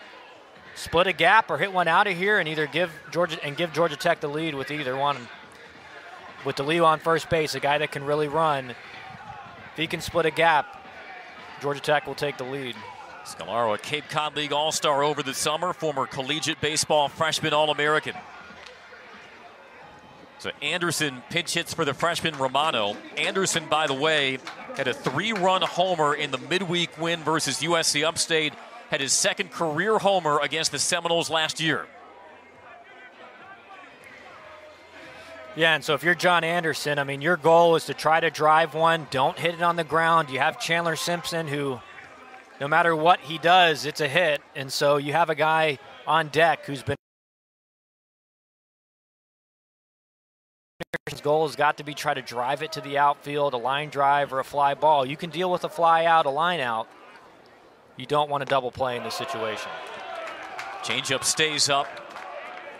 split a gap or hit one out of here and either give Georgia Tech the lead with either one. With DeLeo on first base, a guy that can really run. If he can split a gap, Georgia Tech will take the lead. Scalaro, a Cape Cod League All-Star over the summer, former collegiate baseball freshman All-American. So Anderson pinch hits for the freshman Romano. Anderson, by the way, had a 3-run homer in the midweek win versus USC Upstate. Had his second career homer against the Seminoles last year. Yeah, and so if you're John Anderson, I mean, your goal is to try to drive one. Don't hit it on the ground. You have Chandler Simpson who, no matter what he does, it's a hit. And so you have a guy on deck who's been. His goal has got to be try to drive it to the outfield, a line drive or a fly ball. You can deal with a fly out, a line out. You don't want to double play in this situation. Changeup stays up.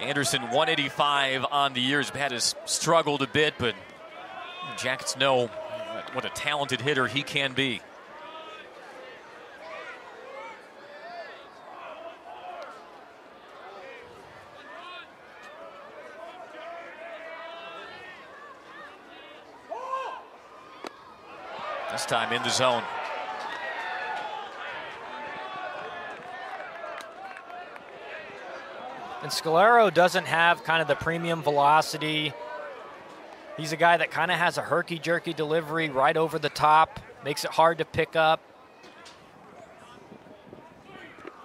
Anderson 185 on the year. Has struggled a bit, but Jackets know what a talented hitter he can be. This time in the zone. And Scalaro doesn't have kind of the premium velocity. He's a guy that kind of has a herky-jerky delivery right over the top, makes it hard to pick up.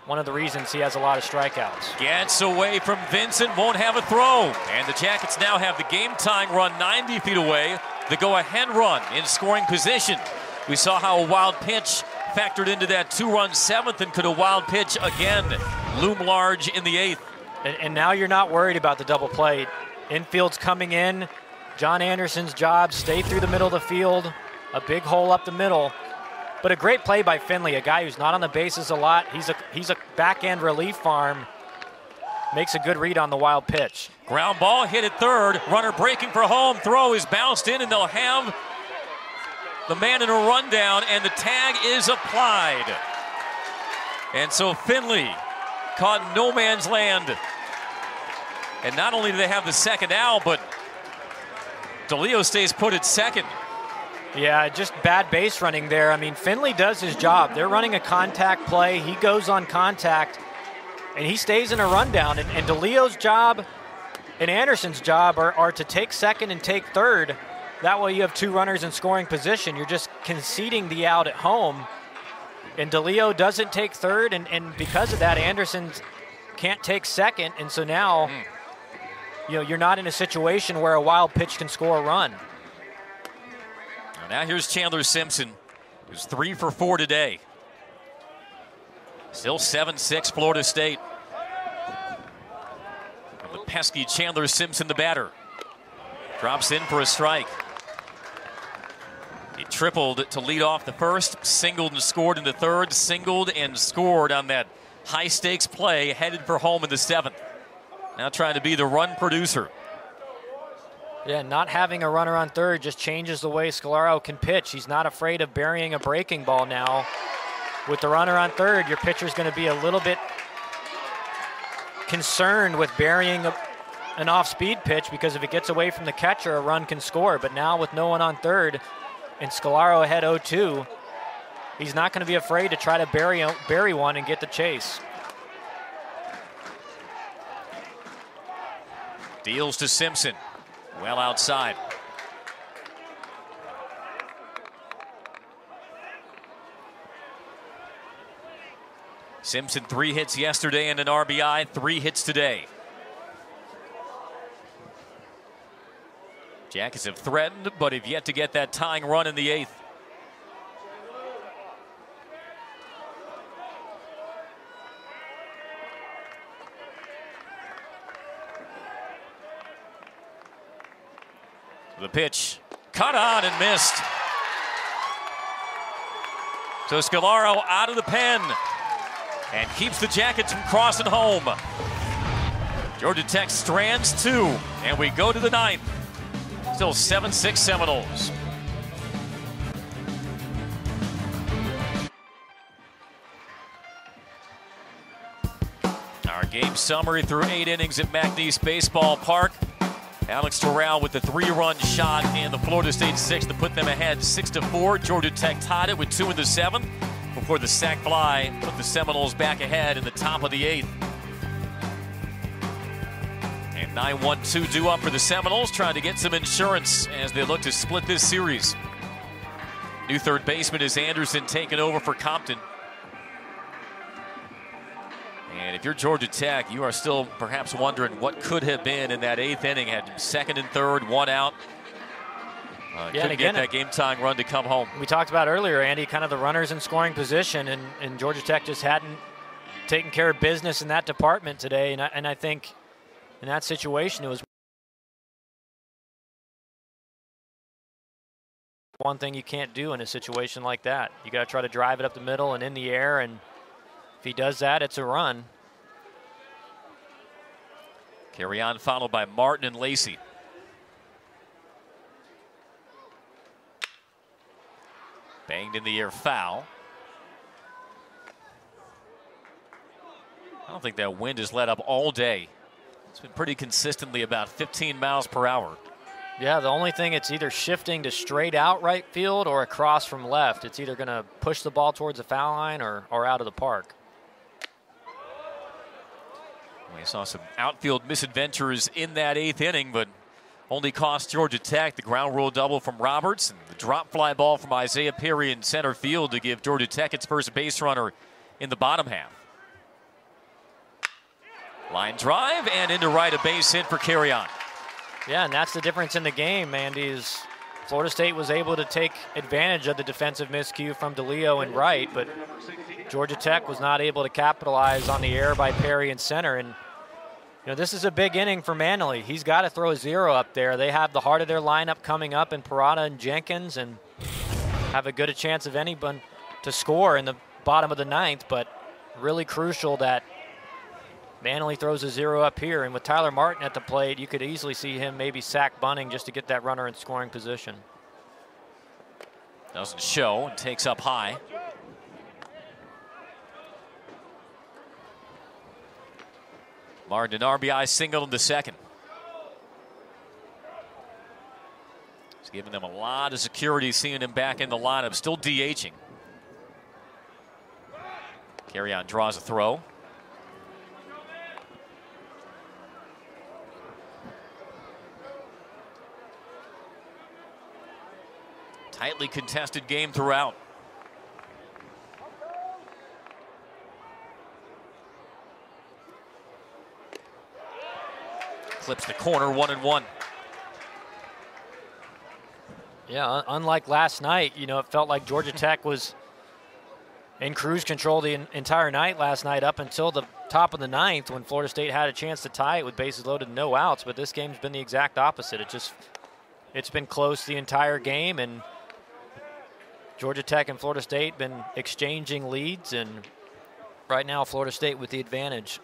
One of the reasons he has a lot of strikeouts. Gets away from Vincent, won't have a throw. And the Jackets now have the game-tying run 90 feet away. The go-ahead run in scoring position. We saw how a wild pitch factored into that 2-run seventh, and could a wild pitch again loom large in the eighth. And now you're not worried about the double play. Infield's coming in. John Anderson's job, stay through the middle of the field. A big hole up the middle. But a great play by Finley, a guy who's not on the bases a lot. He's a back-end relief arm. Makes a good read on the wild pitch. Ground ball hit at third. Runner breaking for home. Throw is bounced in, and they'll have the man in a rundown, and the tag is applied. And so Finley caught in no man's land. And not only do they have the second out, but DeLeo stays put at second. Yeah, just bad base running there. I mean, Finley does his job. They're running a contact play. He goes on contact, and he stays in a rundown. And DeLeo's job and Anderson's job are to take second and take third. That way you have two runners in scoring position. You're just conceding the out at home. And DeLeo doesn't take third, and because of that, Anderson can't take second. And so now, you're not in a situation where a wild pitch can score a run. Now here's Chandler Simpson, who's 3 for 4 today. Still 7-6 Florida State. And the pesky Chandler Simpson, the batter, drops in for a strike. He tripled to lead off the first, singled and scored in the third, singled and scored on that high-stakes play, headed for home in the seventh. Now trying to be the run producer. Yeah, not having a runner on third just changes the way Scalaro can pitch. He's not afraid of burying a breaking ball now. With the runner on third, your pitcher's going to be a little bit concerned with burying an off-speed pitch, because if it gets away from the catcher, a run can score. But now with no one on third and Scalaro ahead 0-2, he's not going to be afraid to try to bury one and get the chase. Deals to Simpson. Well outside. Simpson 3 hits yesterday and an RBI, 3 hits today. Jackets have threatened, but have yet to get that tying run in the eighth. The pitch, cut on and missed. So Scalaro out of the pen and keeps the Jackets from crossing home. Georgia Tech strands 2, and we go to the ninth. Still 7-6 Seminoles. Our game summary through 8 innings at McNeese Baseball Park. Alex Terrell with the 3-run shot in the Florida State 6th to put them ahead 6-4. Georgia Tech tied it with 2 in the 7th before the sac fly put the Seminoles back ahead in the top of the 8th. And 9-1-2 due up for the Seminoles, trying to get some insurance as they look to split this series. New third baseman is Anderson, taking over for Compton. And if you're Georgia Tech, you are still perhaps wondering what could have been in that 8th inning. Had second and third, 1 out. Couldn't get that game-tying run to come home. We talked about earlier, Andy, kind of the runners in scoring position, and Georgia Tech just hadn't taken care of business in that department today. And I think in that situation, it was one thing you can't do in a situation like that. You got to try to drive it up the middle and in the air, and if he does that, it's a run. Carry on, followed by Martin and Lacey. Banged in the air, foul. I don't think that wind has let up all day. It's been pretty consistently about 15 miles per hour. Yeah, the only thing, it's either shifting to straight out right field or across from left. It's either going to push the ball towards the foul line or out of the park. We saw some outfield misadventures in that 8th inning, but only cost Georgia Tech the ground rule double from Roberts and the drop fly ball from Isaiah Perry in center field to give Georgia Tech its first base runner in the bottom half. Line drive and into right, a base hit for Carrion. Yeah, and that's the difference in the game, Andy, is Florida State was able to take advantage of the defensive miscue from DeLeo and right, but Georgia Tech was not able to capitalize on the error by Perry in center. And this is a big inning for Manley. He's got to throw a 0 up there. They have the heart of their lineup coming up in Parada and Jenkins, and have a good a chance of anyone to score in the bottom of the 9th, but really crucial that Manley throws a 0 up here, and with Tyler Martin at the plate, you could easily see him maybe sack Bunning just to get that runner in scoring position. Doesn't show and takes up high. Martin, an RBI single in the 2nd. It's giving them a lot of security seeing him back in the lineup, still DHing. Carrion draws a throw. Tightly contested game throughout. Clips the corner, 1-1. Yeah, unlike last night, it felt like Georgia Tech was in cruise control the entire night last night up until the top of the 9th when Florida State had a chance to tie it with bases loaded and no outs. But this game's been the exact opposite. It's been close the entire game, and Georgia Tech and Florida State been exchanging leads, and right now Florida State with the advantage.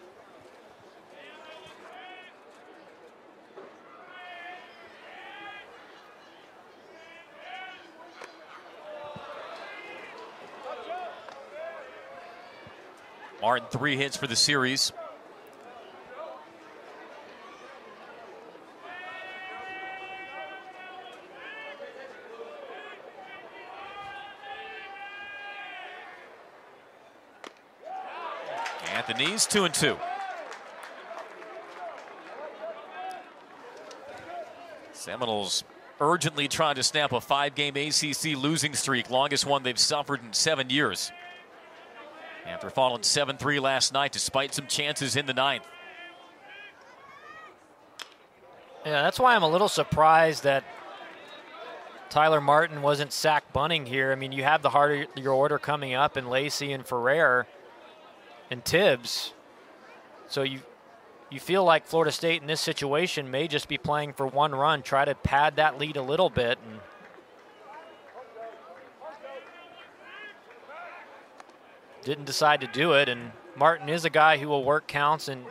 Martin 3 hits for the series. At the knees, 2-2. Seminoles urgently trying to snap a 5-game ACC losing streak, longest one they've suffered in 7 years. After falling 7-3 last night, despite some chances in the 9th. Yeah, that's why I'm a little surprised that Tyler Martin wasn't sack bunting here. I mean, you have the heart of your order coming up in Lacey and Ferrer and Tibbs. So you feel like Florida State in this situation may just be playing for 1 run, try to pad that lead a little bit. And didn't decide to do it, and Martin is a guy who will work counts and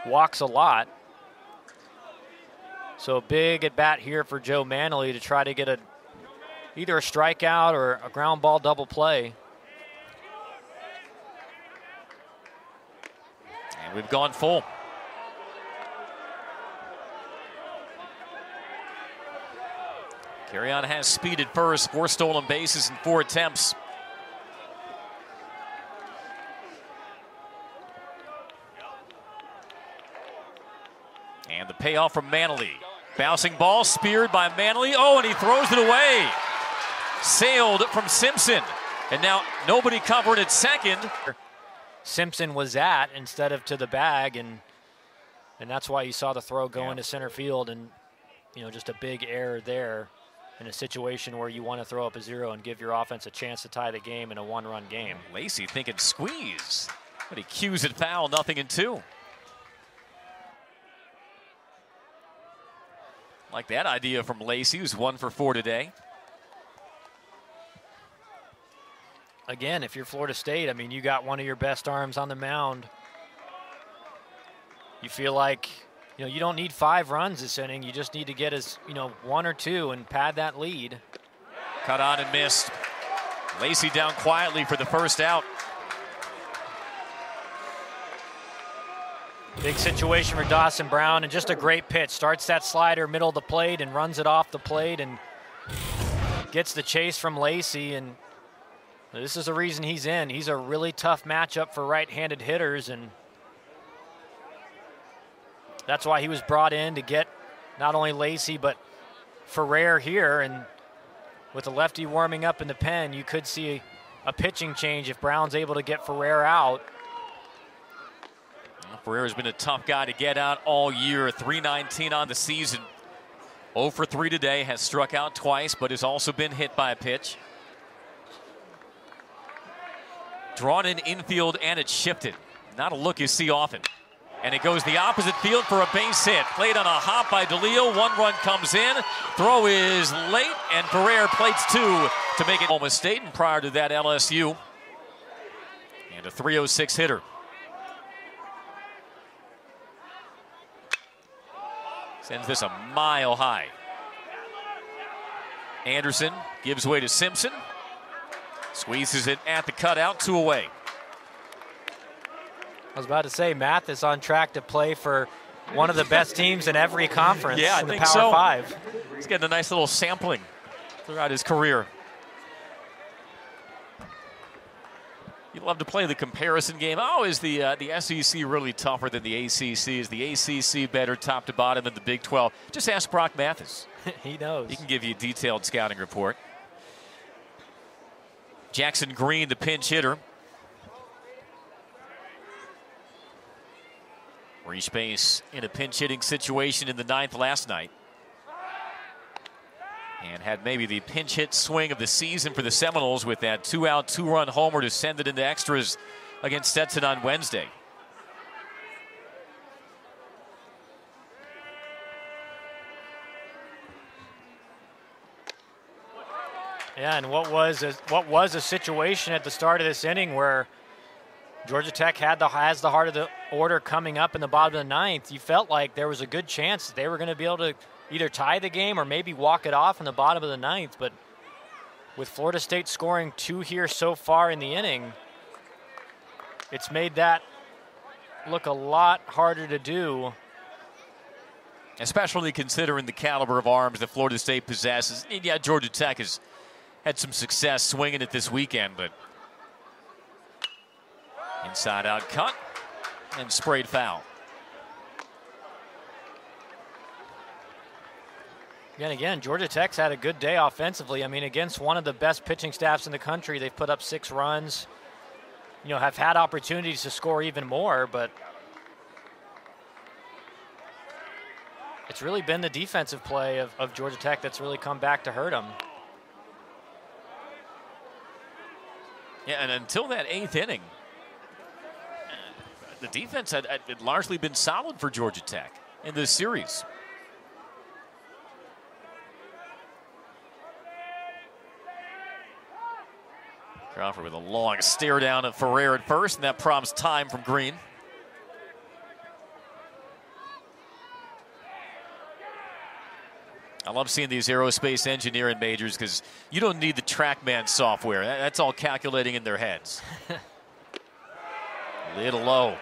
walks a lot. So big at bat here for Joe Manley to try to get either a strikeout or a ground ball double play. And we've gone full. Carrion has speed at first, 4 stolen bases in 4 attempts. And the payoff from Manley. Bouncing ball, speared by Manley. Oh, and he throws it away. Sailed from Simpson. And now nobody covered at second. Simpson was at instead of to the bag, and that's why you saw the throw go into center field, and just a big error there in a situation where you want to throw up a 0 and give your offense a chance to tie the game in a 1-run game. Lacey thinking squeeze, but he cues it foul, 0-2. Like that idea from Lacey, who's 1 for 4 today. Again, if you're Florida State, I mean, you got one of your best arms on the mound. You feel like, you don't need 5 runs this inning. You just need to get 1 or 2 and pad that lead. Cut on and missed. Lacey down quietly for the first out. Big situation for Dawson Brown, and just a great pitch. Starts that slider middle of the plate and runs it off the plate and gets the chase from Lacey, and this is the reason he's in. He's a really tough matchup for right-handed hitters, and that's why he was brought in, to get not only Lacey but Ferrer here. And with the lefty warming up in the pen, you could see a pitching change if Brown's able to get Ferrer out. Ferrer's been a tough guy to get out all year. 319 on the season. 0 for 3 today. Has struck out twice, but has also been hit by a pitch. Drawn in infield, and it's shifted. Not a look you see often. And it goes the opposite field for a base hit. Played on a hop by DeLeo. 1 run comes in. Throw is late, and Ferrer plates 2 to make it Oklahoma State, and prior to that, LSU. And a 306 hitter. Sends this a mile high. Anderson gives way to Simpson. Squeezes it at the cutout, 2 away. I was about to say, Mathis on track to play for one of the best teams in every conference in the Power 5. He's getting a nice little sampling throughout his career. You love to play the comparison game. Oh, is the SEC really tougher than the ACC? Is the ACC better top to bottom than the Big 12? Just ask Brock Mathis. He knows. He can give you a detailed scouting report. Jackson Green, the pinch hitter. Reese Base in a pinch hitting situation in the 9th last night. And had maybe the pinch hit swing of the season for the Seminoles with that 2-out, 2-run homer to send it into extras against Stetson on Wednesday. Yeah, and what was a situation at the start of this inning where Georgia Tech has the heart of the order coming up in the bottom of the 9th. You felt like there was a good chance that they were going to be able to either tie the game or maybe walk it off in the bottom of the 9th. But with Florida State scoring 2 here so far in the inning, it's made that look a lot harder to do. Especially considering the caliber of arms that Florida State possesses. And yeah, Georgia Tech has had some success swinging it this weekend, but inside out cut and sprayed foul. And again, Georgia Tech's had a good day offensively. I mean, against one of the best pitching staffs in the country, they've put up 6 runs. You know, have had opportunities to score even more, but it's really been the defensive play of Georgia Tech that's really come back to hurt them. Yeah, and until that 8th inning, the defense had largely been solid for Georgia Tech in this series. Crawford with a long stare down at Ferrer at first, and that prompts time from Green. I love seeing these aerospace engineering majors because you don't need the TrackMan software. That's all calculating in their heads. Little low.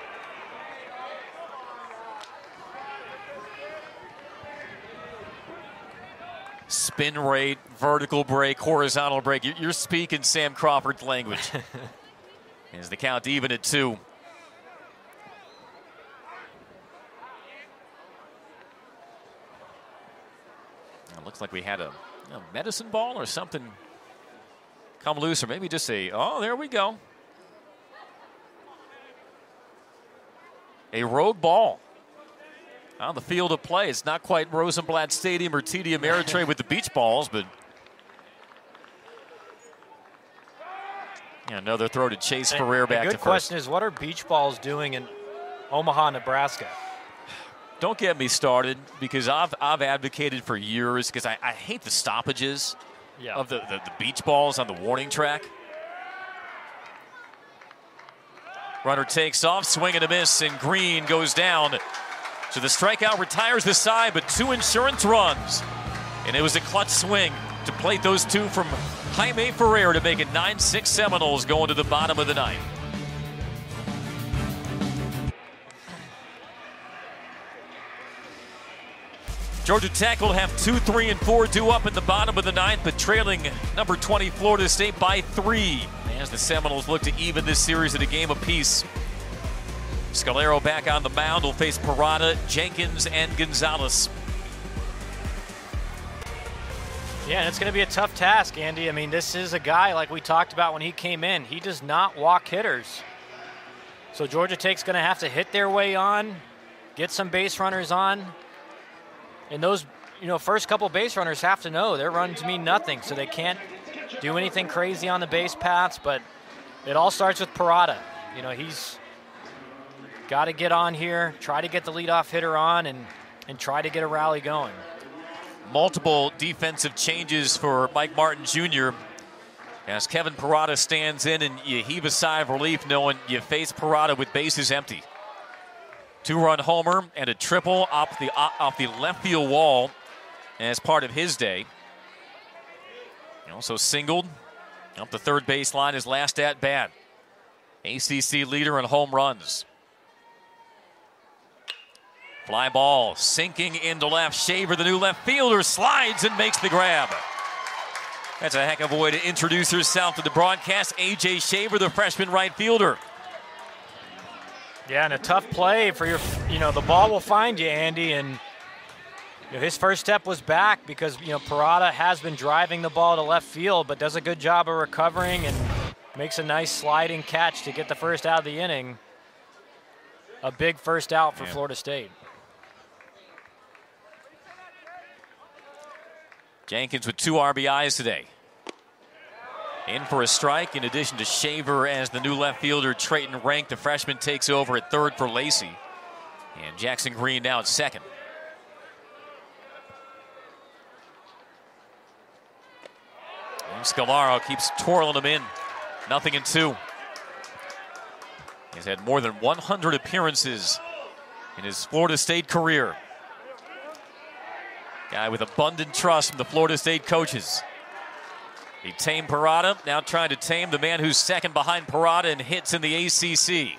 Spin rate, vertical break, horizontal break. You're speaking Sam Crawford's language. As the count even at 2. It looks like we had a medicine ball or something come loose, or maybe just oh, there we go. A road ball on the field of play. It's not quite Rosenblatt Stadium or TD Ameritrade with the beach balls, but yeah, another throw to Chase Ferrer back to first. The good question is, what are beach balls doing in Omaha, Nebraska? Don't get me started, because I've advocated for years, because I hate the stoppages of the beach balls on the warning track. Runner takes off, swing and a miss, and Green goes down. So the strikeout retires the side, but 2 insurance runs. And it was a clutch swing to plate those 2 from Jaime Ferrer to make it 9-6 Seminoles going to the bottom of the 9th. Georgia Tech will have 2, 3, and 4 due up in the bottom of the ninth, but trailing number 20 Florida State by 3 as the Seminoles look to even this series at a game apiece. Scalero back on the mound will face Parada, Jenkins, and Gonzalez. Yeah, and it's going to be a tough task, Andy. I mean, this is a guy like we talked about when he came in. He does not walk hitters. So Georgia Tech's going to have to hit their way on, get some base runners on. And those, first couple base runners have to know their runs mean nothing, so they can't do anything crazy on the base paths. But it all starts with Parada. He's got to get on here, try to get the leadoff hitter on, and try to get a rally going. Multiple defensive changes for Mike Martin Jr. as Kevin Parada stands in, and you heave a sigh of relief knowing you face Parada with bases empty. 2-run homer and a triple off the left field wall as part of his day. He also singled up the third baseline his last at bat. ACC leader in home runs. Fly ball sinking into left. Shaver, the new left fielder, slides and makes the grab. That's a heck of a way to introduce herself to the broadcast. A.J. Shaver, the freshman right fielder. Yeah, and a tough play for your, the ball will find you, Andy. And his first step was back because, Parada has been driving the ball to left field, but does a good job of recovering and makes a nice sliding catch to get the first out of the inning. A big first out for Florida State. Jenkins with 2 RBIs today. In for a strike, in addition to Shaver as the new left fielder. Trayton Rank, the freshman, takes over at third for Lacey. And Jackson Green now at second. And Scalaro keeps twirling him in. 0-2. He's had more than 100 appearances in his Florida State career. Guy with abundant trust from the Florida State coaches. He tamed Parada, now trying to tame the man who's second behind Parada in hits in the ACC.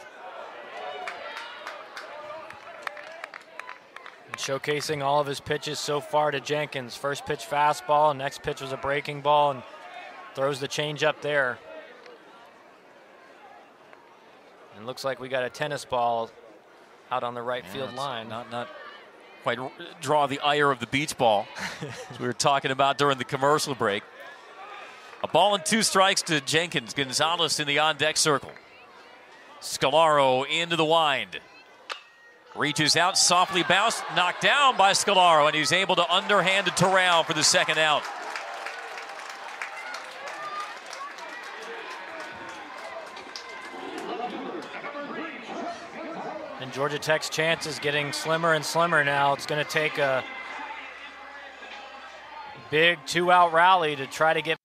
And showcasing all of his pitches so far to Jenkins. First pitch fastball, next pitch was a breaking ball, and throws the changeup there. And looks like we got a tennis ball out on the right field line. Not quite draw the ire of the beach ball, as we were talking about during the commercial break. A ball and 2 strikes to Jenkins. Gonzalez in the on-deck circle. Scalaro into the wind. Reaches out, softly bounced, knocked down by Scalaro, and he's able to underhand to Terrell for the second out. And Georgia Tech's chance is getting slimmer and slimmer now. It's going to take a big 2-out rally to try to get.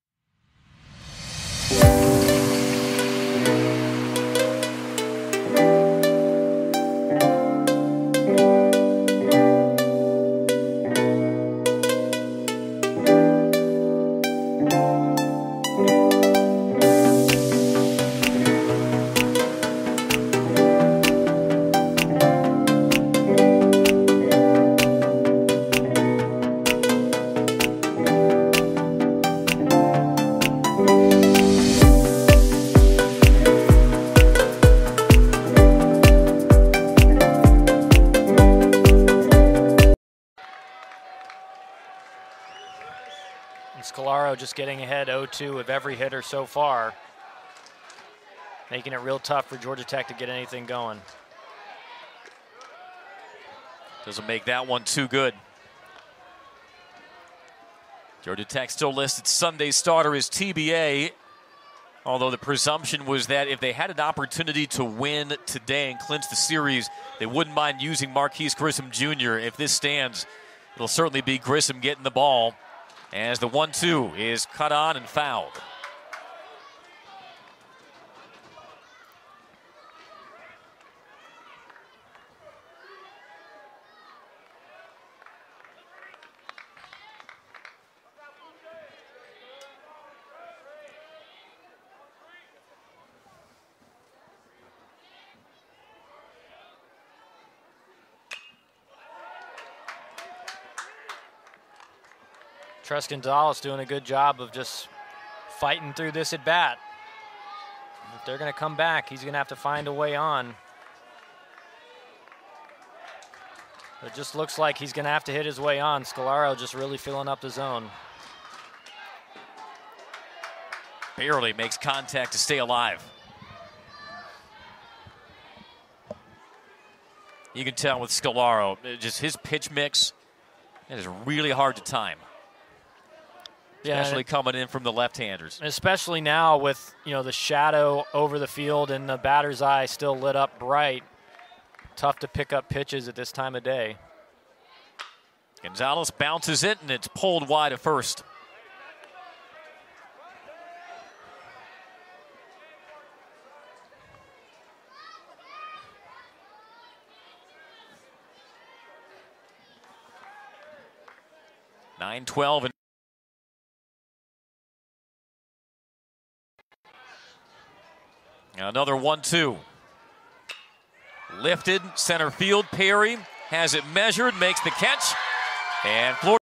Scalaro just getting ahead 0-2 of every hitter so far, making it real tough for Georgia Tech to get anything going. Doesn't make that one too good. Georgia Tech still listed Sunday starter as TBA, although the presumption was that if they had an opportunity to win today and clinch the series, they wouldn't mind using Marquise Grissom Jr. If this stands, it'll certainly be Grissom getting the ball, as the 1-2 is cut on and fouled. Tres Gonzalez doing a good job of just fighting through this at bat. If they're going to come back, he's going to have to find a way on. It just looks like he's going to have to hit his way on. Scolaro just really filling up the zone. Barely makes contact to stay alive. You can tell with Scolaro, just his pitch mix, it is really hard to time. Especially coming in from the left-handers. Especially now with, the shadow over the field and the batter's eye still lit up bright. Tough to pick up pitches at this time of day. Gonzalez bounces it, and it's pulled wide at first. .912 and another 1-2. Lifted, center field. Perry has it measured, makes the catch, and Florida